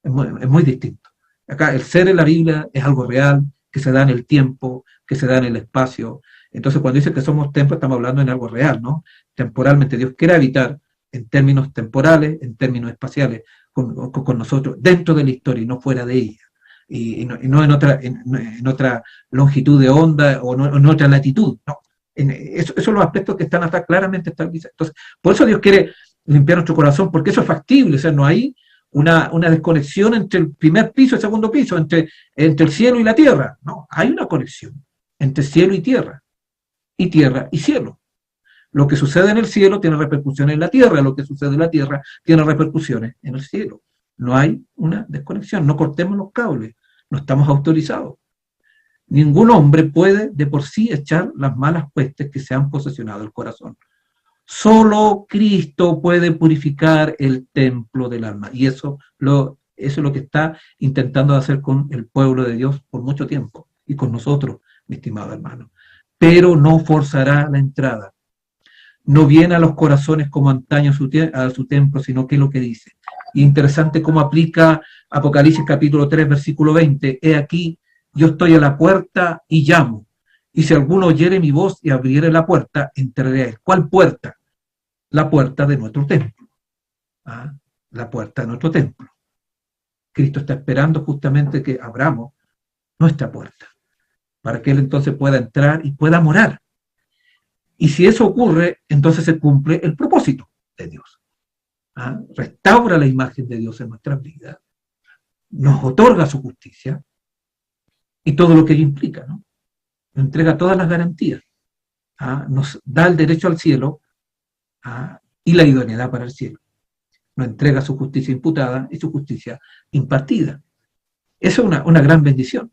Es muy distinto. Acá el ser en la Biblia es algo real, que se da en el tiempo, que se da en el espacio. Entonces, cuando dice que somos templo, estamos hablando en algo real, ¿no? Temporalmente, Dios quiere habitar en términos temporales, en términos espaciales, con nosotros, dentro de la historia y no fuera de ella. Y no en otra longitud de onda o no, en otra latitud, no. Esos son los aspectos que están acá claramente establecidos. Entonces, por eso Dios quiere limpiar nuestro corazón, porque eso es factible, o sea, no hay una desconexión entre el primer piso y el segundo piso, entre el cielo y la tierra. No, hay una conexión entre cielo y tierra y cielo. Lo que sucede en el cielo tiene repercusiones en la tierra, lo que sucede en la tierra tiene repercusiones en el cielo. No hay una desconexión, no cortemos los cables, no estamos autorizados. Ningún hombre puede de por sí echar las malas huestes que se han posesionado el corazón. Solo Cristo puede purificar el templo del alma. Y eso es lo que está intentando hacer con el pueblo de Dios por mucho tiempo. Y con nosotros, mi estimado hermano. Pero no forzará la entrada. No viene a los corazones como antaño a su templo, sino que es lo que dice. Y interesante cómo aplica Apocalipsis capítulo 3, versículo 20. He aquí, yo estoy a la puerta y llamo. Y si alguno oyere mi voz y abriere la puerta, entraré a él. ¿Cuál puerta? La puerta de nuestro templo. ¿Ah? La puerta de nuestro templo. Cristo está esperando justamente que abramos nuestra puerta, para que Él entonces pueda entrar y pueda morar. Y si eso ocurre, entonces se cumple el propósito de Dios. ¿Ah? Restaura la imagen de Dios en nuestras vidas, nos otorga su justicia y todo lo que ello implica, ¿no? Nos entrega todas las garantías. ¿Ah? Nos da el derecho al cielo, ¿ah? Y la idoneidad para el cielo. Nos entrega su justicia imputada y su justicia impartida. Eso es una gran bendición.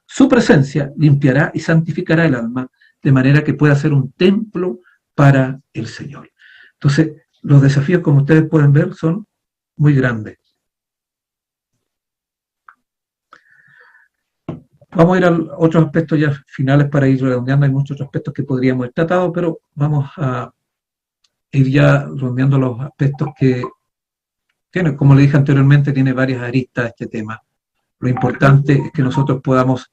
Su presencia limpiará y santificará el alma de manera que pueda ser un templo para el Señor. Entonces, los desafíos, como ustedes pueden ver, son muy grandes. Vamos a ir a otros aspectos ya finales para ir redondeando. Hay muchos otros aspectos que podríamos haber tratado, pero vamos a ir ya redondeando los aspectos que tiene, como le dije anteriormente, tiene varias aristas este tema. Lo importante es que nosotros podamos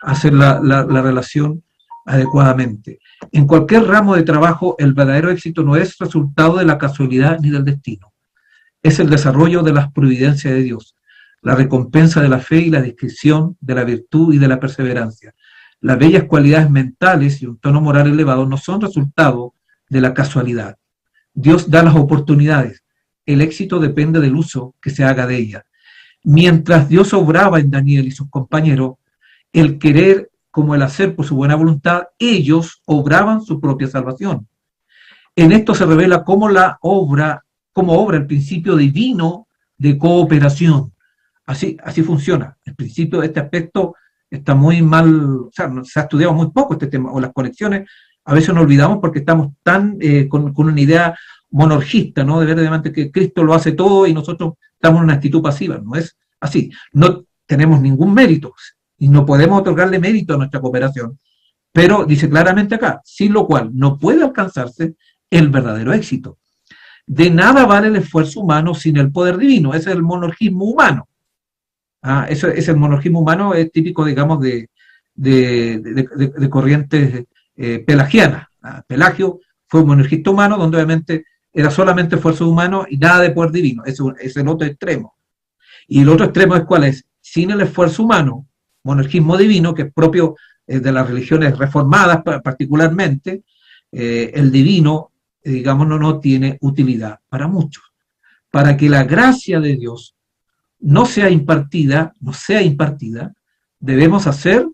hacer la relación adecuadamente. En cualquier ramo de trabajo, el verdadero éxito no es resultado de la casualidad ni del destino. Es el desarrollo de las providencias de Dios, la recompensa de la fe y la discreción, de la virtud y de la perseverancia. Las bellas cualidades mentales y un tono moral elevado no son resultado de la casualidad. Dios da las oportunidades. El éxito depende del uso que se haga de ellas. Mientras Dios obraba en Daniel y sus compañeros, el querer como el hacer por su buena voluntad, ellos obraban su propia salvación. En esto se revela cómo obra el principio divino de cooperación. Así funciona. El principio de este aspecto está muy mal, o sea, se ha estudiado muy poco este tema, o las conexiones, a veces nos olvidamos porque estamos tan con una idea monorgista, ¿no? De verdaderamente que Cristo lo hace todo y nosotros estamos en una actitud pasiva. No es así. No tenemos ningún mérito y no podemos otorgarle mérito a nuestra cooperación. Pero dice claramente acá, sin lo cual no puede alcanzarse el verdadero éxito. De nada vale el esfuerzo humano sin el poder divino. Ese es el monorgismo humano. Ese es el monorgismo humano, es típico, digamos, de corrientes pelagianas. Pelagio fue un monorgista humano donde obviamente era solamente esfuerzo humano y nada de poder divino. Es el otro extremo. Y el otro extremo es cuál es, sin el esfuerzo humano, monergismo divino, que es propio de las religiones reformadas particularmente, el divino, digamos, no tiene utilidad para muchos. Para que la gracia de Dios no sea impartida, debemos hacer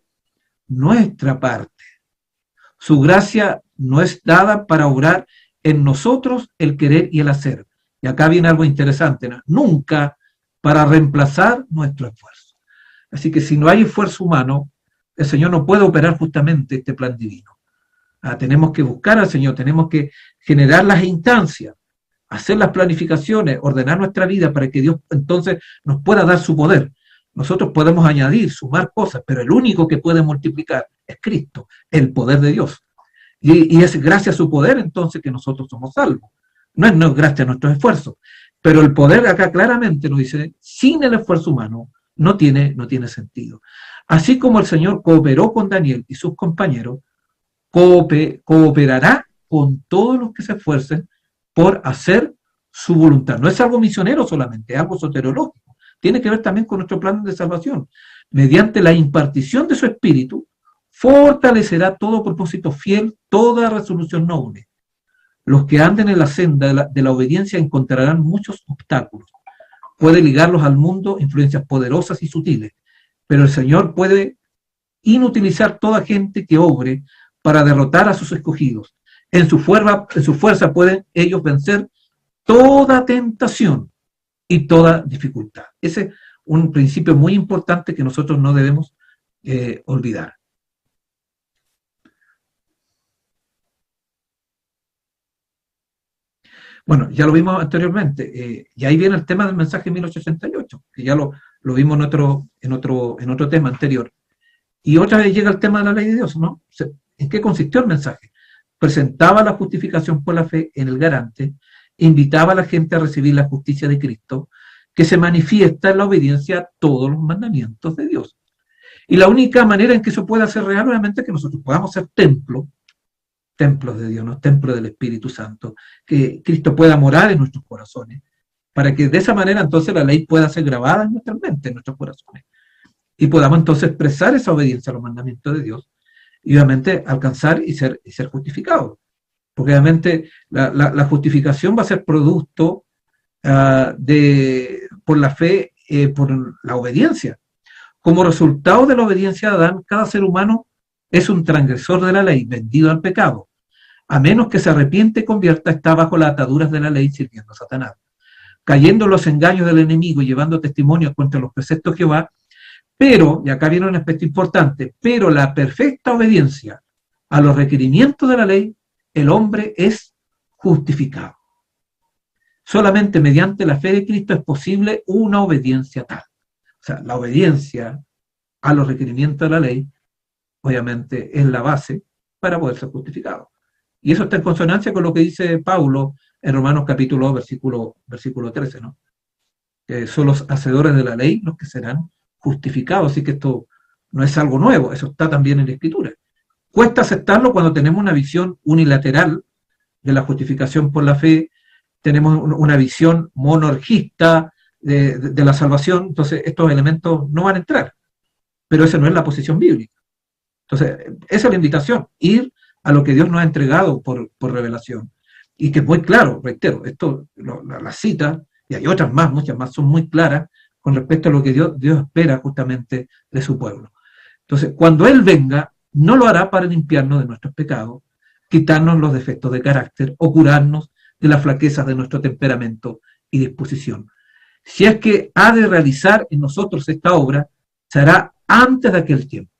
nuestra parte. Su gracia no es dada para obrar en nosotros el querer y el hacer. Y acá viene algo interesante, ¿no? Nunca para reemplazar nuestro esfuerzo. Así que si no hay esfuerzo humano, el Señor no puede operar justamente este plan divino. Tenemos que buscar al Señor, tenemos que generar las instancias, hacer las planificaciones, ordenar nuestra vida para que Dios entonces nos pueda dar su poder. Nosotros podemos añadir, sumar cosas, pero el único que puede multiplicar es Cristo, el poder de Dios. Y es gracias a su poder entonces que nosotros somos salvos. No es gracias a nuestros esfuerzos. Pero el poder acá claramente nos dice, sin el esfuerzo humano no tiene sentido. Así como el Señor cooperó con Daniel y sus compañeros, cooperará con todos los que se esfuercen por hacer su voluntad. No es algo misionero solamente, es algo soteriológico. Tiene que ver también con nuestro plan de salvación. Mediante la impartición de su espíritu, fortalecerá todo propósito fiel, toda resolución noble. Los que anden en la senda de la obediencia encontrarán muchos obstáculos. Puede ligarlos al mundo influencias poderosas y sutiles, pero el Señor puede inutilizar toda gente que obre para derrotar a sus escogidos. En su fuerza pueden ellos vencer toda tentación y toda dificultad. Ese es un principio muy importante que nosotros no debemos olvidar. Bueno, ya lo vimos anteriormente, y ahí viene el tema del mensaje 1088, que ya lo vimos en otro tema anterior. Y otra vez llega el tema de la ley de Dios, ¿no? ¿En qué consistió el mensaje? Presentaba la justificación por la fe en el garante, invitaba a la gente a recibir la justicia de Cristo, que se manifiesta en la obediencia a todos los mandamientos de Dios. Y la única manera en que eso pueda ser real, obviamente, es que nosotros podamos ser templos de Dios, ¿no? Templos del Espíritu Santo, que Cristo pueda morar en nuestros corazones, para que de esa manera entonces la ley pueda ser grabada en nuestra mente, en nuestros corazones, y podamos entonces expresar esa obediencia a los mandamientos de Dios, y obviamente alcanzar y ser justificados. Porque obviamente la justificación va a ser producto por la fe, por la obediencia. Como resultado de la obediencia de Adán, cada ser humano es un transgresor de la ley, vendido al pecado. A menos que se arrepiente y convierta, está bajo las ataduras de la ley sirviendo a Satanás. Cayendo en los engaños del enemigo y llevando testimonio contra los preceptos de Jehová, pero, y acá viene un aspecto importante, pero la perfecta obediencia a los requerimientos de la ley, el hombre es justificado. Solamente mediante la fe de Cristo es posible una obediencia tal. O sea, la obediencia a los requerimientos de la ley, obviamente, es la base para poder ser justificado. Y eso está en consonancia con lo que dice Pablo en Romanos capítulo 2, versículo 13, ¿no? Que son los hacedores de la ley los que serán justificados. Así que esto no es algo nuevo, eso está también en la Escritura. Cuesta aceptarlo cuando tenemos una visión unilateral de la justificación por la fe, tenemos una visión monorgista de la salvación, entonces estos elementos no van a entrar. Pero esa no es la posición bíblica. Entonces, esa es la invitación, ir a lo que Dios nos ha entregado por revelación. Y que es muy claro, reitero, la cita, y hay otras más, muchas más, son muy claras con respecto a lo que Dios espera justamente de su pueblo. Entonces, cuando Él venga, no lo hará para limpiarnos de nuestros pecados, quitarnos los defectos de carácter o curarnos de las flaquezas de nuestro temperamento y disposición. Si es que ha de realizar en nosotros esta obra, se hará antes de aquel tiempo.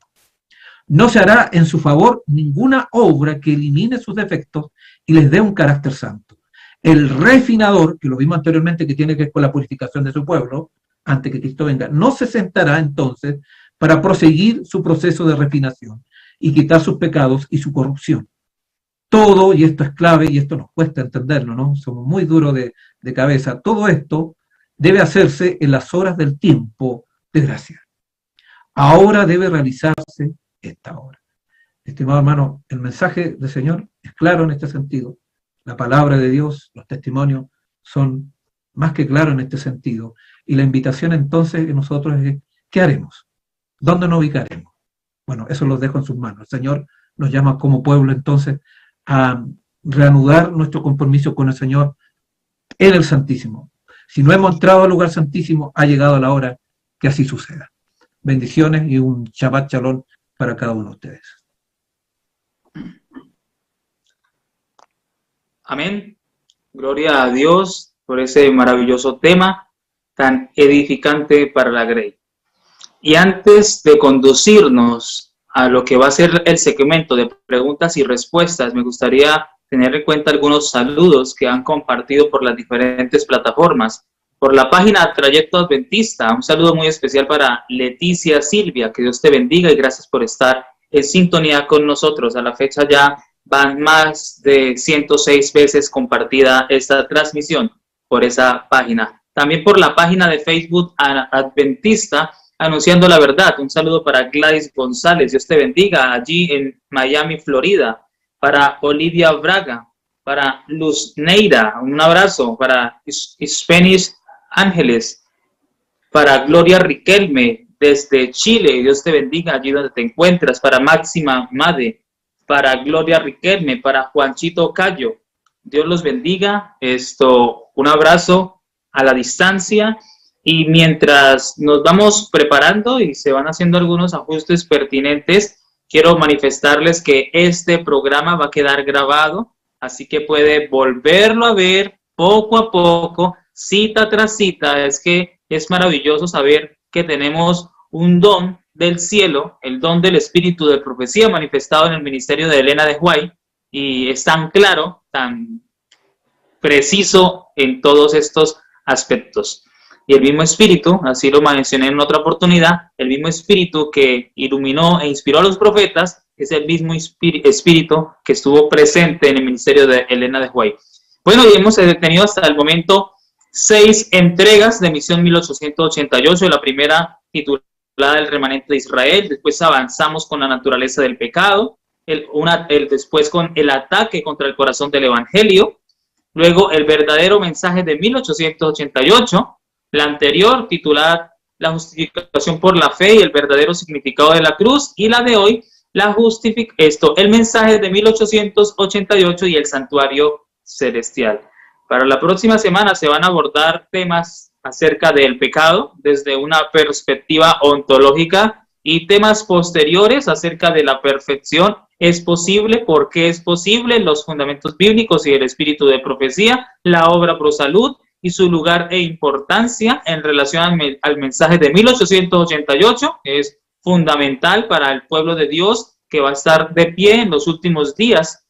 No se hará en su favor ninguna obra que elimine sus defectos y les dé un carácter santo. El refinador, que lo vimos anteriormente, que tiene que ver con la purificación de su pueblo, antes que Cristo venga, no se sentará entonces para proseguir su proceso de refinación y quitar sus pecados y su corrupción. Todo, y esto es clave, y esto nos cuesta entenderlo, ¿no? Somos muy duros de cabeza, todo esto debe hacerse en las horas del tiempo de gracia. Ahora debe realizarse esta obra. Estimado hermano, el mensaje del Señor es claro en este sentido. La palabra de Dios, los testimonios son más que claros en este sentido. Y la invitación entonces que nosotros es, ¿qué haremos? ¿Dónde nos ubicaremos? Bueno, eso los dejo en sus manos. El Señor nos llama como pueblo entonces a reanudar nuestro compromiso con el Señor en el Santísimo. Si no hemos entrado al lugar santísimo, ha llegado la hora que así suceda. Bendiciones y un Shabbat Shalom para cada uno de ustedes. Amén. Gloria a Dios por ese maravilloso tema tan edificante para la Grey. Y antes de conducirnos a lo que va a ser el segmento de preguntas y respuestas, me gustaría tener en cuenta algunos saludos que han compartido por las diferentes plataformas. Por la página Trayecto Adventista, un saludo muy especial para Leticia Silvia, que Dios te bendiga y gracias por estar en sintonía con nosotros. A la fecha ya van más de 106 veces compartida esta transmisión por esa página. También por la página de Facebook Adventista, Anunciando la Verdad. Un saludo para Gladys González, Dios te bendiga, allí en Miami, Florida. Para Olivia Braga, para Luz Neira, un abrazo. Para Spanish Ángeles, para Gloria Riquelme, desde Chile, Dios te bendiga, allí donde te encuentras. Para Máxima Made, para Gloria Riquelme, para Juanchito Cayo, Dios los bendiga. Un abrazo a la distancia. Y mientras nos vamos preparando y se van haciendo algunos ajustes pertinentes, quiero manifestarles que este programa va a quedar grabado, así que puede volverlo a ver poco a poco, cita tras cita. Es que es maravilloso saber que tenemos un don del cielo, el don del espíritu de profecía manifestado en el ministerio de Elena de White, y es tan claro, tan preciso en todos estos aspectos. Y el mismo Espíritu, así lo mencioné en otra oportunidad, el mismo Espíritu que iluminó e inspiró a los profetas es el mismo Espíritu que estuvo presente en el ministerio de Elena de White. Bueno, y hemos tenido hasta el momento 6 entregas de Misión 1888, la primera titulada El remanente de Israel, después avanzamos con la naturaleza del pecado, después con el ataque contra el corazón del Evangelio, luego el verdadero mensaje de 1888, la anterior titulada La justificación por la fe y el verdadero significado de la cruz, y la de hoy, el mensaje de 1888 y el santuario celestial. Para la próxima semana se van a abordar temas acerca del pecado desde una perspectiva ontológica y temas posteriores acerca de la perfección. ¿Es posible? ¿Por qué es posible? Los fundamentos bíblicos y el espíritu de profecía, la obra pro salud y su lugar e importancia en relación al mensaje de 1888. Es fundamental para el pueblo de Dios que va a estar de pie en los últimos días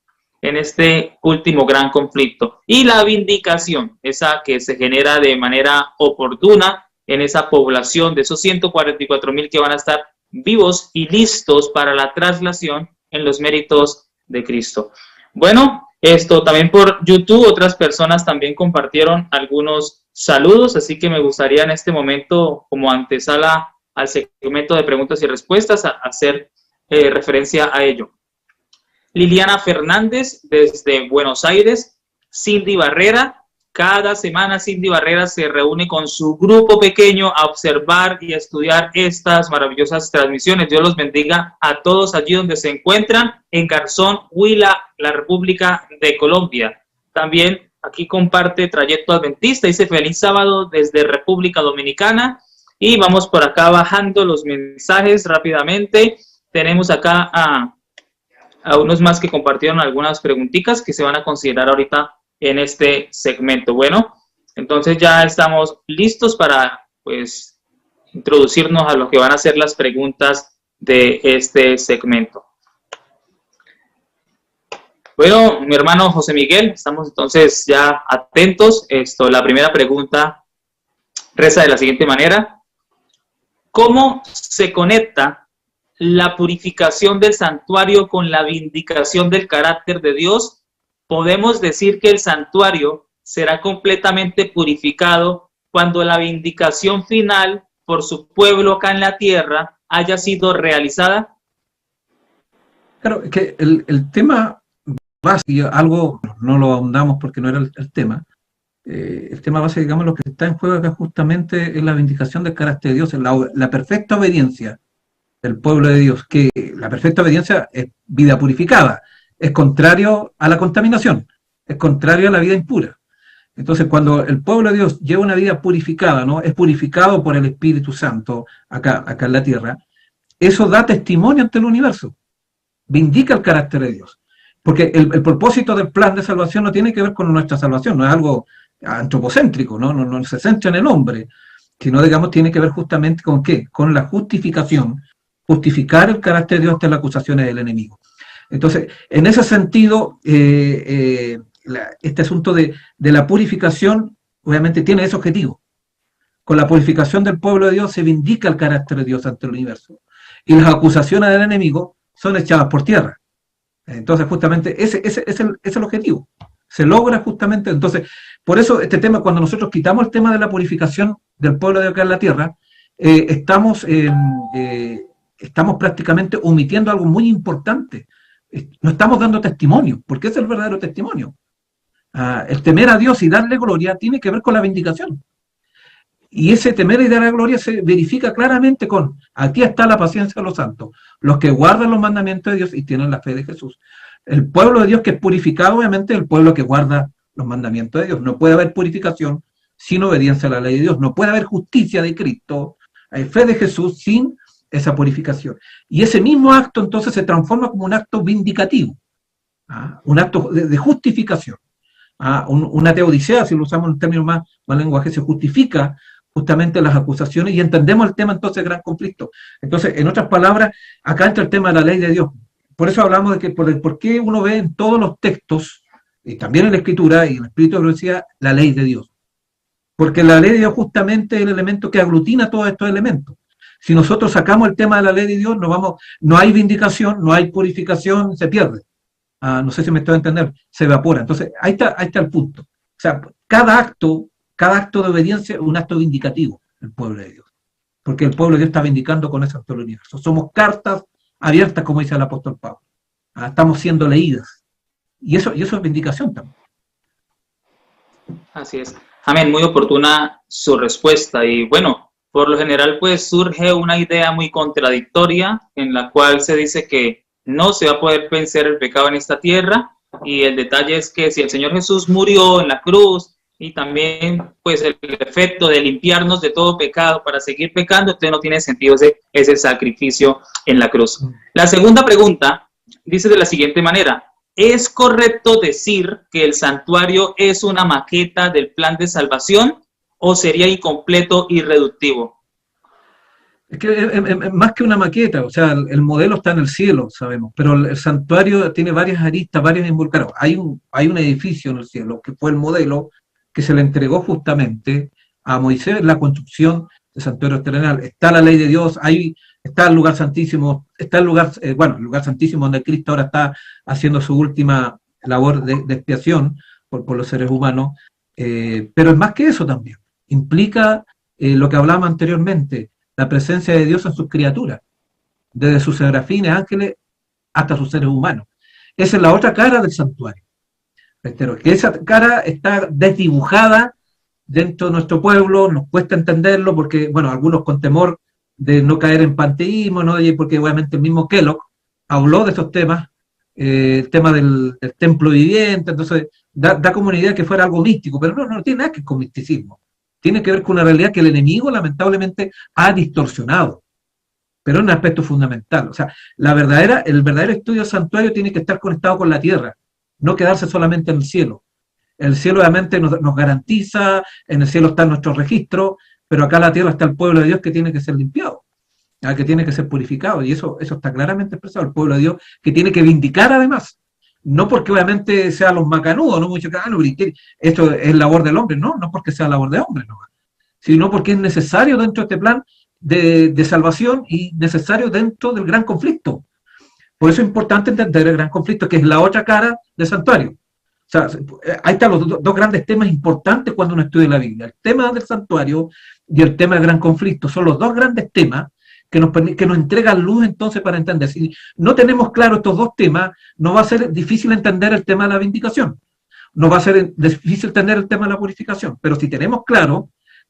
en este último gran conflicto. Y la vindicación, esa que se genera de manera oportuna en esa población de esos 144,000 que van a estar vivos y listos para la traslación en los méritos de Cristo. Bueno, esto también por YouTube, otras personas también compartieron algunos saludos, así que me gustaría en este momento, como antesala al segmento de preguntas y respuestas, hacer referencia a ello. Liliana Fernández desde Buenos Aires, Cindy Barrera. Cada semana Cindy Barrera se reúne con su grupo pequeño a observar y a estudiar estas maravillosas transmisiones. Dios los bendiga a todos allí donde se encuentran, en Garzón, Huila, la República de Colombia. También aquí comparte Trayecto Adventista, dice feliz sábado desde República Dominicana. Y vamos por acá bajando los mensajes rápidamente. Tenemos acá a unos más que compartieron algunas preguntitas que se van a considerar ahorita en este segmento. Bueno, entonces ya estamos listos para, pues, introducirnos a lo que van a ser las preguntas de este segmento. Bueno, mi hermano José Miguel, estamos entonces ya atentos. La primera pregunta reza de la siguiente manera: ¿cómo se conecta la purificación del santuario con la vindicación del carácter de Dios? Podemos decir que el santuario será completamente purificado cuando la vindicación final por su pueblo acá en la tierra haya sido realizada. Claro, que el tema base, y algo no lo ahondamos porque no era el tema, el tema base, digamos, lo que está en juego acá justamente es la vindicación del carácter de Dios, la perfecta obediencia del pueblo de Dios, que la perfecta obediencia es vida purificada, es contrario a la contaminación, es contrario a la vida impura. Entonces, cuando el pueblo de Dios lleva una vida purificada, ¿no? Es purificado por el Espíritu Santo acá en la tierra, eso da testimonio ante el universo, vindica el carácter de Dios. Porque el propósito del plan de salvación no tiene que ver con nuestra salvación, no es algo antropocéntrico, no se centra en el hombre, sino, digamos, tiene que ver justamente con ¿qué? Con la justificación, justificar el carácter de Dios ante las acusaciones del enemigo. Entonces, en ese sentido, este asunto de la purificación, obviamente tiene ese objetivo. Con la purificación del pueblo de Dios se vindica el carácter de Dios ante el universo. Y las acusaciones del enemigo son echadas por tierra. Entonces, justamente, ese es el objetivo. Se logra justamente, entonces, por eso este tema, cuando nosotros quitamos el tema de la purificación del pueblo de acá en la tierra, estamos prácticamente omitiendo algo muy importante. No estamos dando testimonio, porque ese es el verdadero testimonio. El temer a Dios y darle gloria tiene que ver con la vindicación. Y ese temer y darle gloria se verifica claramente con: aquí está la paciencia de los santos, los que guardan los mandamientos de Dios y tienen la fe de Jesús. El pueblo de Dios que es purificado, obviamente, es el pueblo que guarda los mandamientos de Dios. No puede haber purificación sin obediencia a la ley de Dios. No puede haber justicia de Cristo, hay fe de Jesús sin esa purificación. Y ese mismo acto entonces se transforma como un acto vindicativo, un acto de justificación. Una teodicea, si lo usamos en términos más lenguaje, se justifica justamente las acusaciones y entendemos el tema entonces gran conflicto. Entonces, en otras palabras, acá entra el tema de la ley de Dios. Por eso hablamos de que por qué uno ve en todos los textos y también en la Escritura y en el Espíritu de Profecía, la ley de Dios. Porque la ley de Dios justamente es el elemento que aglutina todos estos elementos. Si nosotros sacamos el tema de la ley de Dios, no hay vindicación, no hay purificación, se pierde. No sé si me estoy a entender, se evapora. Entonces, ahí está el punto. O sea, cada acto de obediencia es un acto vindicativo del pueblo de Dios. Porque el pueblo de Dios está vindicando con ese acto del universo. Somos cartas abiertas, como dice el apóstol Pablo. Estamos siendo leídas. Y eso es vindicación también. Así es. Amén, muy oportuna su respuesta. Y bueno, por lo general pues surge una idea muy contradictoria en la cual se dice que no se va a poder vencer el pecado en esta tierra, y el detalle es que si el Señor Jesús murió en la cruz y también pues el efecto de limpiarnos de todo pecado para seguir pecando, entonces no tiene sentido ese sacrificio en la cruz. La segunda pregunta dice de la siguiente manera: ¿es correcto decir que el santuario es una maqueta del plan de salvación o sería incompleto y reductivo? Es que es más que una maqueta, o sea, el modelo está en el cielo, sabemos, pero el santuario tiene varias aristas, varios involucrados. Hay un edificio en el cielo que fue el modelo que se le entregó justamente a Moisés en la construcción del santuario terrenal. Está la ley de Dios, está el lugar santísimo, está el lugar santísimo donde Cristo ahora está haciendo su última labor de expiación por los seres humanos, pero es más que eso también. Implica lo que hablábamos anteriormente, la presencia de Dios en sus criaturas, desde sus serafines, ángeles, hasta sus seres humanos. Esa es la otra cara del santuario. Reitero, que esa cara está desdibujada dentro de nuestro pueblo, nos cuesta entenderlo porque, bueno, algunos con temor de no caer en panteísmo, ¿no? Porque obviamente el mismo Kellogg habló de estos temas, el tema del templo viviente, entonces da como una idea que fuera algo místico, pero no tiene nada que ver con misticismo. Tiene que ver con una realidad que el enemigo lamentablemente ha distorsionado, pero es un aspecto fundamental. O sea, el verdadero estudio del santuario tiene que estar conectado con la tierra, no quedarse solamente en el cielo. El cielo obviamente nos garantiza, en el cielo está nuestro registro, pero acá en la tierra está el pueblo de Dios que tiene que ser limpiado, que tiene que ser purificado, y eso está claramente expresado, el pueblo de Dios que tiene que vindicar además. No porque obviamente sean los macanudos, no mucho esto es labor del hombre, no porque sea labor de hombre, no, sino porque es necesario dentro de este plan de salvación y necesario dentro del gran conflicto. Por eso es importante entender el gran conflicto, que es la otra cara del santuario. O sea, ahí están los dos grandes temas importantes cuando uno estudia la Biblia. El tema del santuario y el tema del gran conflicto son los dos grandes temas que nos entregan luz entonces para entender. Si no tenemos claro estos dos temas, nos va a ser difícil entender el tema de la vindicación. Nos va a ser difícil entender el tema de la purificación. Pero si tenemos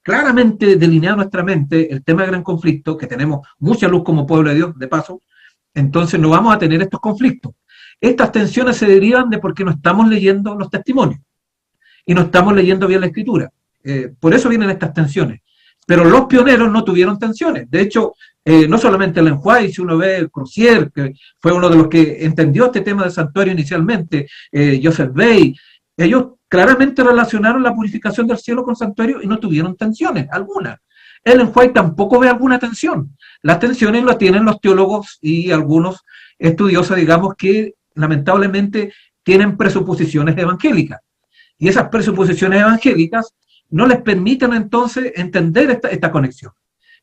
claramente delineado nuestra mente el tema del gran conflicto, que tenemos mucha luz como pueblo de Dios, de paso, entonces no vamos a tener estos conflictos. Estas tensiones se derivan de porque no estamos leyendo los testimonios y no estamos leyendo bien la Escritura. Por eso vienen estas tensiones. Pero los pioneros no tuvieron tensiones. De hecho, no solamente Ellen White, si uno ve Crozier, que fue uno de los que entendió este tema del santuario inicialmente, Joseph Bay, ellos claramente relacionaron la purificación del cielo con el santuario y no tuvieron tensiones alguna. Ellen White tampoco ve alguna tensión. Las tensiones las tienen los teólogos y algunos estudiosos, digamos, que lamentablemente tienen presuposiciones evangélicas. Y esas presuposiciones evangélicas no les permiten entonces entender esta conexión.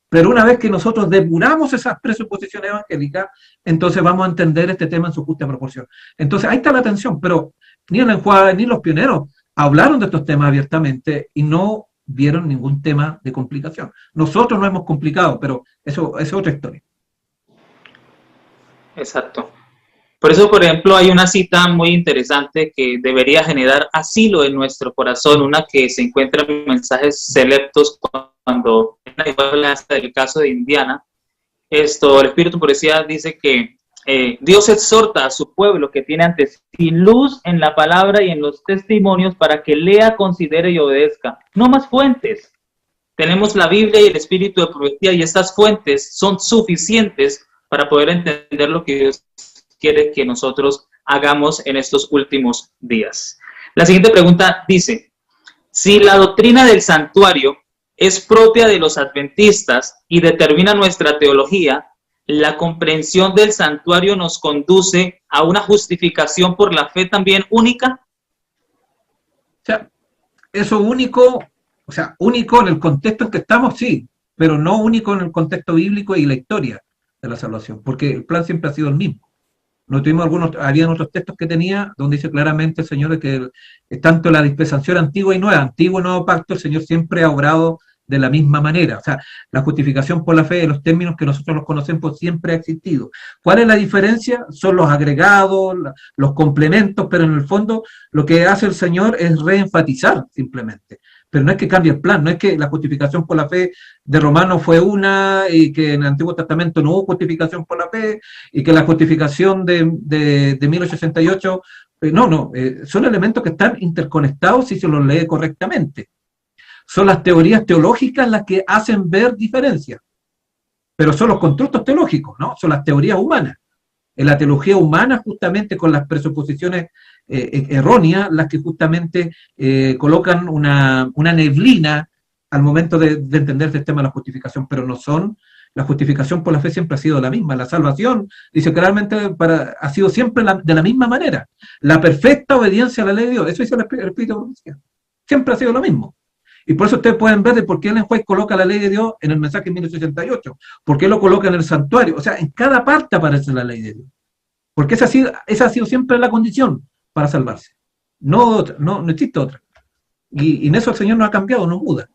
Pero una vez que nosotros depuramos esas presuposiciones evangélicas, entonces vamos a entender este tema en su justa proporción. Entonces ahí está la tensión, pero ni el enjuague ni los pioneros hablaron de estos temas abiertamente y no vieron ningún tema de complicación. Nosotros no hemos complicado, pero eso es otra historia. Exacto. Por eso, por ejemplo, hay una cita muy interesante que debería generar asilo en nuestro corazón, una que se encuentra en mensajes selectos cuando habla del caso de Indiana. El Espíritu Profecía dice que Dios exhorta a su pueblo que tiene ante sí luz en la palabra y en los testimonios para que lea, considere y obedezca. No más fuentes. Tenemos la Biblia y el Espíritu de Profecía y estas fuentes son suficientes para poder entender lo que Dios quiere que nosotros hagamos en estos últimos días. La siguiente pregunta dice: si la doctrina del santuario es propia de los adventistas y determina nuestra teología, ¿la comprensión del santuario nos conduce a una justificación por la fe también única? sea, eso único, o sea, único en el contexto en que estamos, sí, pero no único en el contexto bíblico y la historia de la salvación, porque el plan siempre ha sido el mismo. No tuvimos habían otros textos que tenía donde dice claramente el Señor de que tanto la dispensación antigua y nueva, antiguo y nuevo pacto, el Señor siempre ha obrado de la misma manera. O sea, la justificación por la fe, de los términos que nosotros los conocemos, siempre ha existido. ¿Cuál es la diferencia? Son los agregados, los complementos, pero en el fondo lo que hace el Señor es reenfatizar simplemente. Pero no es que cambie el plan, no es que la justificación por la fe de Romanos fue una y que en el Antiguo Testamento no hubo justificación por la fe y que la justificación de 1088, son elementos que están interconectados si se los lee correctamente. Son las teorías teológicas las que hacen ver diferencias, pero son los constructos teológicos, ¿no? Son las teorías humanas. En la teología humana, justamente con las presuposiciones erróneas, las que justamente colocan una neblina al momento de entender este tema de la justificación, pero no son, la justificación por la fe siempre ha sido la misma, la salvación, dice claramente, ha sido siempre de la misma manera, la perfecta obediencia a la ley de Dios, eso dice el Espíritu de profecía, siempre ha sido lo mismo. Y por eso ustedes pueden ver de por qué Ellen White coloca la ley de Dios en el mensaje 1088, por qué lo coloca en el santuario, o sea, en cada parte aparece la ley de Dios, porque esa ha sido siempre la condición para salvarse, no existe otra. Y en eso el Señor no ha cambiado, no muda.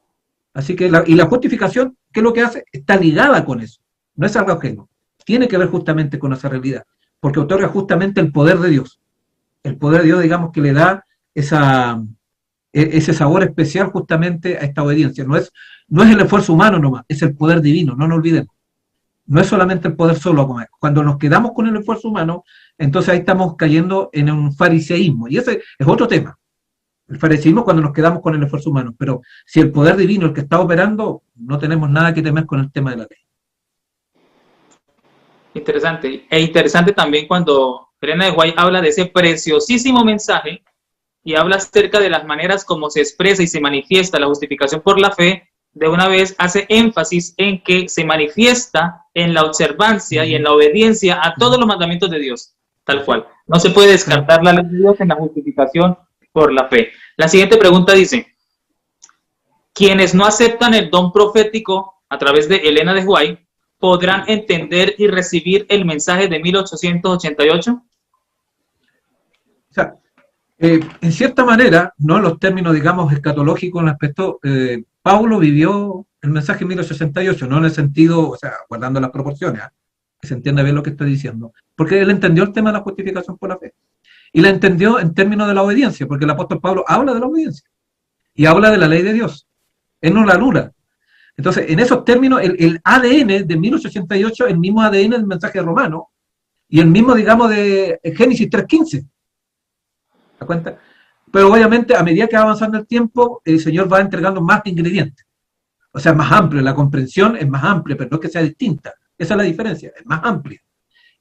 Así que la justificación, ¿qué es lo que hace? Está ligada con eso, no es algo ajeno, tiene que ver justamente con esa realidad, porque otorga justamente el poder de Dios, digamos, que le da ese sabor especial justamente a esta obediencia. No es el esfuerzo humano nomás, es el poder divino, no nos olvidemos. No es solamente el poder solo. Cuando nos quedamos con el esfuerzo humano, entonces ahí estamos cayendo en un fariseísmo. Y ese es otro tema. El fariseísmo cuando nos quedamos con el esfuerzo humano. Pero si el poder divino es el que está operando, no tenemos nada que temer con el tema de la ley. Interesante. E interesante también cuando Ellen White habla de ese preciosísimo mensaje y habla acerca de las maneras como se expresa y se manifiesta la justificación por la fe, de una vez hace énfasis en que se manifiesta en la observancia y en la obediencia a todos los mandamientos de Dios, tal cual. No se puede descartar la ley de Dios en la justificación por la fe. La siguiente pregunta dice, ¿quienes no aceptan el don profético a través de Elena de White podrán entender y recibir el mensaje de 1888? O sea, en cierta manera, no en los términos, digamos, escatológicos en el aspecto, Pablo vivió el mensaje 1068, no en el sentido, o sea, guardando las proporciones, que se entienda bien lo que estoy diciendo, porque él entendió el tema de la justificación por la fe, y la entendió en términos de la obediencia, porque el apóstol Pablo habla de la obediencia, y habla de la ley de Dios, él no la anula. Entonces, en esos términos, el ADN de 1888, el mismo ADN del mensaje romano, y el mismo, digamos, de Génesis 3:15. ¿Te das cuenta? Pero obviamente, a medida que va avanzando el tiempo, el Señor va entregando más ingredientes. O sea, es más amplio, la comprensión es más amplia, pero no es que sea distinta. Esa es la diferencia, es más amplia.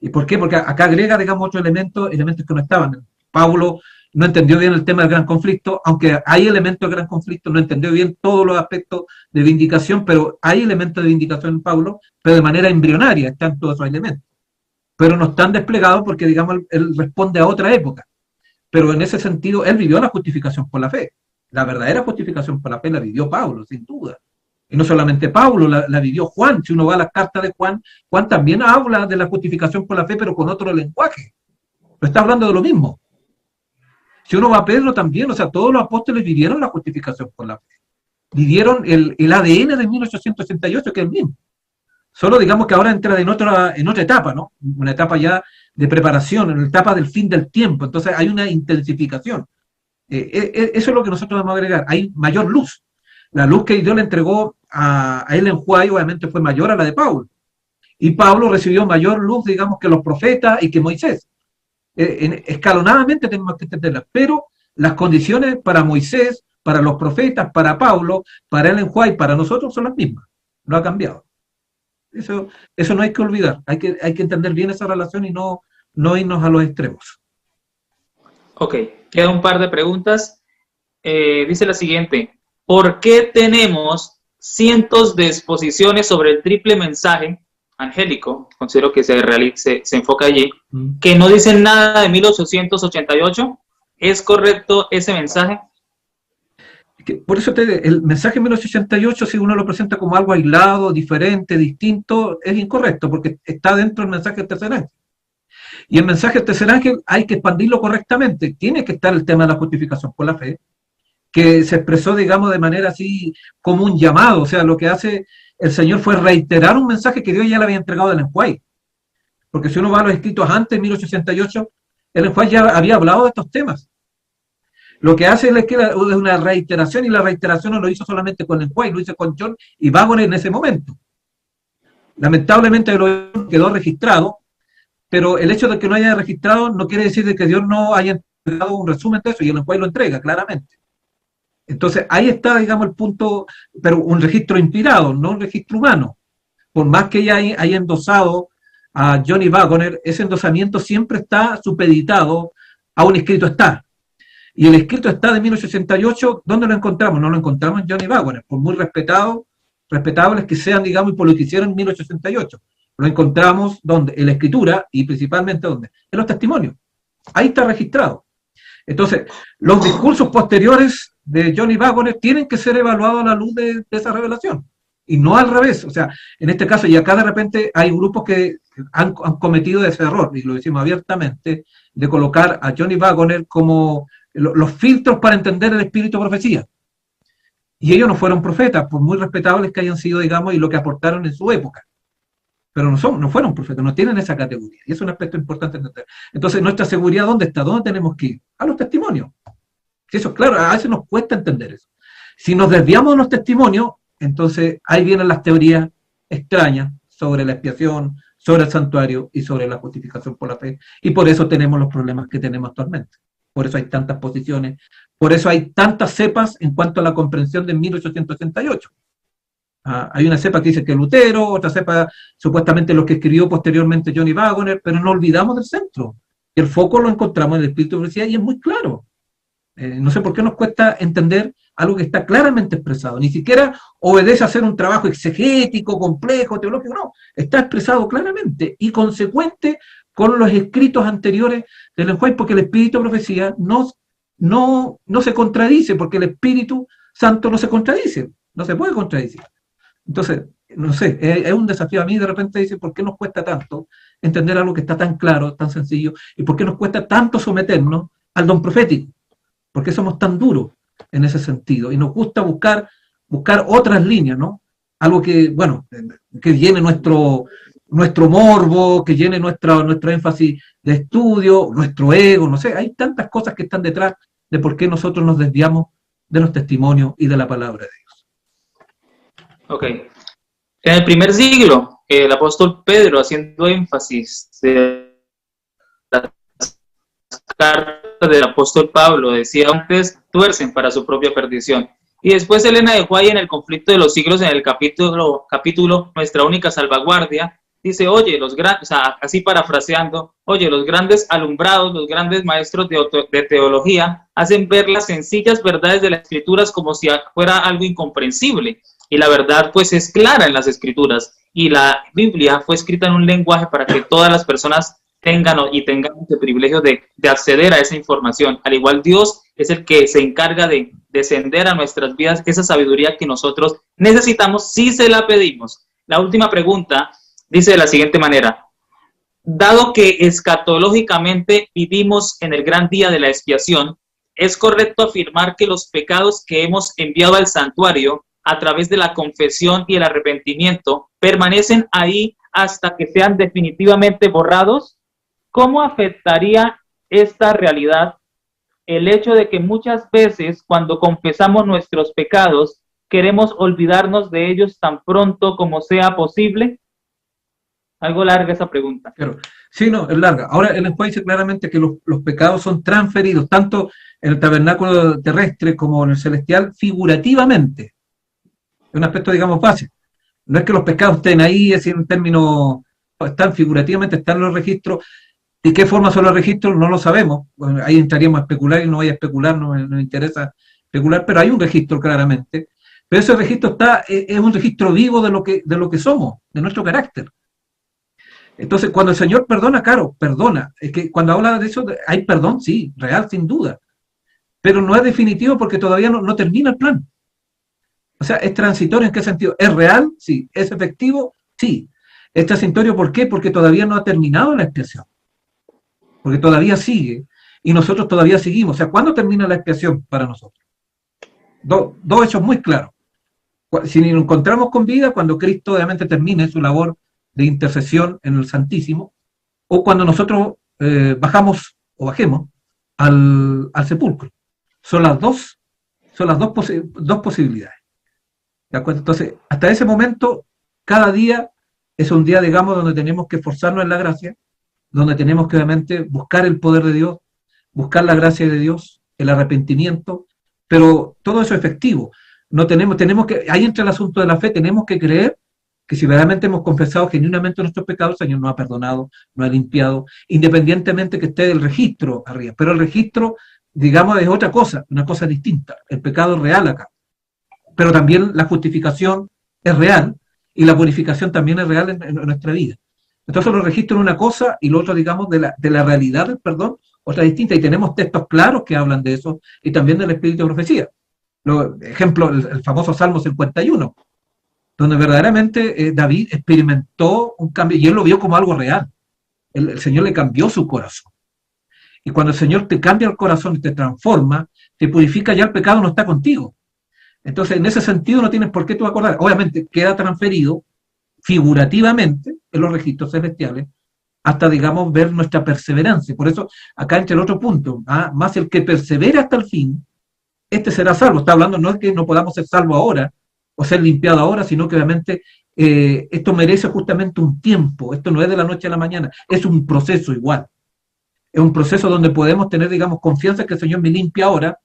¿Y por qué? Porque acá agrega, digamos, otros elementos que no estaban. Pablo no entendió bien el tema del gran conflicto, aunque hay elementos del gran conflicto, no entendió bien todos los aspectos de vindicación, pero hay elementos de vindicación en Pablo, pero de manera embrionaria están todos esos elementos. Pero no están desplegados porque, digamos, él responde a otra época. Pero en ese sentido, él vivió la justificación por la fe. La verdadera justificación por la fe la vivió Pablo, sin duda. Y no solamente Pablo, la vivió Juan. Si uno va a las cartas de Juan, Juan también habla de la justificación por la fe, pero con otro lenguaje. Pero está hablando de lo mismo. Si uno va a Pedro también, o sea, todos los apóstoles vivieron la justificación por la fe. Vivieron el ADN de 1888, que es el mismo. Solo digamos que ahora entra en otra etapa, ¿no? Una etapa ya de preparación, en la etapa del fin del tiempo. Entonces hay una intensificación. Eso es lo que nosotros vamos a agregar. Hay mayor luz. La luz que Dios le entregó a Ellen White obviamente fue mayor a la de Pablo. Y Pablo recibió mayor luz, digamos, que los profetas y que Moisés. Escalonadamente tenemos que entenderla. Pero las condiciones para Moisés, para los profetas, para Pablo, para Ellen White, para nosotros son las mismas. No ha cambiado. Eso no hay que olvidar. Hay que entender bien esa relación y no irnos a los extremos. Ok, queda un par de preguntas. Dice la siguiente. ¿Por qué tenemos cientos de exposiciones sobre el triple mensaje angélico? Considero que se enfoca allí. Que no dicen nada de 1888. ¿Es correcto ese mensaje? Por eso el mensaje 1888, si uno lo presenta como algo aislado, diferente, distinto, es incorrecto, porque está dentro del mensaje del tercer ángel. Y el mensaje del tercer ángel hay que expandirlo correctamente. Tiene que estar el tema de la justificación por la fe, que se expresó, digamos, de manera así como un llamado. O sea, lo que hace el Señor fue reiterar un mensaje que Dios ya le había entregado del enjuague. Porque si uno va a los escritos antes, 1888, el enjuague ya había hablado de estos temas. Lo que hace es que es una reiteración, y la reiteración no lo hizo solamente con el enjuague, lo hizo con John y Waggoner en ese momento. Lamentablemente lo quedó registrado, pero el hecho de que no haya registrado no quiere decir de que Dios no haya entregado un resumen de eso, y el enjuague lo entrega claramente. Entonces ahí está, digamos, el punto, pero un registro inspirado, no un registro humano. Por más que ella haya endosado a Johnny Waggoner, ese endosamiento siempre está supeditado a un escrito está. Y el escrito está de 1888, ¿dónde lo encontramos? No lo encontramos en Johnny Waggoner, por muy respetables que sean, digamos, y por lo que hicieron en 1888. Lo encontramos donde, en la escritura, y principalmente donde, en los testimonios. Ahí está registrado. Entonces, los discursos posteriores de Johnny Waggoner tienen que ser evaluados a la luz de esa revelación, y no al revés. O sea, en este caso, y acá de repente hay grupos que han cometido ese error, y lo decimos abiertamente, de colocar a Johnny Waggoner como los filtros para entender el espíritu de profecía. Y ellos no fueron profetas, por muy respetables que hayan sido, digamos, y lo que aportaron en su época. Pero no fueron profetas, no tienen esa categoría. Y es un aspecto importante entender. Entonces, nuestra seguridad, ¿dónde está? ¿Dónde tenemos que ir? A los testimonios. Si eso, claro, a veces nos cuesta entender eso. Si nos desviamos de los testimonios, entonces ahí vienen las teorías extrañas sobre la expiación, sobre el santuario y sobre la justificación por la fe. Y por eso tenemos los problemas que tenemos actualmente. Por eso hay tantas posiciones, por eso hay tantas cepas en cuanto a la comprensión de 1868. Hay una cepa que dice que Lutero, otra cepa supuestamente lo que escribió posteriormente Johnny Waggoner, pero no olvidamos del centro. Y el foco lo encontramos en el espíritu de profecía, y es muy claro. No sé por qué nos cuesta entender algo que está claramente expresado. Ni siquiera obedece a hacer un trabajo exegético, complejo, teológico, no. Está expresado claramente y consecuente con los escritos anteriores del enjuague, porque el espíritu de profecía no se contradice, porque el Espíritu Santo no se contradice, no se puede contradecir. Entonces, no sé, es un desafío. A mí de repente dice, ¿por qué nos cuesta tanto entender algo que está tan claro, tan sencillo? ¿Y por qué nos cuesta tanto someternos al don profético? ¿Por qué somos tan duros en ese sentido? Y nos gusta buscar otras líneas, ¿no? Algo que, bueno, que llene nuestro morbo, que llene nuestro énfasis de estudio, nuestro ego, no sé. Hay tantas cosas que están detrás de por qué nosotros nos desviamos de los testimonios y de la palabra de Dios. Ok. En el primer siglo, el apóstol Pedro, haciendo énfasis de las cartas del apóstol Pablo, decía antes, tuercen para su propia perdición. Y después Elena de White, en el conflicto de los siglos, en el capítulo Nuestra única salvaguardia, dice, oye, los grandes, o sea, así parafraseando, oye, los grandes alumbrados, los grandes maestros de teología hacen ver las sencillas verdades de las escrituras como si fuera algo incomprensible. Y la verdad, pues, es clara en las escrituras. Y la Biblia fue escrita en un lenguaje para que todas las personas tengan el privilegio de acceder a esa información. Al igual, Dios es el que se encarga de descender a nuestras vidas esa sabiduría que nosotros necesitamos si se la pedimos. La última pregunta dice de la siguiente manera: dado que escatológicamente vivimos en el gran día de la expiación, ¿es correcto afirmar que los pecados que hemos enviado al santuario a través de la confesión y el arrepentimiento permanecen ahí hasta que sean definitivamente borrados? ¿Cómo afectaría esta realidad el hecho de que muchas veces cuando confesamos nuestros pecados queremos olvidarnos de ellos tan pronto como sea posible? Algo larga esa pregunta. Claro. Sí, no, es larga. Ahora el enjuague dice claramente que los pecados son transferidos, tanto en el tabernáculo terrestre como en el celestial, figurativamente. Es un aspecto, digamos, básico. No es que los pecados estén ahí, es en términos, están figurativamente, están en los registros. ¿De qué forma son los registros? No lo sabemos. Bueno, ahí entraríamos a especular y no voy a especular, no me interesa especular, pero hay un registro claramente. Pero ese registro es un registro vivo de lo que somos, de nuestro carácter. Entonces, cuando el Señor perdona, claro, perdona. Es que cuando habla de eso, hay perdón, sí, real, sin duda. pero no es definitivo porque todavía no termina el plan. O sea, ¿es transitorio en qué sentido? ¿Es real? Sí. ¿Es efectivo? Sí. ¿Es transitorio por qué? Porque todavía no ha terminado la expiación. Porque todavía sigue. Y nosotros todavía seguimos. O sea, ¿cuándo termina la expiación para nosotros? Dos hechos muy claros. Si nos encontramos con vida, cuando Cristo obviamente termine su labor de intercesión en el Santísimo, o cuando nosotros bajamos o bajemos al sepulcro. Son las dos posibilidades. ¿De acuerdo? Entonces, hasta ese momento, cada día es un día, digamos, donde tenemos que esforzarnos en la gracia, donde tenemos que obviamente buscar el poder de Dios, buscar la gracia de Dios, el arrepentimiento, pero todo eso es efectivo. No tenemos que, ahí entra el asunto de la fe, tenemos que creer que si verdaderamente hemos confesado genuinamente nuestros pecados, el Señor nos ha perdonado, nos ha limpiado, independientemente que esté el registro arriba. Pero el registro, digamos, es otra cosa, una cosa distinta. El pecado es real acá. Pero también la justificación es real y la purificación también es real en nuestra vida. Entonces los registros una cosa y lo otro, digamos, de la realidad del perdón, otra distinta. Y tenemos textos claros que hablan de eso y también del espíritu de profecía. Ejemplo, el famoso Salmo 51, donde verdaderamente David experimentó un cambio y él lo vio como algo real. El Señor le cambió su corazón. Y cuando el Señor te cambia el corazón y te transforma, te purifica, ya el pecado no está contigo. Entonces, en ese sentido no tienes por qué tú acordar. Obviamente, queda transferido figurativamente en los registros celestiales hasta, digamos, ver nuestra perseverancia. Por eso, acá entra el otro punto. Más el que persevera hasta el fin, este será salvo. Está hablando no es que no podamos ser salvos ahora o ser limpiados ahora, sino que obviamente esto merece justamente un tiempo. Esto no es de la noche a la mañana, es un proceso igual. Es un proceso donde podemos tener, digamos, confianza que el Señor me limpia ahora,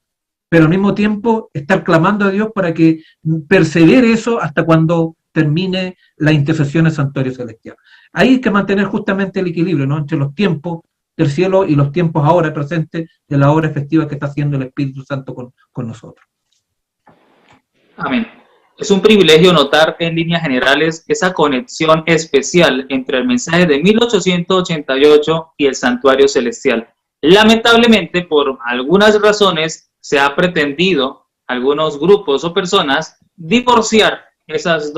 pero al mismo tiempo estar clamando a Dios para que persevere eso hasta cuando termine la intercesión del santuario celestial. Ahí hay que mantener justamente el equilibrio, ¿no?, entre los tiempos del cielo y los tiempos ahora presentes de la obra efectiva que está haciendo el Espíritu Santo con nosotros. Amén. Es un privilegio notar en líneas generales esa conexión especial entre el mensaje de 1888 y el santuario celestial. Lamentablemente, por algunas razones, se ha pretendido, algunos grupos o personas, divorciar esos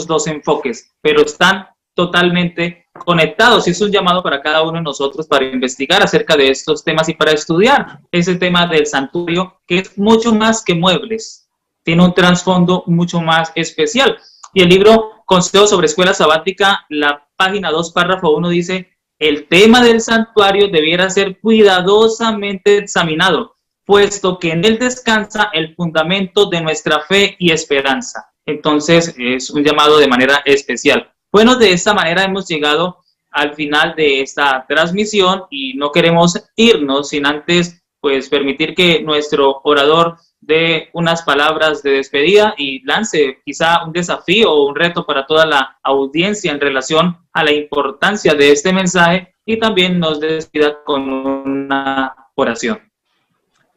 dos enfoques, pero están totalmente conectados y es un llamado para cada uno de nosotros para investigar acerca de estos temas y para estudiar ese tema del santuario, que es mucho más que muebles, tiene un trasfondo mucho más especial. Y el libro Consejo sobre Escuela Sabática, la página 2, párrafo 1 dice: el tema del santuario debiera ser cuidadosamente examinado, puesto que en él descansa el fundamento de nuestra fe y esperanza. Entonces es un llamado de manera especial. Bueno, de esta manera hemos llegado al final de esta transmisión y no queremos irnos sin antes pues permitir que nuestro orador dé unas palabras de despedida y lance quizá un desafío o un reto para toda la audiencia en relación a la importancia de este mensaje y también nos despida con una oración.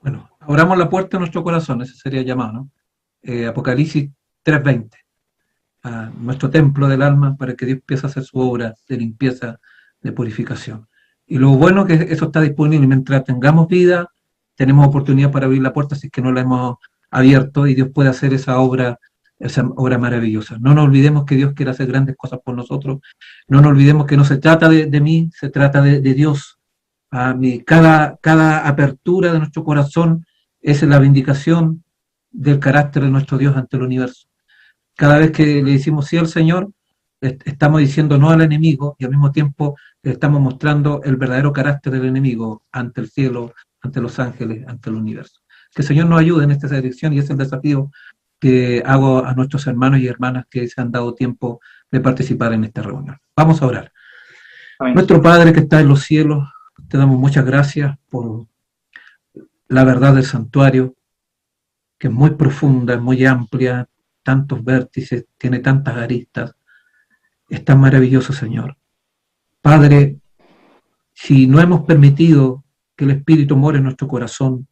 Bueno, abramos la puerta de nuestro corazón, ese sería el llamado, ¿no? Apocalipsis 3:20, a nuestro templo del alma para que Dios empiece a hacer su obra de limpieza, de purificación. Y lo bueno es que eso está disponible mientras tengamos vida, tenemos oportunidad para abrir la puerta si es que no la hemos abierto y Dios puede hacer esa obra maravillosa. No nos olvidemos que Dios quiere hacer grandes cosas por nosotros, no nos olvidemos que no se trata de mí, se trata de Dios. Cada apertura de nuestro corazón es la vindicación del carácter de nuestro Dios ante el universo. Cada vez que le decimos sí al Señor, estamos diciendo no al enemigo y al mismo tiempo estamos mostrando el verdadero carácter del enemigo ante el cielo, ante los ángeles, ante el universo. Que el Señor nos ayude en esta dirección y ese es el desafío que hago a nuestros hermanos y hermanas que se han dado tiempo de participar en esta reunión. Vamos a orar. Amén. Nuestro Padre que está en los cielos, te damos muchas gracias por la verdad del santuario, que es muy profunda, es muy amplia, tantos vértices, tiene tantas aristas. Es tan maravilloso, Señor. Padre, si no hemos permitido que el Espíritu more en nuestro corazón,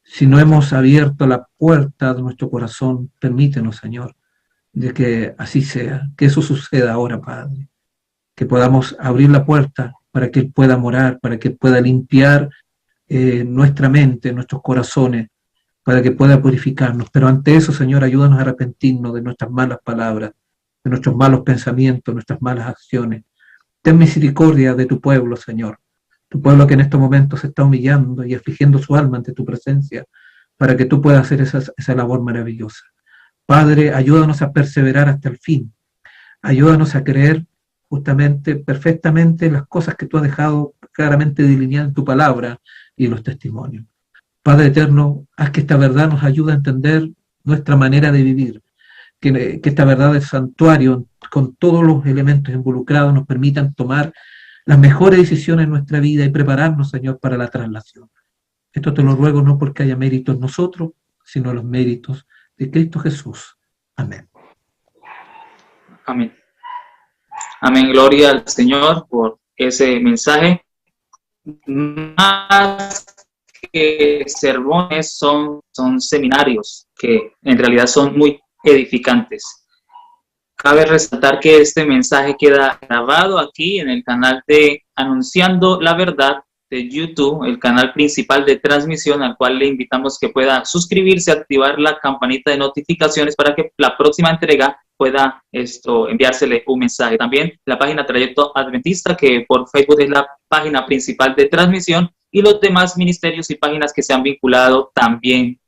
si no hemos abierto la puerta de nuestro corazón, permítenos, Señor, de que así sea, que eso suceda ahora, Padre, que podamos abrir la puerta para que Él pueda morar, para que Él pueda limpiar nuestra mente, nuestros corazones, para que pueda purificarnos. Pero ante eso, Señor, ayúdanos a arrepentirnos de nuestras malas palabras, de nuestros malos pensamientos, nuestras malas acciones. Ten misericordia de tu pueblo, Señor. Tu pueblo que en estos momentos se está humillando y afligiendo su alma ante tu presencia, para que tú puedas hacer esa labor maravillosa. Padre, ayúdanos a perseverar hasta el fin. Ayúdanos a creer justamente, perfectamente, las cosas que tú has dejado claramente delineadas en tu palabra y en los testimonios. Padre eterno, haz que esta verdad nos ayude a entender nuestra manera de vivir, que esta verdad del santuario, con todos los elementos involucrados, nos permitan tomar las mejores decisiones en nuestra vida y prepararnos, Señor, para la traslación. Esto te lo ruego no porque haya mérito en nosotros, sino los méritos de Cristo Jesús. Amén. Amén. Amén. Gloria al Señor por ese mensaje. Más que sermones son seminarios que en realidad son muy edificantes. Cabe resaltar que este mensaje queda grabado aquí en el canal de Anunciando la Verdad de YouTube, el canal principal de transmisión, al cual le invitamos que pueda suscribirse, activar la campanita de notificaciones para que la próxima entrega pueda enviársele un mensaje. También la página Trayecto Adventista, que por Facebook es la página principal de transmisión, y los demás ministerios y páginas que se han vinculado también,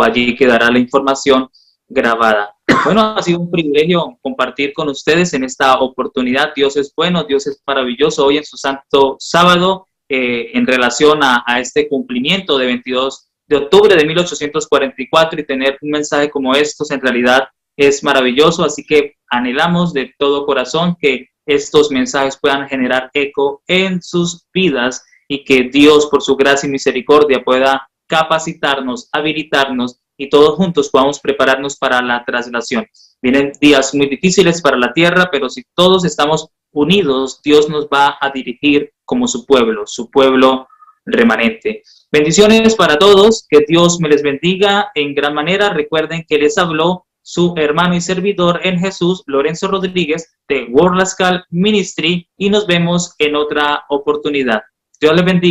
allí quedará la información grabada. Bueno, ha sido un privilegio compartir con ustedes en esta oportunidad. Dios es bueno, Dios es maravilloso. Hoy en su santo sábado, en relación a este cumplimiento de 22 de octubre de 1844, y tener un mensaje como estos en realidad es maravilloso. Así que anhelamos de todo corazón que estos mensajes puedan generar eco en sus vidas y que Dios, por su gracia y misericordia, pueda capacitarnos, habilitarnos, y todos juntos podamos prepararnos para la traslación. Vienen días muy difíciles para la tierra, pero si todos estamos unidos, Dios nos va a dirigir como su pueblo remanente. Bendiciones para todos, que Dios me les bendiga en gran manera. Recuerden que les habló su hermano y servidor en Jesús, Lorenzo Rodríguez, de World Lascal Ministry, y nos vemos en otra oportunidad. Dios les bendiga.